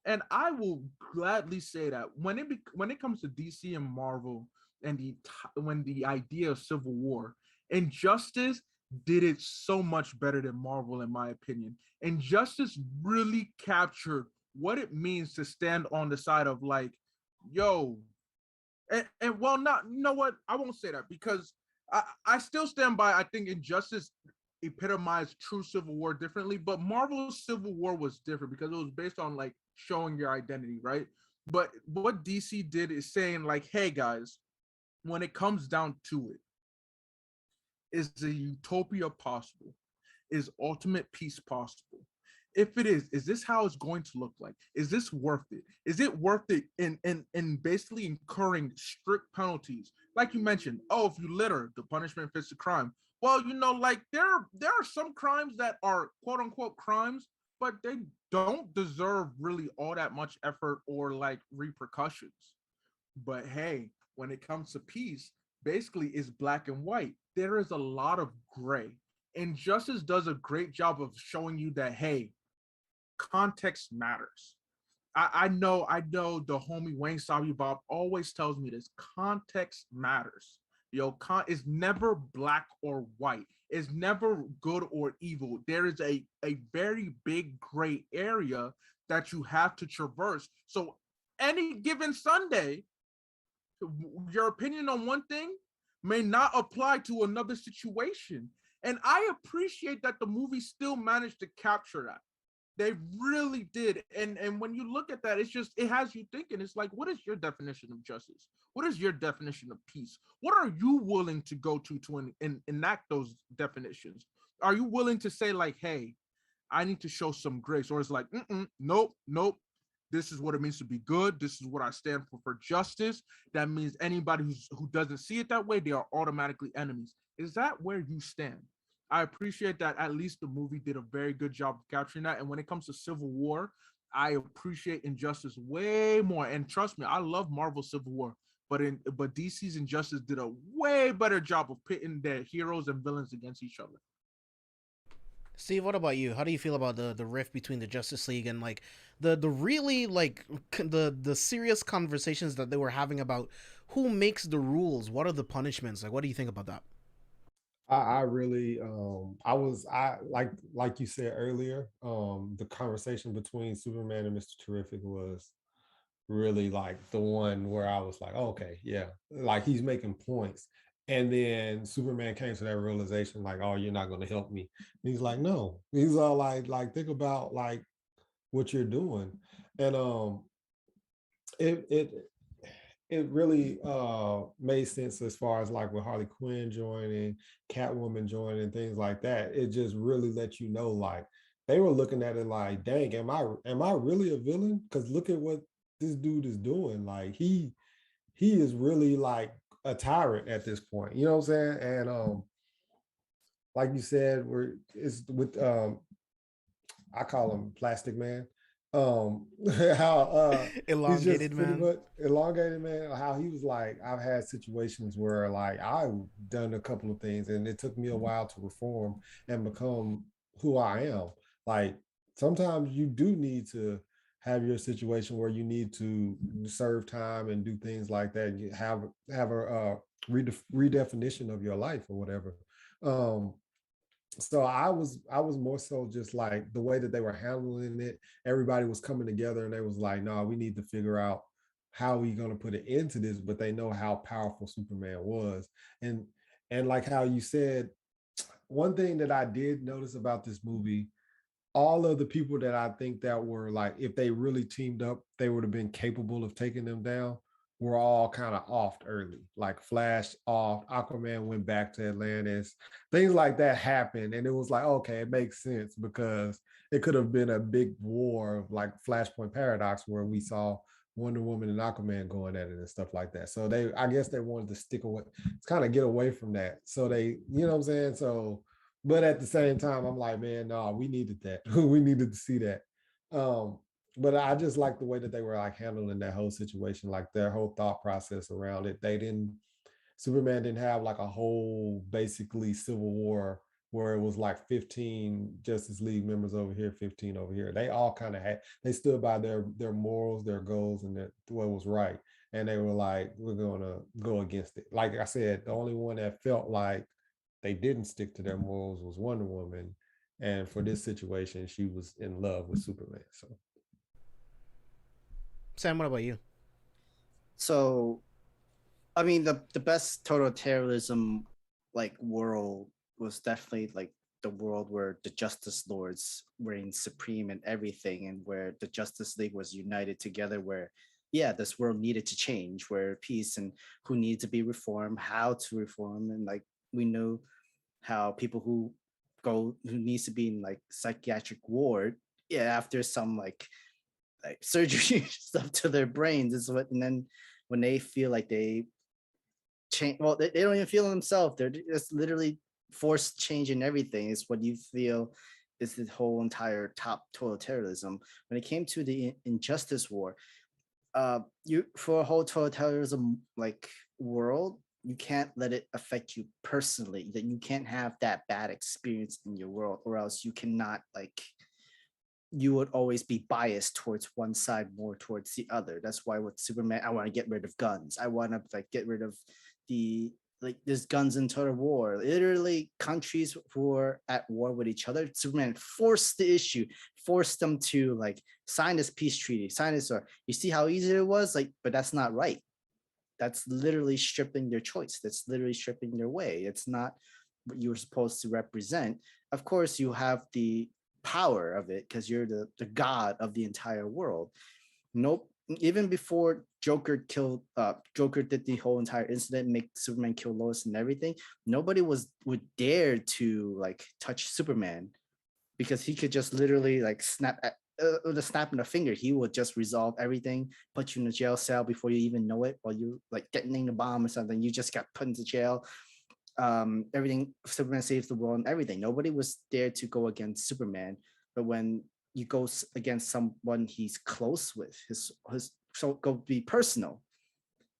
And I will gladly say that when it comes to DC and Marvel, and when the idea of civil war, Injustice did it so much better than Marvel, in my opinion. Injustice really captured what it means to stand on the side of like, yo, and well, not, you know what? I won't say that, because I still stand by, I think Injustice epitomized true civil war differently, but Marvel's civil war was different because it was based on like showing your identity, right? But what DC did is saying like, hey guys, when it comes down to it, is a utopia possible? Is ultimate peace possible? If it is this how it's going to look like? Is this worth it? Is it worth it in basically incurring strict penalties? Like you mentioned, oh, if you litter, the punishment fits the crime. Well, you know, like there are some crimes that are quote unquote crimes, but they don't deserve really all that much effort or like repercussions. But hey, when it comes to peace, basically it's black and white. There is a lot of gray. Injustice does a great job of showing you that, hey, context matters. I know the homie Wayne Sabi Bob always tells me this. Context matters. Is never black or white. It's never good or evil. There is a very big gray area that you have to traverse. So any given Sunday, your opinion on one thing may not apply to another situation. And I appreciate that the movie still managed to capture that. They really did. And when you look at that, it's just, it has you thinking. It's like, what is your definition of justice? What is your definition of peace? What are you willing to go to enact those definitions? Are you willing to say like, hey, I need to show some grace? Or it's like, nope. This is what it means to be good. This is what I stand for justice. That means anybody who doesn't see it that way, they are automatically enemies. Is that where you stand? I appreciate that at least the movie did a very good job of capturing that. And when it comes to Civil War, I appreciate Injustice way more. And trust me, I love Marvel Civil War, but DC's Injustice did a way better job of pitting their heroes and villains against each other. Steve, what about you? How do you feel about the rift between the Justice League and like the really like the serious conversations that they were having about who makes the rules? What are the punishments? Like, what do you think about that? I really I like you said earlier, the conversation between Superman and Mr. Terrific was really like the one where I was like, oh, okay, yeah, like he's making points. And then Superman came to that realization, like, oh, you're not going to help me. And he's like, no. He's all like, think about like what you're doing. And it it it really made sense as far as like with Harley Quinn joining, Catwoman joining, things like that. It just really let you know, like they were looking at it like, dang, am I really a villain? Because look at what this dude is doing. Like he is really like a tyrant at this point. You know what I'm saying? And like you said, it's with I call him Plastic Man. How he's just Elongated pretty man. much elongated man. How he was like, I've had situations where like I've done a couple of things and it took me a while to reform and become who I am. Like sometimes you do need to have your situation where you need to serve time and do things like that. You have a redefinition of your life or whatever. Um, so I was more so just like the way that they were handling it. Everybody was coming together and they was like, no, we need to figure out how we going to put it into this, but they know how powerful Superman was. And like how you said, one thing that I did notice about this movie, all of the people that I think that were like, if they really teamed up, they would have been capable of taking them down, were all kind of off early. Like Flash off, Aquaman went back to Atlantis, things like that happened. And it was like, okay, it makes sense because it could have been a big war of like Flashpoint Paradox where we saw Wonder Woman and Aquaman going at it and stuff like that. So I guess they wanted to stick away, kind of get away from that. So they, you know what I'm saying? So, but at the same time, I'm like, man, no, we needed that. We needed to see that. Um, but I just like the way that they were like handling that whole situation, like their whole thought process around it. Superman didn't have like a whole basically civil war where it was like 15 Justice League members over here, 15 over here. They all kind of they stood by their morals, their goals, and what was right. And they were like, we're going to go against it. Like I said, the only one that felt like they didn't stick to their morals was Wonder Woman. And for this situation, she was in love with Superman. So Sam, what about you? So, I mean, the best totalitarianism like world was definitely like the world where the Justice Lords reigned supreme in everything, and where the Justice League was united together. Where, yeah, this world needed to change, where peace and who needed to be reformed, how to reform, and like we know how people who needs to be in like psychiatric ward, yeah, after some like surgery stuff to their brains is what, and then when they feel like they change, well, they don't even feel it themselves, they're just literally forced change in everything is what you feel is the whole entire top totalitarianism. When it came to the injustice war, you for a whole totalitarianism like world, you can't let it affect you personally, that you can't have that bad experience in your world, or else you cannot like, you would always be biased towards one side more towards the other. That's why with Superman, I want to get rid of guns. I want to like get rid of the like there's guns in total war. Literally, countries who were at war with each other. Superman forced the issue, forced them to like sign this peace treaty, sign this. Or you see how easy it was. Like, but that's not right. That's literally stripping their choice. That's literally stripping their way. It's not what you were supposed to represent. Of course, you have the power of it because you're the god of the entire world. Nope. Even before Joker did the whole entire incident, make Superman kill Lois and everything, nobody would dare to like touch Superman because he could just literally like snap with a snap of a finger. He would just resolve everything, put you in a jail cell before you even know it, or you like detonating a bomb or something. You just got put into jail. Everything, Superman saves the world and everything. Nobody was there to go against Superman, but when you go against someone he's close with, his so go be personal,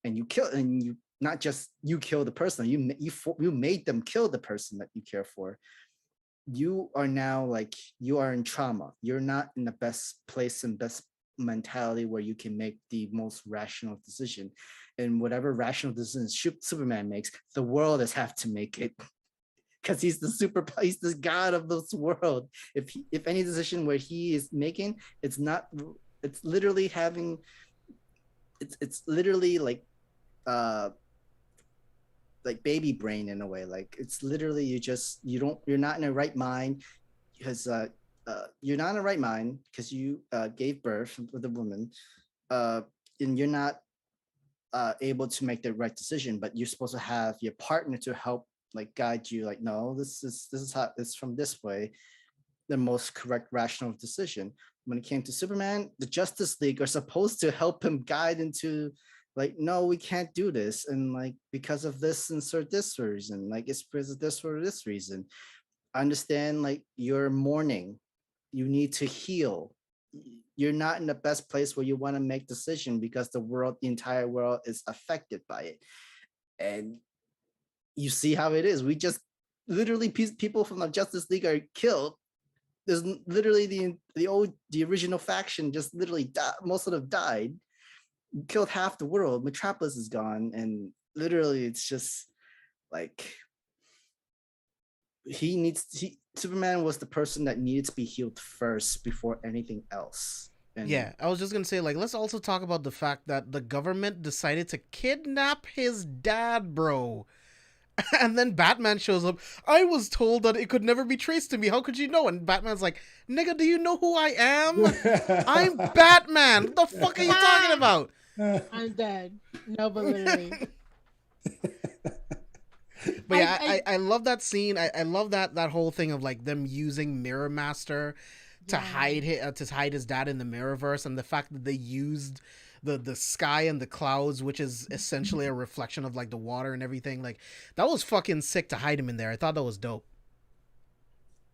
and you kill, and you not just you kill the person, you made them kill the person that you care for. You are now like you are in trauma. You're not in the best place and best mentality where you can make the most rational decision, and whatever rational decision Superman makes, the world has have to make it because he's the god of this world. If any decision where he is making, it's literally having, it's literally like baby brain in a way. Like it's literally you're not in the right mind because you're not in the right mind because you gave birth with a woman, and you're not able to make the right decision, but you're supposed to have your partner to help like guide you, like, no, this is how it's from this way, the most correct rational decision. When it came to Superman, the Justice League are supposed to help him guide into like, no, we can't do this, and like because of this, insert this reason, like it's because of this for this reason. I understand, like you're mourning, you need to heal, you're not in the best place where you want to make decision because the entire world is affected by it. And you see how it is. We just literally people from the Justice League are killed. There's literally the original faction just literally died. Most of them died, killed half the world. Metropolis is gone, and literally it's just like Superman was the person that needed to be healed first before anything else. And yeah, I was just gonna say, like, let's also talk about the fact that the government decided to kidnap his dad, bro. And then Batman shows up. I was told that it could never be traced to me. How could you know? And Batman's like, nigga, do you know who I am? I'm Batman. What the fuck are you talking about? I'm dead. No, but literally. But yeah, I love that scene. I love that whole thing of like them using Mirror Master to hide his dad in the Mirrorverse, and the fact that they used the sky and the clouds, which is essentially a reflection of like the water and everything. Like that was fucking sick to hide him in there. I thought that was dope.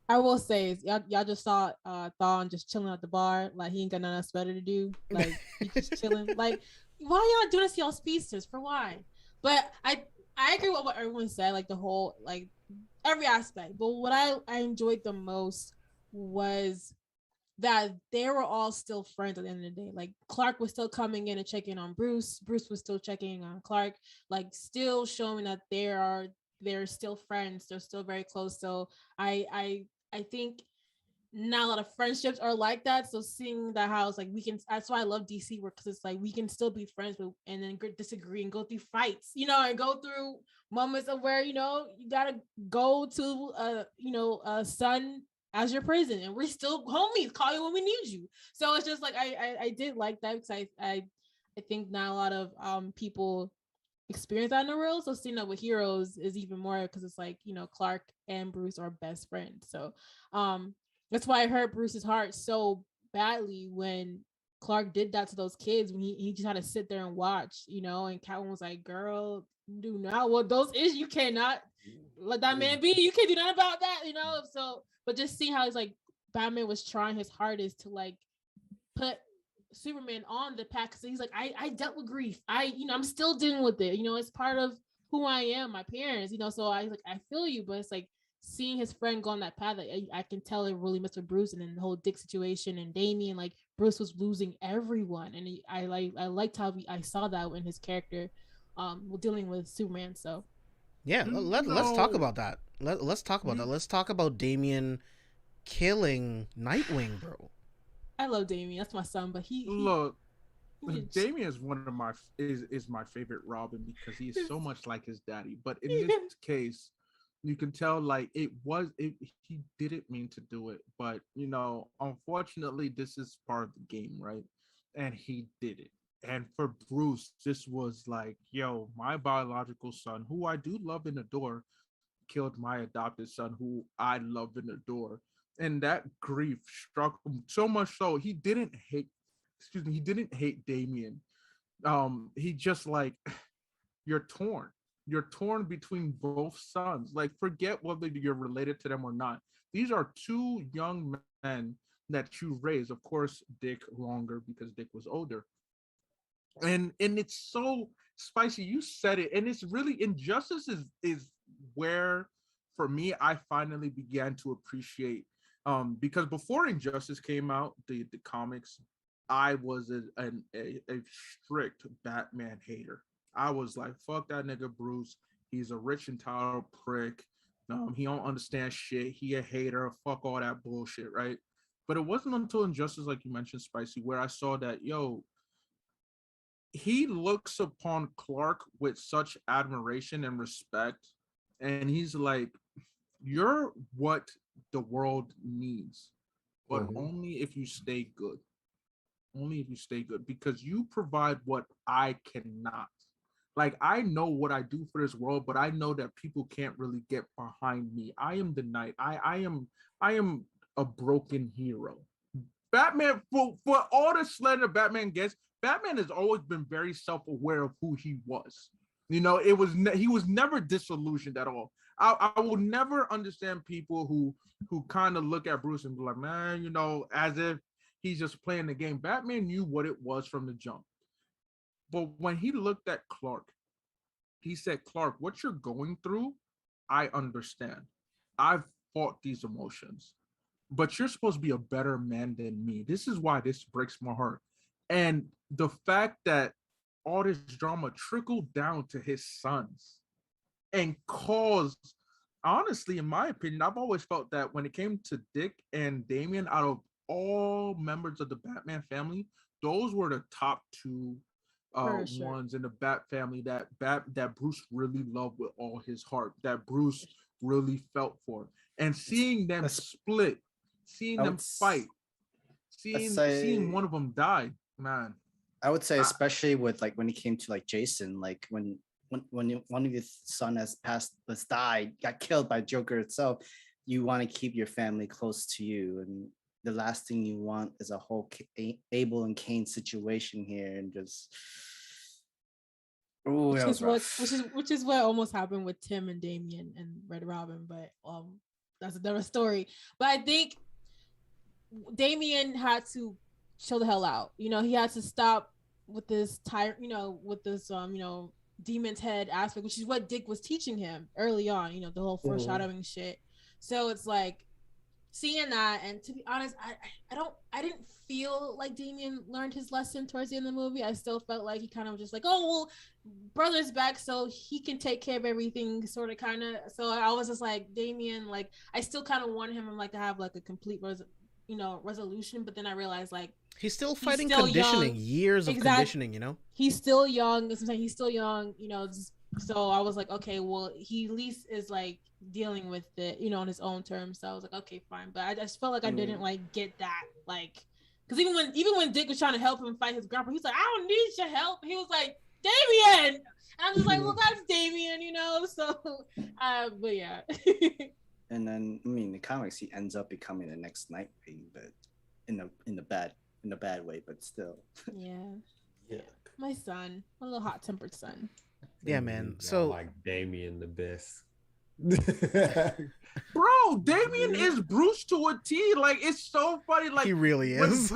I will say, y'all just saw Thawne just chilling at the bar, like he ain't got nothing else better to do. Like he just chilling. Like, why y'all doing this to y'all speedsters? For why? But I agree with what everyone said, like the whole, like every aspect. But what I enjoyed the most was that they were all still friends at the end of the day. Like Clark was still coming in and checking on Bruce. Bruce was still checking on Clark, like still showing that they're still friends. They're still very close. So I think not a lot of friendships are like that. So seeing that house, like we can, that's why I love DC work, because it's like we can still be friends, but and then disagree and go through fights, and go through moments of where you gotta go to a son as your prison, and we're still homies. Call you when we need you. So it's just like I did like that, because I think not a lot of people experience that in the real. So seeing that with heroes is even more, because it's like Clark and Bruce are best friends. So that's why I hurt Bruce's heart so badly when Clark did that to those kids, when he just had to sit there and watch, and Catwoman was like, girl, do not, well, those is, you cannot let that man be, you can't do nothing about that, so, but just see how it's like Batman was trying his hardest to like put Superman on the path, because he's like, I dealt with grief, I'm still dealing with it, it's part of who I am, my parents, so I feel you, but it's like seeing his friend go on that path, I can tell it really messed with Bruce, and then the whole Dick situation and Damian, like Bruce was losing everyone, and I liked how I saw that in his character, dealing with Superman. So Yeah, let's talk about that. Let's talk about that. Let's talk about Damian killing Nightwing, bro. I love Damian. That's my son, but he look. Damian is one of my is my favorite Robin because he is so much like his daddy. But in this case, you can tell like he didn't mean to do it, but you know, unfortunately, this is part of the game, right? And he did it. And for Bruce, this was like, yo, my biological son, who I do love and adore, killed my adopted son, who I love and adore. And that grief struck him so much so he didn't hate Damian. He just like, you're torn between both sons. Like, forget whether you're related to them or not. These are two young men that you raised. Of course, Dick longer because Dick was older. And it's so spicy. You said it, and it's really Injustice is where, for me, I finally began to appreciate. Because before Injustice came out, the comics, I was a strict Batman hater. I was like, fuck that nigga Bruce. He's a rich and entitled prick. He don't understand shit. He a hater. Fuck all that bullshit, right? But it wasn't until Injustice, like you mentioned, Spicy, where I saw that, yo, he looks upon Clark with such admiration and respect. And he's like, you're what the world needs, but only if you stay good. Only if you stay good, because you provide what I cannot. Like, I know what I do for this world, but I know that people can't really get behind me. I am the knight. I am a broken hero. Batman, for all the slander Batman gets, Batman has always been very self-aware of who he was. You know, he was never disillusioned at all. I will never understand people who kind of look at Bruce and be like, man, you know, as if he's just playing the game. Batman knew what it was from the jump. But when he looked at Clark, he said, Clark, what you're going through, I understand. I've fought these emotions, but you're supposed to be a better man than me. This is why this breaks my heart. And the fact that all this drama trickled down to his sons and caused, honestly, in my opinion, I've always felt that when it came to Dick and Damian, out of all members of the Batman family, those were the top two ones in the Bat family that Bruce really loved with all his heart, that Bruce really felt for. And seeing them split, seeing them fight, seeing one of them die, man. I would say, especially with like when it came to like Jason, like when one of your son was died, got killed by Joker itself, you want to keep your family close to you, and the last thing you want is a whole Abel and Cain situation here, and just which is what almost happened with Tim and Damian and Red Robin, but that's another story. But I think Damian had to chill the hell out. You know, he had to stop with this demon's head aspect, which is what Dick was teaching him early on, you know, the whole foreshadowing shit. So it's like seeing that, and to be honest, I didn't feel like Damian learned his lesson towards the end of the movie. I still felt like he kind of just like, oh well, brother's back, so he can take care of everything, sort of, kind of. So I was just like, Damian, like, I still kind of wanted him like to have like a complete resolution, but then I realized like he's still fighting conditioning, years of conditioning, you know. He's still young. He's still young, you know. So I was like, okay, well, he at least is like dealing with it, you know, on his own terms. So I was like, okay, fine. But I just felt like I didn't like get that, like, because even when Dick was trying to help him fight his grandpa, he's like, I don't need your help. He was like, Damian, and I'm just like, well, that's Damian, you know. So, but yeah. And then, I mean, the comics, he ends up becoming the next Nightwing, but in the bad way, but still. Yeah. My son, my little hot-tempered son. Yeah, man. So like Damian the best. Bro, Damian is Bruce to a T. Like, it's so funny. Like, he really is.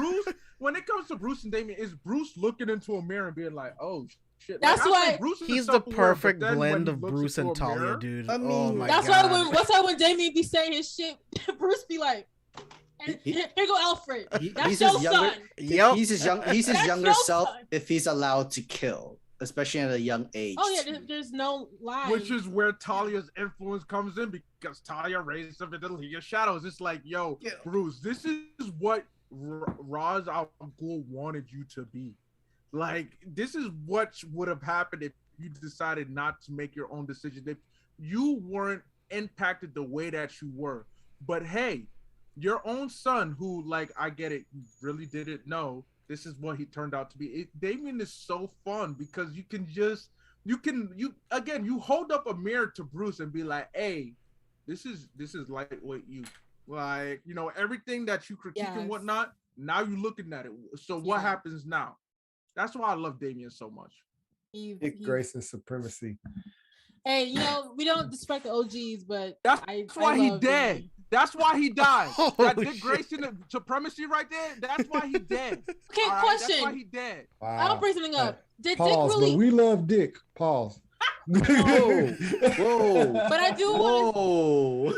When it comes to Bruce and Damian, is Bruce looking into a mirror and being like, oh shit. That's why he's the perfect blend of Bruce and Talia, dude. I mean, oh my God. That's why when Damian be saying his shit, Bruce be like, and here go Alfred. That's your son. Yep. He's his younger self if he's allowed to kill. especially at a young age. Oh yeah, there's no line. Which is where Talia's influence comes in, because Talia raised up in the League of Shadows. It's like, yo, Bruce, this is what Ra's al Ghul wanted you to be. Like, this is what would have happened if you decided not to make your own decision. If you weren't impacted the way that you were. But hey, your own son, who, like, I get it, you really didn't know this is what he turned out to be. Damien is so fun because you hold up a mirror to Bruce and be like, hey, this is lightweight you. Like, you know, everything that you critique and whatnot, now you're looking at it. So what happens now? That's why I love Damien so much. Grace and supremacy. Hey, you know, we don't disrespect the OGs, but that's why he dead. Damien. That's why he died. That Dick Grayson supremacy right there. That's why he dead. Okay, right? question. That's why he dead. Wow. I'll bring something up. Did Pause, Dick really? but we love Dick. Pause. Whoa. But I do want Whoa.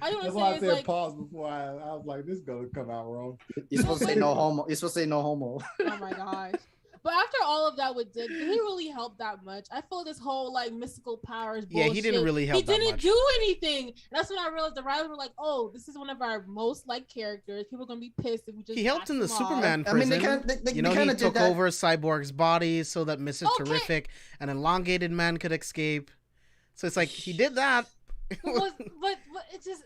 I do That's want why I to say said is like, pause before I was like, this is gonna come out wrong. You're supposed to say no homo. You're supposed to say no homo. oh my gosh. But after all of that with Dick, did he really help that much? I feel this whole like mystical powers bullshit. Yeah, he didn't really help. He didn't do anything. That's when I realized the writers were like, "Oh, this is one of our most liked characters. People are gonna be pissed if we just." He helped in the Superman I mean, prison. they You know, he kinda did took that. over Cyborg's body so that Mr. Okay. Terrific, an elongated man, could escape. So it's like he did that. but it just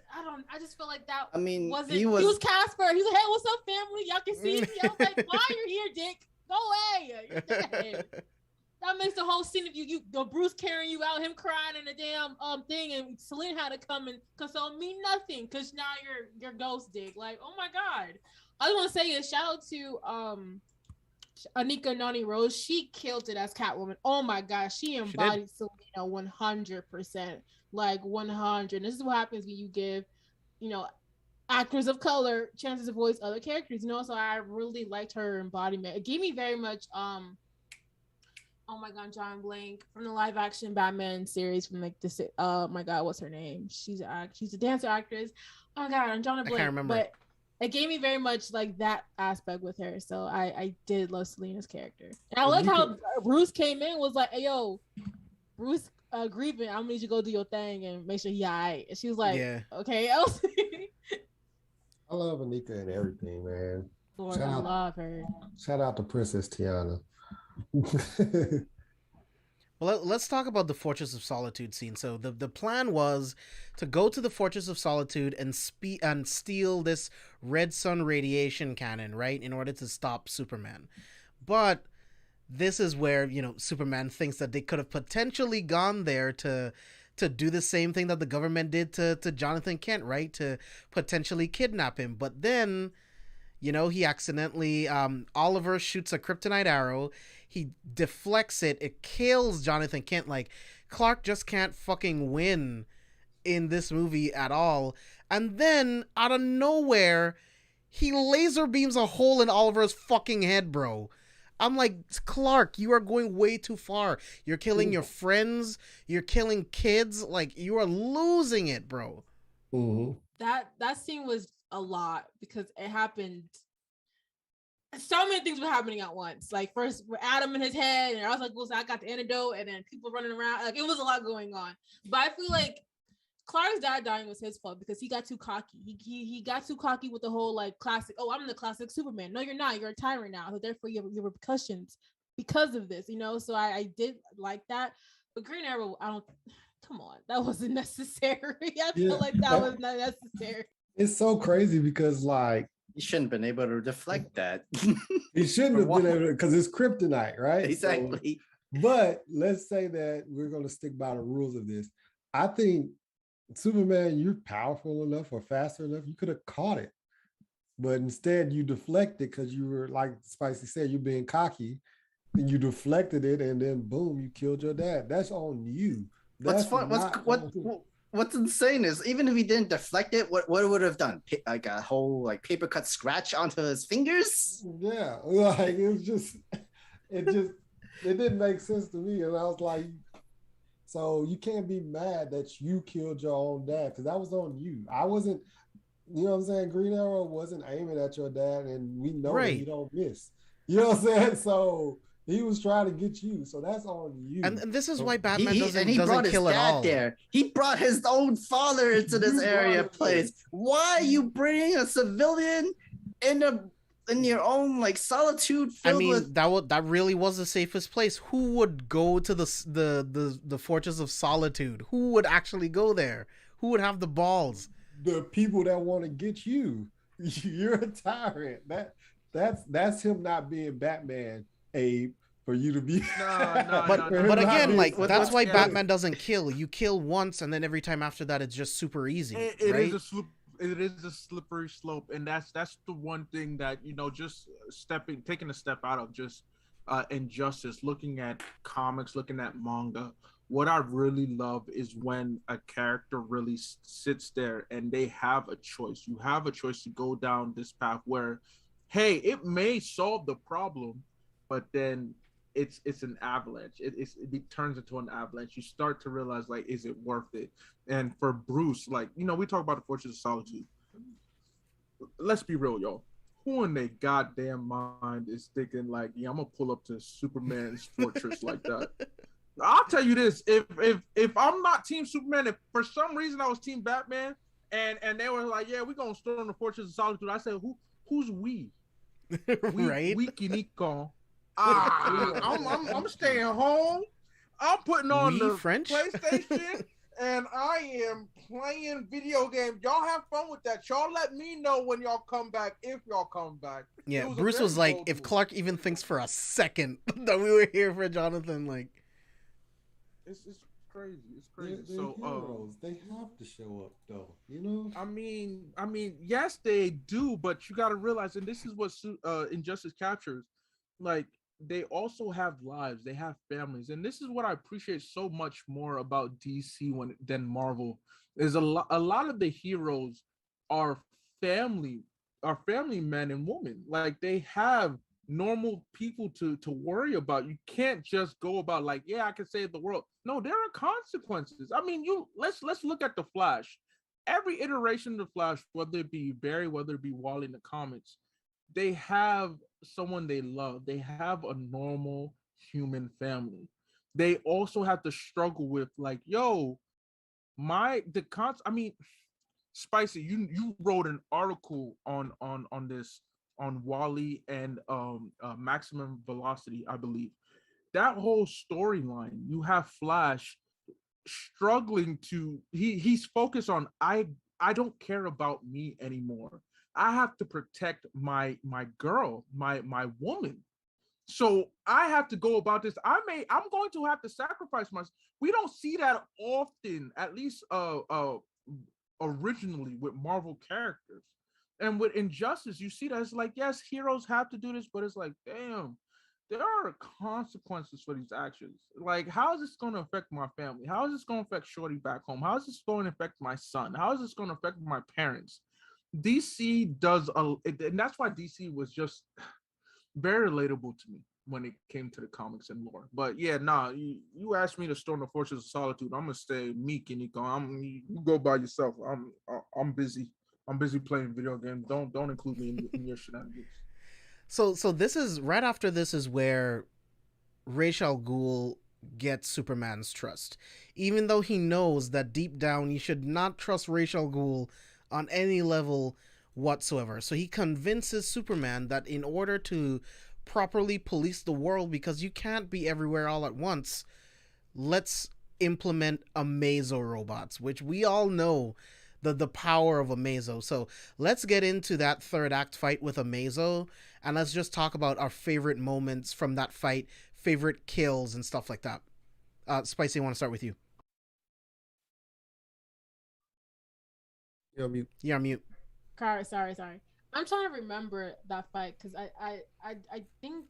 I just feel like that. I mean, wasn't he he was- was Casper. He was like, "Hey, what's up, family? Y'all can see me." I was like, "Why you're here, Dick? Go away." You're dead. That makes the whole scene of you Bruce carrying you out, him crying in the damn thing, and Celine had to come and console me nothing because now you're ghost Dick. Like, oh my god. I just want to say is shout out to Anika Noni Rose. She killed it as Catwoman. Oh my gosh, she embodied Selena 100%. Like 100. This is what happens when you give, you know, actors of color chances to voice other characters, you know. So I really liked her embodiment. It gave me very much oh my god, John Blank from the live action Batman series from like this my god, what's her name? She's a dancer actress. Oh my god, I'm John Blank. I can't remember. But it gave me very much like that aspect with her. So I did love Selena's character. And I like how Bruce came in was like, "Hey yo, Bruce grieving, I'm gonna need you to go do your thing and make sure he alright." And she was like, Yeah. "Okay, else." I love Anika and everything, man. Lord, I love her. Shout out to Princess Tiana. Well, let's talk about the Fortress of Solitude scene. So the plan was to go to the Fortress of Solitude and steal this red sun radiation cannon, right, in order to stop Superman. But this is where, you know, Superman thinks that they could have potentially gone there to do the same thing that the government did to Jonathan Kent, right, to potentially kidnap him. But then, you know, he accidentally, Oliver shoots a kryptonite arrow. He deflects it. It kills Jonathan Kent. Like, Clark just can't fucking win in this movie at all. And then, out of nowhere, he laser beams a hole in Oliver's fucking head, bro. I'm like, Clark, you are going way too far. You're killing your friends. You're killing kids. Like, you are losing it, bro. Mm-hmm. That scene was a lot because it happened. So many things were happening at once. Like first, Adam in his head, and I was like, "Well, so I got the antidote," and then people running around. Like it was a lot going on. But I feel like Clark's dad dying was his fault because he got too cocky. He got too cocky with the whole like classic. "Oh, I'm the classic Superman." No, you're not. You're a tyrant now. So therefore, you have your repercussions because of this. You know. So I did like that. But Green Arrow, I don't. Come on, that wasn't necessary. I feel like that was not necessary. It's so crazy because like You shouldn't have been able to deflect that. he shouldn't have been able to, because it's kryptonite, right? Exactly. So, but let's say that we're going to stick by the rules of this. I think Superman, you're powerful enough or faster enough, you could have caught it. But instead you deflected because you were, like Spicy said, you're being cocky, and you deflected it, and then boom, you killed your dad. That's on you. What's fun? What's insane is even if he didn't deflect it, what would have done? Like a whole like paper cut scratch onto his fingers? Yeah, like it didn't make sense to me, and I was like, so you can't be mad that you killed your own dad because that was on you. I wasn't, you know what I'm saying? Green Arrow wasn't aiming at your dad, and we know that you don't miss. You know what I'm saying? So He was trying to get you, so that's on you. And this is why He Batman doesn't brought his kill at dad all. there. He brought his own father into this area place. Why are you bringing a civilian in your own like solitude? I mean, that really was the safest place. Who would go to the Fortress of Solitude? Who would actually go there? Who would have the balls? The people that want to get you. You're a tyrant. That's him not being Batman, Abe, for you to be. But again, like that's why Batman doesn't kill. You kill once, and then every time after that, it's just super easy. It is a slippery slope, and that's the one thing that just taking a step out of just Injustice, looking at comics, looking at manga. What I really love is when a character really sits there and they have a choice. You have a choice to go down this path where, hey, it may solve the problem, but then it's an avalanche. It turns into an avalanche. You start to realize, like, is it worth it? And for Bruce, like, we talk about the Fortress of Solitude. Let's be real, yo. Who in their goddamn mind is thinking like, yeah, I'm gonna pull up to Superman's fortress like that? I'll tell you this: if I'm not Team Superman, if for some reason I was Team Batman, and they were like, yeah, we're gonna storm the Fortress of Solitude, I said, who's we? Right? We Kiniko. I'm staying home. I'm putting on the French? PlayStation, and I am playing video games. Y'all have fun with that. Y'all let me know when y'all come back, if y'all come back. Yeah, Bruce was like, if Clark even thinks for a second that we were here for Jonathan, like. It's crazy. It's crazy. They're heroes. They have to show up, though. I mean, yes, they do, but you got to realize, and this is what Injustice captures. Like, they also have lives. They have families, and this is what I appreciate so much more about DC than Marvel. Is a lot of the heroes are family men and women. Like, they have normal people to worry about. You can't just go about like, yeah, I can save the world. No, there are consequences. I mean, let's look at the Flash. Every iteration of the Flash, whether it be Barry, whether it be Wally in the comics, they have someone they love. They have a normal human family. They also have to struggle with like, yo, I mean, Spicy, you wrote an article on this on Wally and Maximum Velocity, I believe. That whole storyline, you have Flash struggling to he's focused on I don't care about me anymore. I have to protect my girl, my woman. So I have to go about this. I'm going to have to sacrifice myself. We don't see that often, at least originally with Marvel characters. And with Injustice, you see that it's like, yes, heroes have to do this, but it's like, damn, there are consequences for these actions. Like, how is this going to affect my family? How is this going to affect Shorty back home? How is this going to affect my son? How is this going to affect my parents? DC does, and that's why DC was just very relatable to me when it came to the comics and lore. But yeah, you asked me to storm the Fortress of Solitude, I'm gonna say me, Kiniko. You go by yourself. I'm busy. I'm busy playing video games. Don't include me in your shenanigans. So this is right after this is where Ra's al Ghul gets Superman's trust, even though he knows that deep down you should not trust Ra's al Ghul on any level whatsoever. So he convinces Superman that in order to properly police the world, because you can't be everywhere all at once, let's implement Amazo robots, which we all know the power of Amazo. So let's get into that third act fight with Amazo, and let's just talk about our favorite moments from that fight, favorite kills and stuff like that. Spicy, I want to start with you. You're on mute. You're on mute. Sorry. I'm trying to remember that fight because I think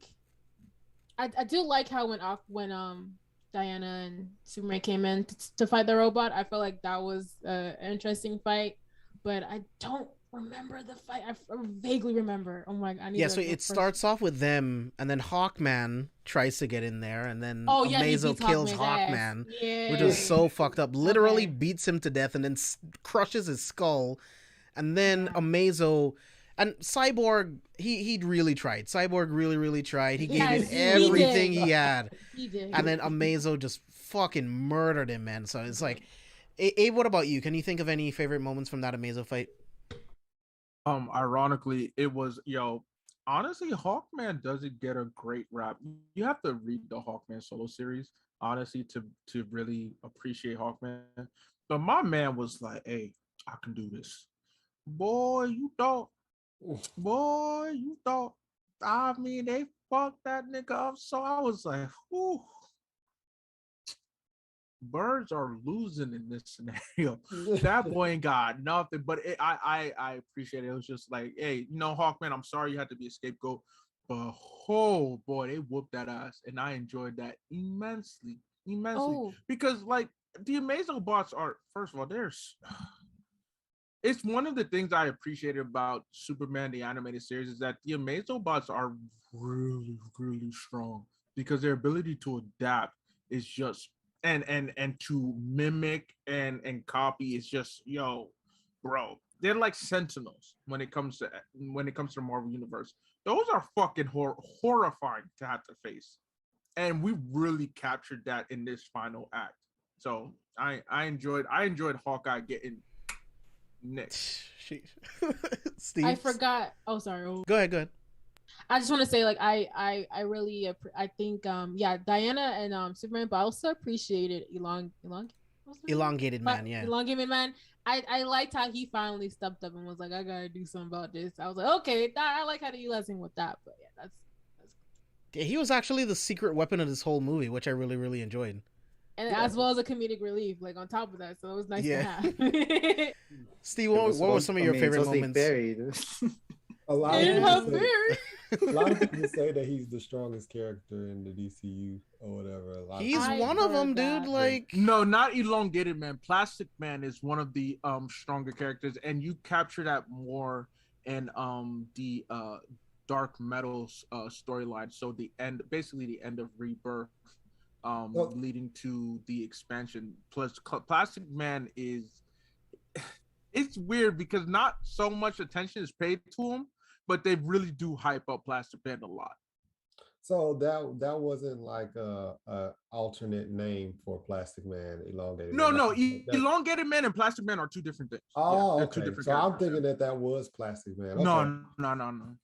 I do like how when Diana and Superman came in to fight the robot. I feel like that was an interesting fight, but I don't remember the fight. I vaguely remember. Oh my god! So it starts off with them, and then Hawkman tries to get in there, and then Amazo kills Hawkman, which is so fucked up. Literally beats him to death, and then crushes his skull, and then Amazo And Cyborg, he really tried. Cyborg really tried. He gave Yes, it he everything did. he had. He did. And then Amazo just fucking murdered him, man. So it's like, Abe, what about you? Can you think of any favorite moments from that Amazo fight? Ironically, it was honestly, Hawkman doesn't get a great rap. You have to read the Hawkman solo series, honestly, to really appreciate Hawkman. But my man was like, "Hey, I can do this, boy. You thought, boy, you thought. I mean, they fucked that nigga up." So I was like, "Whew." Birds are losing in this scenario. That boy ain't got nothing, but I appreciate it. It was just like, hey, Hawkman, I'm sorry you had to be a scapegoat, but oh boy, they whooped that ass, and I enjoyed that immensely, because like the Amazo bots are, first of all, it's one of the things I appreciated about Superman the animated series is that the Amazo bots are really strong because their ability to adapt is just and to mimic and copy is just bro. They're like sentinels when it comes to the Marvel universe. Those are fucking horrifying to have to face, and we really captured that in this final act. So I enjoyed Hawkeye getting nicked. Steve, I forgot. Oh, sorry. Go ahead. I just want to say, like, I really, I think, Diana and Superman, but I also appreciated Elongated Man, yeah. Elongated Man. I liked how he finally stepped up and was like, I gotta do something about this. I was like, okay, I like how you lesson with that, but yeah, that's yeah, he was actually the secret weapon of this whole movie, which I really enjoyed. And as well as a comedic relief, like on top of that, so it was nice to have. Steve, what were some of your favorite moments? Buried. A lot of people say that he's the strongest character in the DCU or whatever. He's one of them, dude. Like, no, not Elongated Man. Plastic Man is one of the stronger characters, and you capture that more in the Dark Metal storyline. So basically the end of Rebirth, leading to the expansion. Plus, Plastic Man it's weird because not so much attention is paid to him, but they really do hype up Plastic Man a lot. So that wasn't like a alternate name for Plastic Man, Elongated Man. No, Elongated Man and Plastic Man are two different things. Oh, okay. So I'm thinking that was Plastic Man. Okay. No.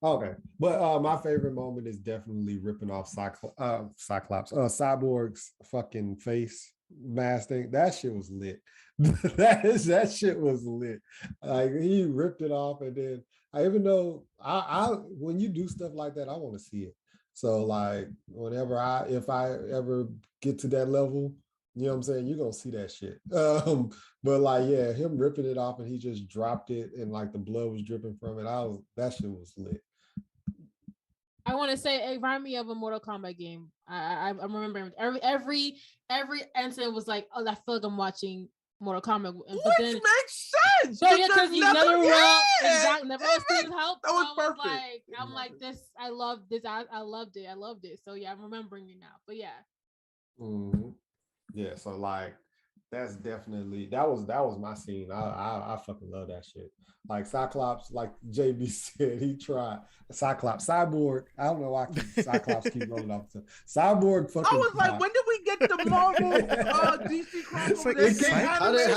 Okay, but my favorite moment is definitely ripping off Cyborg's fucking face mask thing. That shit was lit. that shit was lit. Like, he ripped it off, and then even though I when you do stuff like that, I want to see it. So like, if I ever get to that level, you know what I'm saying, you're gonna see that shit. But like, yeah, him ripping it off and he just dropped it and like the blood was dripping from it. That shit was lit. I want to say it reminded me of a Mortal Kombat game. I'm remembering every incident was like, oh, I feel like I'm watching Mortal Kombat. But which makes sense. So yeah, because you never received help. That was perfect. I'm like this. I love this. I loved it. So yeah, I'm remembering it now. But yeah. Mm-hmm. Yeah. So like, that's definitely that was my scene. I fucking love that shit. Like Cyclops, like JB said, he tried. Cyborg. I don't know why Cyclops keep rolling off the Cyborg. Fucking. I was like, when did we get the Marvel DC crossover? How did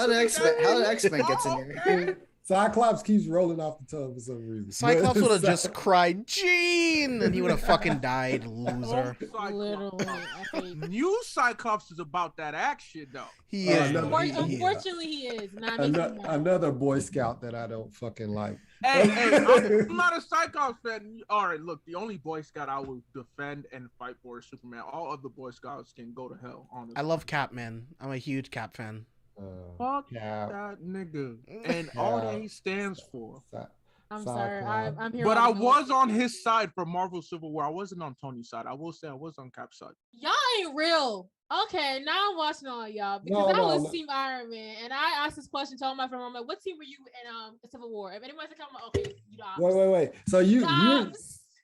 X-Men get in here? Cyclops keeps rolling off the tongue for some reason. Cyclops would have just cried, Gene, and he would have fucking died, loser. Literally. New Cyclops is about that action, though. He is. Unfortunately, he is. Another Boy Scout that I don't fucking like. Hey, I'm not a Cyclops fan. All right, look, the only Boy Scout I will defend and fight for is Superman. All other Boy Scouts can go to hell, honestly. I love Cap, man. I'm a huge Cap fan. Fuck that nigga and all that he stands for. I'm sorry, I'm here. But I was on his side for Marvel Civil War. I wasn't on Tony's side. I will say I was on Cap's side. Y'all ain't real. Okay, now I'm watching all y'all because I was Team Iron Man, and I asked this question to all my friends. I'm like, "What team were you in Civil War?" If anybody's like, "I'm okay, you know." Wait. So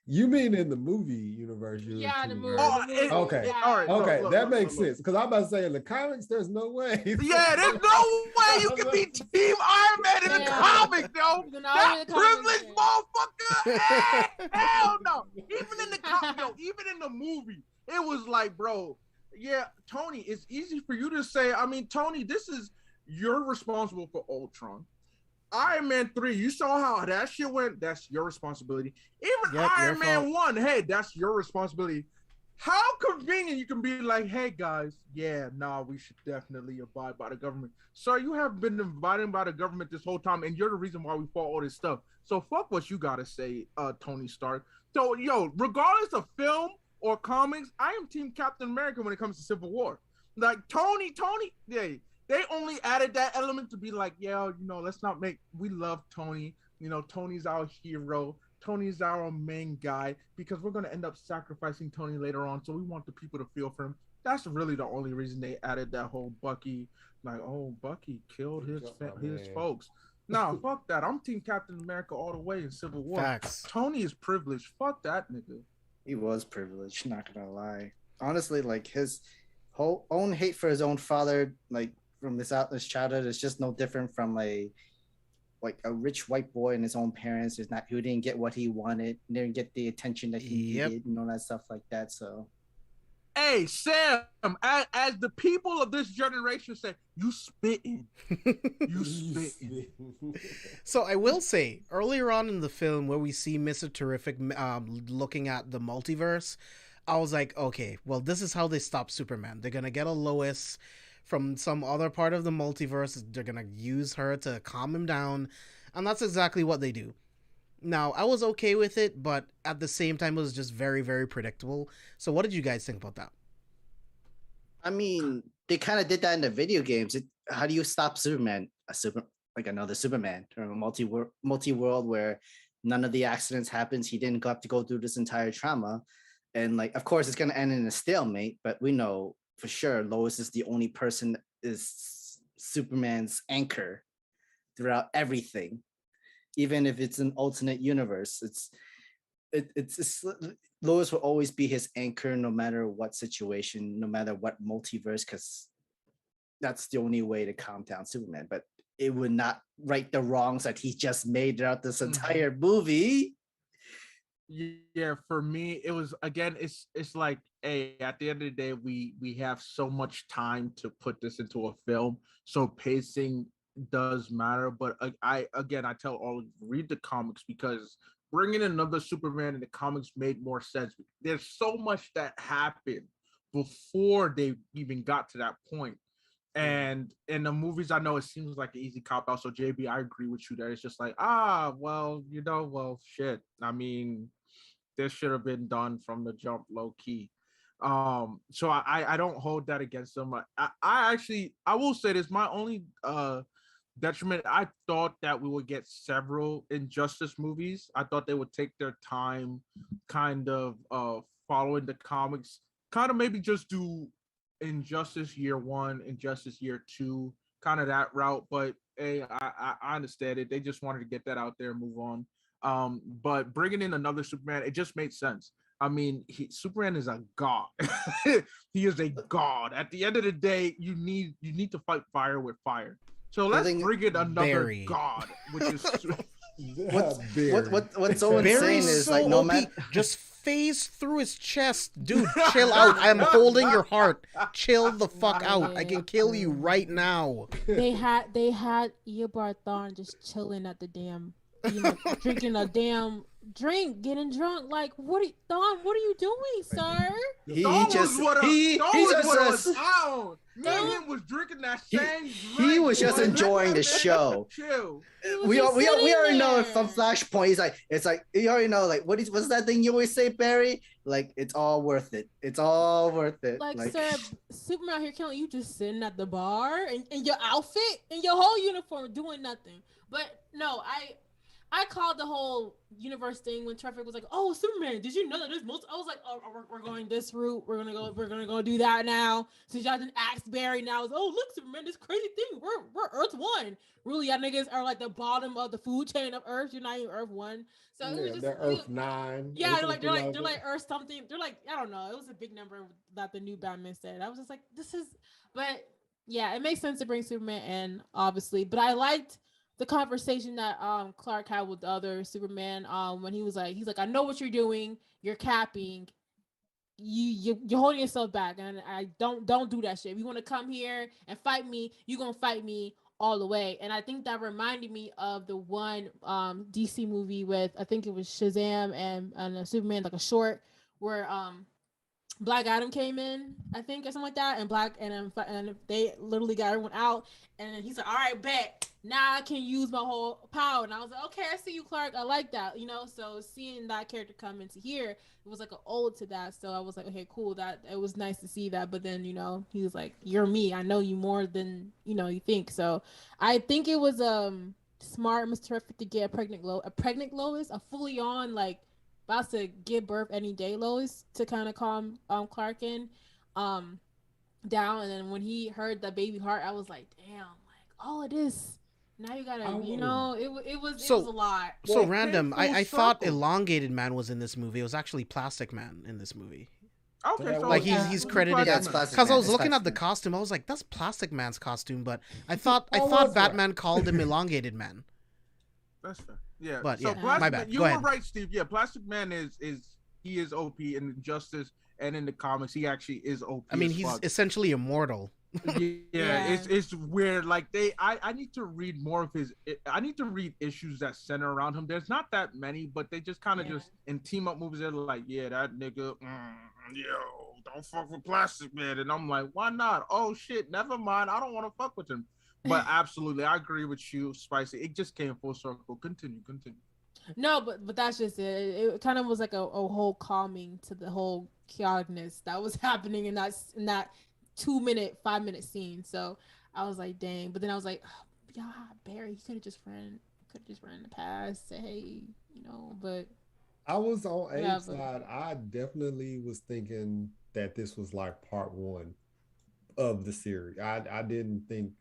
you mean in the movie universe? Yeah, the movie. Okay. All right. Okay, that makes sense. Because I'm about to say in the comics, there's no way. Yeah, there's no way you can be Team Iron Man in the comic, though. That privileged Hell no. Even in the movie, it was like, bro, yeah, Tony, it's easy for you to say. I mean, Tony, you're responsible for Ultron. Iron Man 3, you saw how that shit went. That's your responsibility. Even Iron Man 1, hey, that's your responsibility. How convenient you can be like, hey guys, we should definitely abide by the government. Sir, you have been abiding by the government this whole time, and you're the reason why we fought all this stuff. So fuck what you gotta say, Tony Stark. So regardless of film or comics, I am Team Captain America when it comes to Civil War. Like Tony, they only added that element to be like, let's not we love Tony. Tony's our hero. Tony's our main guy because we're going to end up sacrificing Tony later on. So we want the people to feel for him. That's really the only reason they added that whole Bucky, like, oh, Bucky killed his folks. Nah, fuck that. I'm Team Captain America all the way in Civil War. Facts. Tony is privileged. Fuck that nigga. He was privileged, not gonna lie. Honestly, like his whole own hate for his own father, like from his childhood, is just no different from a rich white boy and his own parents. Who didn't get what he wanted, didn't get the attention that he needed, and all that stuff like that. So, hey Sam, as the people of this generation say, you spitting, you spitting. So I will say, earlier on in the film where we see Mr. Terrific looking at the multiverse, I was like, okay, well, this is how they stop Superman. They're gonna get a Lois from some other part of the multiverse. They're gonna use her to calm him down, and that's exactly what they do. Now, I was okay with it, but at the same time, it was just very, very predictable. So what did you guys think about that? I mean, they kind of did that in the video games. How do you stop Superman? Another Superman, or a multi-world where none of the accidents happens. He didn't have to go through this entire trauma. And of course, it's going to end in a stalemate, but we know for sure Lois is the only person that is Superman's anchor throughout everything. Even if it's an alternate universe, it's Lois will always be his anchor no matter what situation, no matter what multiverse, because that's the only way to calm down Superman. But it would not right the wrongs that he just made throughout this entire movie. Yeah, for me, it was, again, it's like, hey, at the end of the day, we have so much time to put this into a film, so pacing does matter. But I tell all, read the comics, because bringing another Superman in the comics made more sense. There's so much that happened before they even got to that point. And in the movies, I know it seems like an easy cop out. So JB, I agree with you that it's just like, shit. I mean, this should have been done from the jump, low key. So I don't hold that against them. I will say this, my only detriment, I thought that we would get several Injustice movies. I thought they would take their time kind of following the comics, kind of maybe just do Injustice Year 1, Injustice Year 2, kind of that route. But hey, I understand it. They just wanted to get that out there and move on. But bringing in another Superman, it just made sense. I mean, Superman is a god. He is a god. At the end of the day, you need to fight fire with fire. So let's bring in another god, which is what's so insane is like no matter just phase through his chest, dude. Chill out. I'm holding your heart. Chill the fuck out. I can kill you right now. They had Eobard Thawne just chilling at the damn, drinking a damn drink, getting drunk. Like, what are you doing, sir? He was drinking that same drink. He was just enjoying the show. Chill. We already know from Flashpoint. It's like you already know, like, what's that thing you always say, Barry? Like, it's all worth it. It's all worth it. Like sir, Superman out here killing you, just sitting at the bar in your outfit, in your whole uniform, doing nothing. But no, I called the whole universe thing when Traffic was like, "Oh, Superman, did you know that there's multiple?" I was like, "Oh, we're going this route. We're gonna go do that now." Since y'all didn't ask Barry, now it's, "Oh, look, Superman, this crazy thing. We're Earth 1. Really, y'all niggas are like the bottom of the food chain of Earth. You're not even Earth 1. So it was just they're Earth 9. Yeah, they're like Earth something. They're like, I don't know. It was a big number that the new Batman said. I was just like, this is, but yeah, it makes sense to bring Superman in, obviously. But I liked the conversation that Clark had with the other Superman when he's like, I know what you're doing, you're capping, you're holding yourself back, and I don't do that shit. If you want to come here and fight me, you're gonna fight me all the way. And I think that reminded me of the one DC movie with, I think it was Shazam and Superman, like a short where Black Adam came in, I think, or something like that, and and they literally got everyone out, and then he's like, "All right, bet now I can use my whole power." And I was like, "Okay, I see you, Clark. I like that, you know." So seeing that character come into here, it was like an ode to that. So I was like, "Okay, cool. That it was nice to see that." But then he was like, "You're me. I know you more than you think." So I think it was smart, Mr. Terrific, to get a pregnant Lois, a fully on like about to give birth any day Lois, to kind of calm Clark in down. And then when he heard the baby heart, I was like, damn, like all of this now you gotta it was a lot. So random. I thought Elongated Man was in this movie. It was actually Plastic Man in this movie. Okay, so like he's credited because I was looking at the Man. costume. I was like, that's Plastic Man's costume, but I thought Batman called him Elongated Man. That's fair. Yeah, but so yeah, my bad. You were right, Steve. Yeah, Plastic Man is he is OP in Justice, and in the comics he actually is OP. I mean, he's essentially immortal. Yeah, it's weird. Like I need to read more of his. I need to read issues that center around him. There's not that many, but they just kind of just in team up movies. They're like, yeah, that nigga, yo, don't fuck with Plastic Man, and I'm like, why not? Oh shit, never mind. I don't want to fuck with him. But absolutely, I agree with you, Spicy. It just came full circle. Continue. No, but that's just it. It kind of was like a whole calming to the whole chaoticness that was happening in that 2-minute, 5-minute scene. So I was like, dang. But then I was like, oh, yeah, Barry, he could have just ran in the past, say, hey, but I was on Abe's side. I definitely was thinking that this was like part one of the series. I didn't think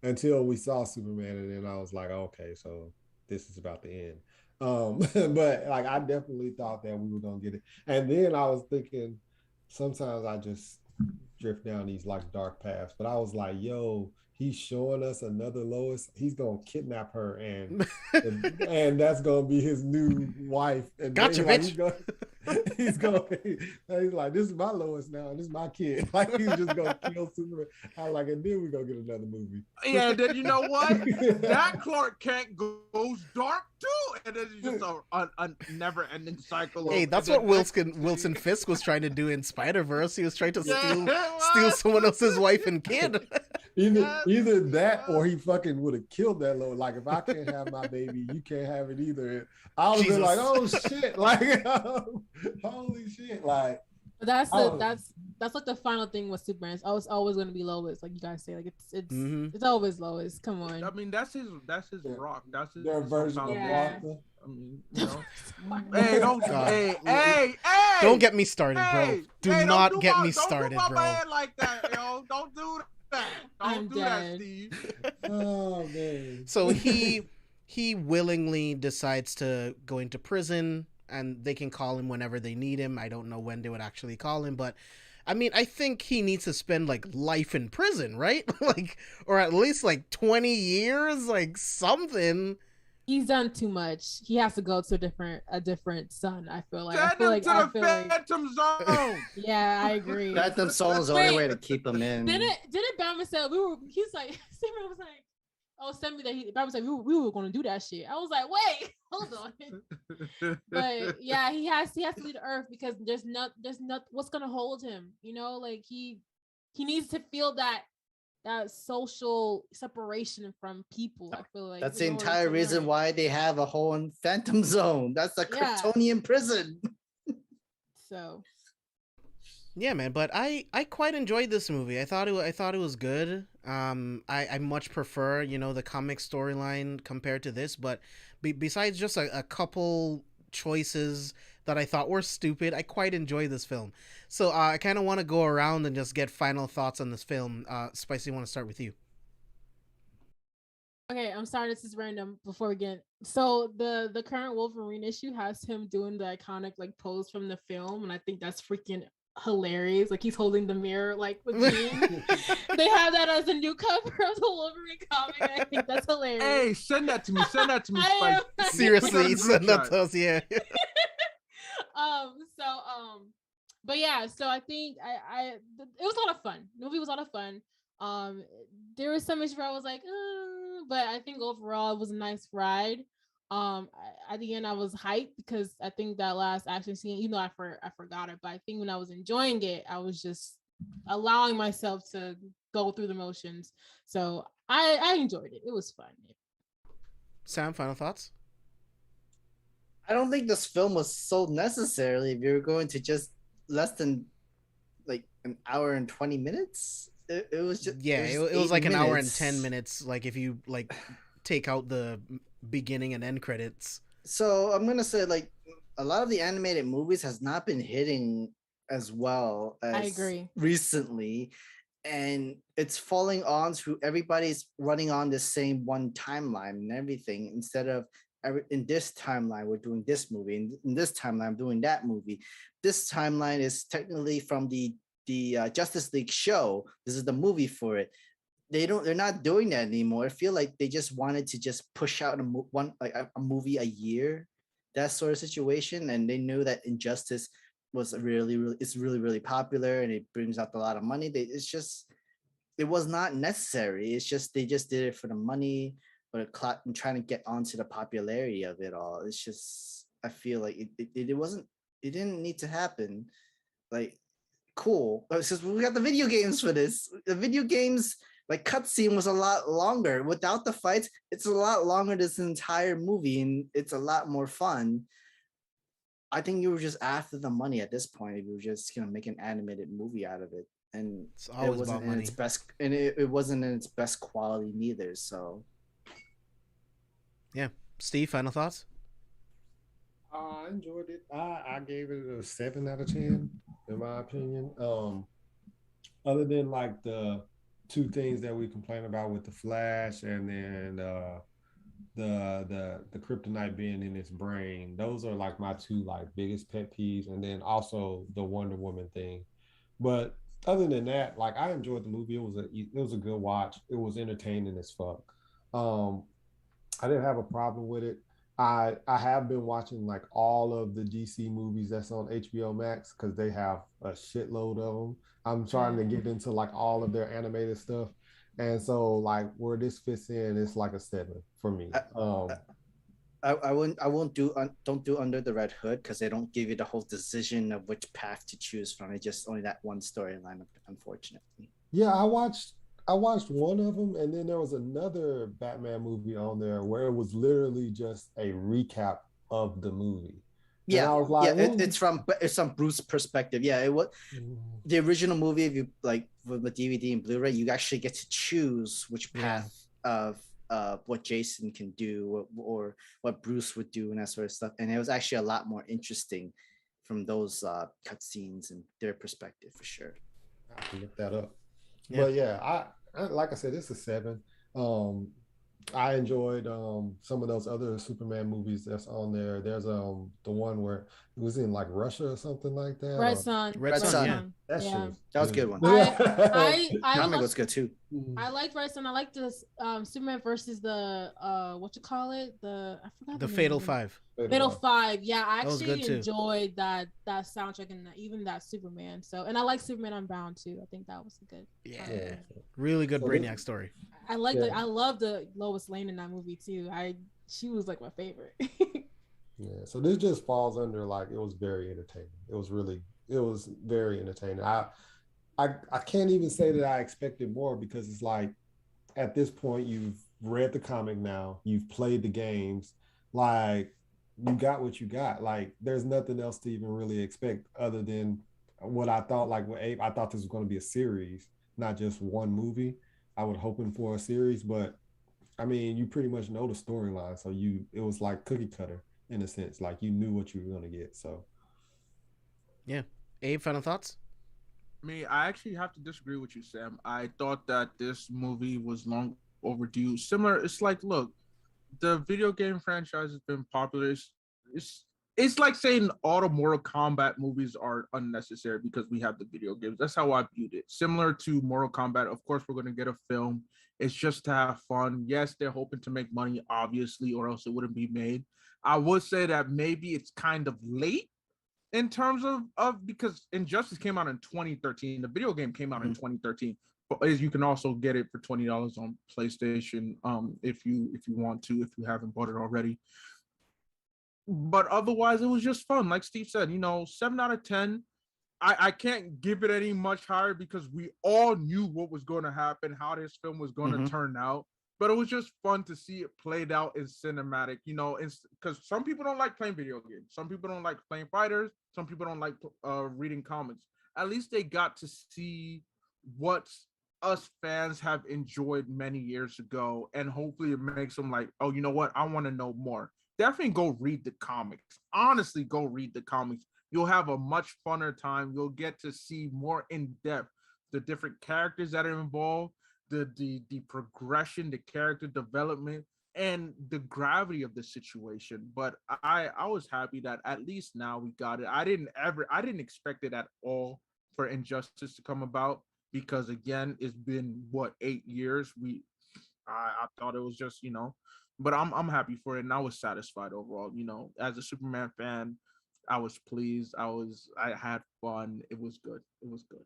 until we saw Superman, and then I was like, okay, so this is about to end. But like I definitely thought that we were gonna get it. And then I was thinking sometimes I just drift down these like dark paths, but I was like, yo, he's showing us another Lois. He's gonna kidnap her, and and that's gonna be his new wife. And gotcha, bitch. He's like, this is my Lois now, and this is my kid. Like he's just gonna kill Superman. I was like, and then we're gonna get another movie. Yeah, and then you know what? That Clark Kent goes dark too, and then it's just a never-ending cycle. Hey, that's what Wilson Fisk was trying to do in Spider-Verse. He was trying to steal someone else's wife and kid. Either that, or he fucking would have killed that Lois. Like, if I can't have my baby, you can't have it either. I would have been like, oh shit, like, holy shit, like. That's like the final thing with Superman. It's always going to be Lois, like you guys say. Like it's always Lois. Come on. I mean, that's his rock. That's his their version of Martha. I mean, hey, don't get me started, bro. Do not get me started, bro. Don't do my head like that, yo. Don't do that. Don't do that, Steve. Oh man. So he willingly decides to go into prison, and they can call him whenever they need him. I don't know when they would actually call him, but I mean, I think he needs to spend like life in prison, right? Like, or at least like 20 years, like something. He's done too much. He has to go to a different sun. I feel like. Send him to the Phantom Zone. Yeah, I agree. Phantom Zone is the only way to keep him in. Didn't Batman say he's like, Superman was like, oh, send me that. Batman said we were going to do that shit. I was like, wait, hold on. But yeah, he has to leave the Earth because there's not what's gonna hold him. Like he needs to feel that social separation from people. I feel like that's the entire reason why they have a whole Phantom Zone. That's a Kryptonian prison. So yeah, man, but I quite enjoyed this movie. I thought it was good. I much prefer the comic storyline compared to this, but besides just a couple choices that I thought were stupid, I quite enjoy this film. So I kind of want to go around and just get final thoughts on this film. Spicy, I want to start with you. Okay, I'm sorry, this is random before we get. So the current Wolverine issue has him doing the iconic like pose from the film, and I think that's freaking hilarious. Like he's holding the mirror like with Jean. They have that as a new cover of the Wolverine comic. I think that's hilarious. Hey, send that to me. Send that to me, Spice. Seriously, send that to us. Yeah. But yeah, so I think it was a lot of fun. The movie was a lot of fun. There was some issues where I was like, but I think overall it was a nice ride. At the end I was hyped because I think that last action scene, you know, I forgot it, but I think when I was enjoying it, I was just allowing myself to go through the motions. So I enjoyed it. It was fun. Sam, final thoughts? I don't think this film was so necessary if you're going to just less than like an hour and 20 minutes. It was just it was like an hour and 10 minutes. Like if you like take out the beginning and end credits. So I'm gonna say like a lot of the animated movies has not been hitting as well as I agree. recently, and it's falling on to everybody's running on the same one timeline and everything instead of in this timeline we're doing this movie, in this timeline I'm doing that movie. This timeline is technically from the Justice League show. This is the movie for it. They're not doing that anymore. I feel like they just wanted to just push out a movie a year, that sort of situation, and they knew that Injustice was really popular and it brings out a lot of money. It was not necessary. It's just they just did it for the money or the clout and trying to get onto the popularity of it all. It's just I feel like it didn't need to happen. Like cool, because we got the video games for this. The video games like cutscene was a lot longer. Without the fights, it's a lot longer this entire movie, and it's a lot more fun. I think you were just after the money at this point. If you were just gonna make an animated movie out of it, and it's always it wasn't about in money. its best, and it wasn't in its best quality neither. So, yeah, Steve, final thoughts? I enjoyed it. I gave it a 7 out of 10, in my opinion. Other than like the two things that we complain about with the Flash and then the kryptonite being in his brain, those are like my two like biggest pet peeves, and then also the Wonder Woman thing. But other than that, like I enjoyed the movie. It was a good watch. It was entertaining as fuck. I didn't have a problem with it. I have been watching like all of the DC movies that's on HBO Max because they have a shitload of them. I'm trying to get into like all of their animated stuff, and so like where this fits in, it's like a 7 for me. I won't do don't do Under the Red Hood because they don't give you the whole decision of which path to choose from. It's just only that one storyline, unfortunately. Yeah, I watched one of them, and then there was another Batman movie on there where it was literally just a recap of the movie. Yeah, and I was like, it's from Bruce's perspective. Yeah, it was the original movie. If you like with the DVD and Blu-ray, you actually get to choose which path of what Jason can do or what Bruce would do and that sort of stuff. And it was actually a lot more interesting from those cutscenes and their perspective for sure. I have to look that up. Yeah. But yeah, I like I said, it's a 7. I enjoyed some of those other Superman movies that's on there. There's the one where it was in like Russia or something like that. Red Sun. Yeah. That was a good one. I Comic was good too. I liked Red Sun. I liked this Superman versus the what you call it? I forgot the Fatal Five. Fatal Five. Yeah, I actually enjoyed that soundtrack and even that Superman. So, and I like Superman Unbound too. I think that was a good. Yeah. Really good Brainiac story. I love the Lois Lane in that movie too. She was like my favorite. Yeah. So this just falls under like it was very entertaining. It was very entertaining. I can't even say that I expected more because it's like at this point you've read the comic now, you've played the games, like you got what you got. Like there's nothing else to even really expect other than what I thought. Like with Abe, I thought this was going to be a series, not just one movie. I was hoping for a series, but I mean, you pretty much know the storyline, so it was like cookie cutter in a sense. Like you knew what you were going to get. So yeah. Abe, final thoughts? I actually have to disagree with you, Sam. I thought that this movie was long overdue. Similar, it's like, look, the video game franchise has been popular. It's it's like saying all the Mortal Kombat movies are unnecessary because we have the video games. That's how I viewed it. Similar to Mortal Kombat, of course, we're going to get a film. It's just to have fun. Yes, they're hoping to make money, obviously, or else it wouldn't be made. I would say that maybe it's kind of late in terms of because Injustice came out in 2013. The video game came out in 2013. But as you can also get it for $20 on PlayStation, if you want to, if you haven't bought it already. But otherwise, it was just fun. Like Steve said, 7 out of 10. I can't give it any much higher because we all knew what was going to happen, how this film was going to turn out. But it was just fun to see it played out in cinematic, because some people don't like playing video games. Some people don't like playing fighters. Some people don't like reading comics. At least they got to see what us fans have enjoyed many years ago. And hopefully it makes them like, oh, you know what? I want to know more. Definitely go read the comics. Honestly, go read the comics. You'll have a much funner time. You'll get to see more in depth the different characters that are involved, the progression, the character development, and the gravity of the situation. But I was happy that at least now we got it. I didn't expect it at all for Injustice to come about because again, it's been 8 years. I thought it was just but I'm happy for it and I was satisfied overall. As a Superman fan, I was pleased. I had fun. It was good. It was good.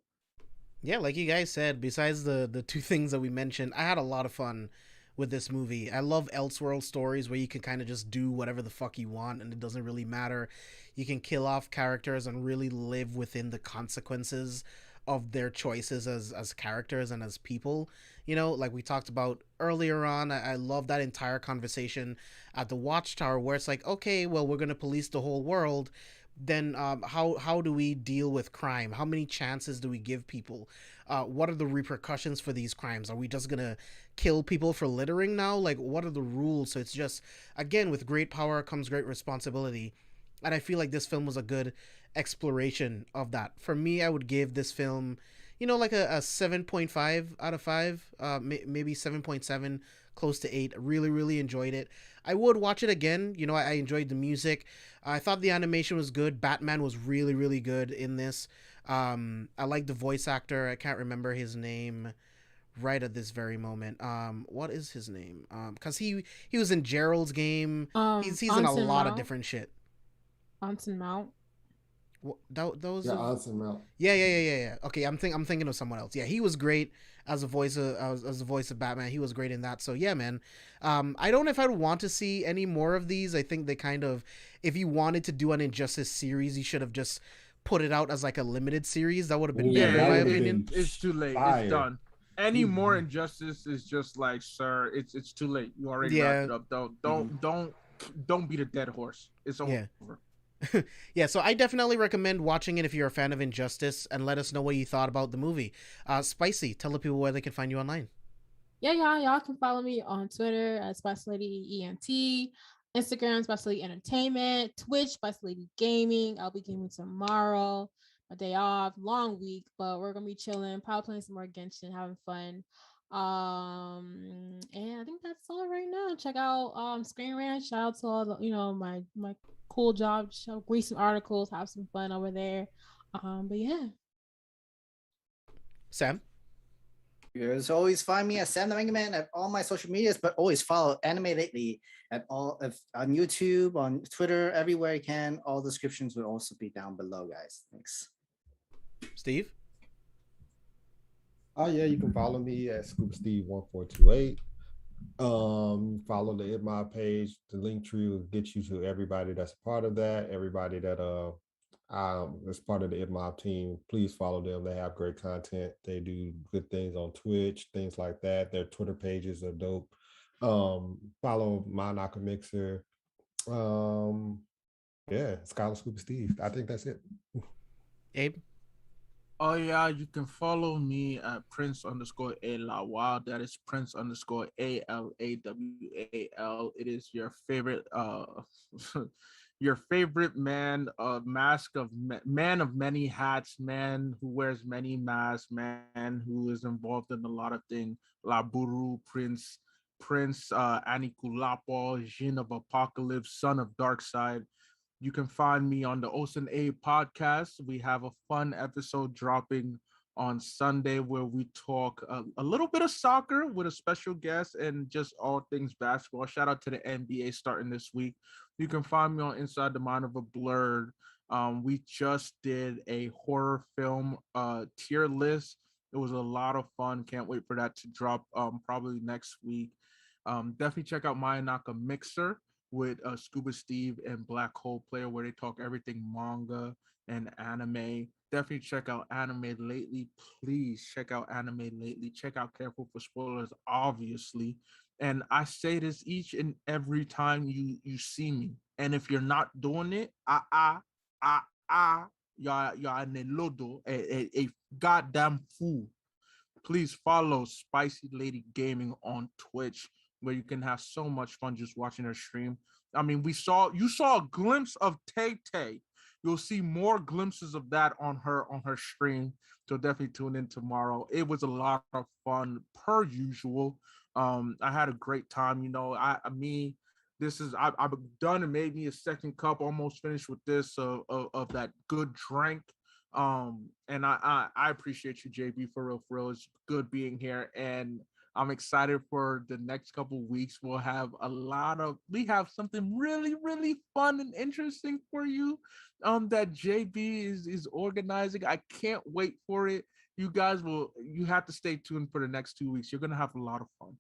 Yeah, like you guys said, besides the two things that we mentioned, I had a lot of fun with this movie. I love Elseworld stories where you can kind of just do whatever the fuck you want and it doesn't really matter. You can kill off characters and really live within the consequences of their choices as characters and as people. Like we talked about earlier on, I love that entire conversation at the Watchtower where it's like, okay, well, we're going to police the whole world. Then how do we deal with crime? How many chances do we give people? What are the repercussions for these crimes? Are we just going to kill people for littering now? Like, what are the rules? So it's just, again, with great power comes great responsibility. And I feel like this film was a good exploration of that. For me, I would give this film, like a 7.5 out of 5, maybe 7.7, close to 8. Really, really enjoyed it. I would watch it again. I enjoyed the music. I thought the animation was good. Batman was really, really good in this. I like the voice actor. I can't remember his name right at this very moment. What is his name? Because he was in Gerald's Game. He's in a lot of different shit. Anson Mount. Those Anson Mount. Yeah. Okay, I'm thinking of someone else. Yeah, he was great as a voice of Batman. He was great in that. So yeah, man. I don't know if I'd want to see any more of these. I think they kind of, if you wanted to do an Injustice series, you should have just put it out as like a limited series. That would have been better, in my opinion. It's too late. Fire. It's done. Any more Injustice is just like, sir, it's too late. You already wrapped it up. Don't beat a dead horse. It's over. Yeah. Yeah, so I definitely recommend watching it if you're a fan of Injustice, and let us know what you thought about the movie. Spicy, tell the people where they can find you online. Yeah, y'all can follow me on Twitter at SpicyLadyEnt, Instagram SpicyLady Entertainment, Twitch SpicyLady Gaming. I'll be gaming tomorrow, my day off, long week, but we're gonna be chilling, probably playing some more Genshin, having fun. And I think that's all right now. Check out Screen Rant. Shout out to all the my cool job, read some articles, have some fun over there. But yeah. Sam? You guys always find me at Sam the Mega Man at all my social medias, but always follow Anime Lately on YouTube, on Twitter, everywhere you can. All descriptions will also be down below, guys. Thanks. Steve? Oh yeah, you can follow me at ScoopSteve1428. Follow the InMod page. The Linktree will get you to everybody that's a part of that. Everybody that is part of the InMod team. Please follow them. They have great content. They do good things on Twitch, things like that. Their Twitter pages are dope. Follow my Naka Mixer. Yeah, Scholar Scoop Steve. I think that's it. Abe? Oh yeah, you can follow me at Prince_A_Lawal. That is Prince_ALAWAL. It is your favorite your favorite man of man of many hats, man who wears many masks, man who is involved in a lot of things. Laburu, Prince Anikulapo, Jin of Apocalypse, son of Darkseid. You can find me on the Ocean A podcast. We have a fun episode dropping on Sunday where we talk a little bit of soccer with a special guest and just all things basketball. Shout out to the NBA starting this week. You can find me on Inside the Mind of a Blerd. We just did a horror film tier list. It was a lot of fun. Can't wait for that to drop probably next week. Definitely check out Mayanaka Mixer with Scuba Steve and Black Hole Player, where they talk everything manga and anime. Definitely check out Anime Lately. Please check out Anime Lately. Check out Careful for Spoilers, obviously. And I say this each and every time you see me. And if you're not doing it, you're a lodo, a goddamn fool. Please follow Spicy Lady Gaming on Twitch, where you can have so much fun just watching her stream. I mean, you saw a glimpse of Tay Tay. You'll see more glimpses of that on her stream. So definitely tune in tomorrow. It was a lot of fun per usual. I had a great time. You know, I've done and made me a second cup, almost finished with this of that good drink. And I appreciate you, JB, for real. It's good being here, and I'm excited for the next couple weeks. We have something really, really fun and interesting for you. That JB is organizing. I can't wait for it. You have to stay tuned for the next 2 weeks. You're gonna have a lot of fun.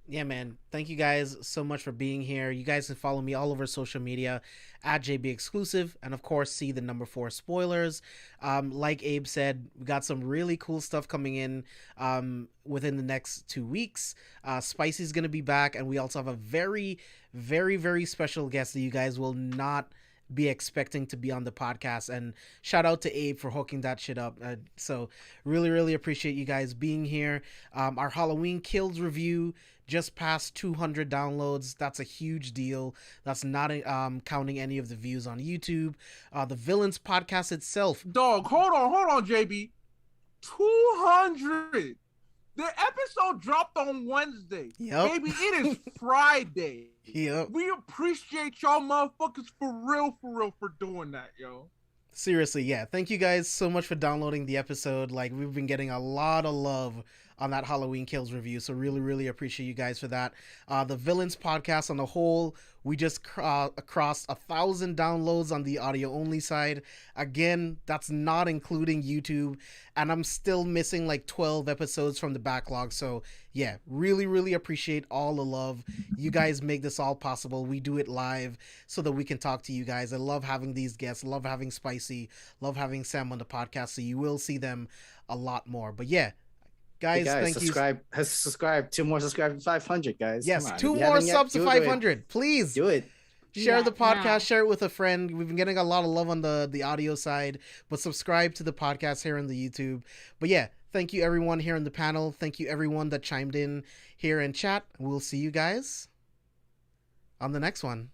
Yeah, man. Thank you guys so much for being here. You guys can follow me all over social media at JB Exclusive, and of course, see the number 4 spoilers. Like Abe said, we got some really cool stuff coming in within the next 2 weeks. Spicy's going to be back, and we also have a very, very, very special guest that you guys will not be expecting to be on the podcast. And shout out to Abe for hooking that shit up. So really, really appreciate you guys being here. Our Halloween Kills review just passed 200 downloads. That's a huge deal. That's not counting any of the views on YouTube. The Villains podcast itself. Dog, hold on, JB. 200. The episode dropped on Wednesday. Yep. Baby, it is Friday. Yep. We appreciate y'all motherfuckers for real for doing that, yo. Seriously, yeah. Thank you guys so much for downloading the episode. Like, we've been getting a lot of love on that Halloween Kills review, so really, really appreciate you guys for that. The Villains podcast on the whole, we just crossed 1,000 downloads on the audio only side. Again, that's not including YouTube, and I'm still missing like 12 episodes from the backlog. So yeah, really, really appreciate all the love. You guys make this all possible. We do it live so that we can talk to you guys. I love having these guests, love having Spicy, love having Sam on the podcast, so you will see them a lot more. But yeah, Guys, thank subscribe, you. Subscribe. 2 more subscribers to 500, guys. Yes, 2 more subs to 500. Please do it. Share the podcast. Share it with a friend. We've been getting a lot of love on the audio side, but subscribe to the podcast here on the YouTube. But yeah, thank you everyone here on the panel. Thank you everyone that chimed in here in chat. We'll see you guys on the next one.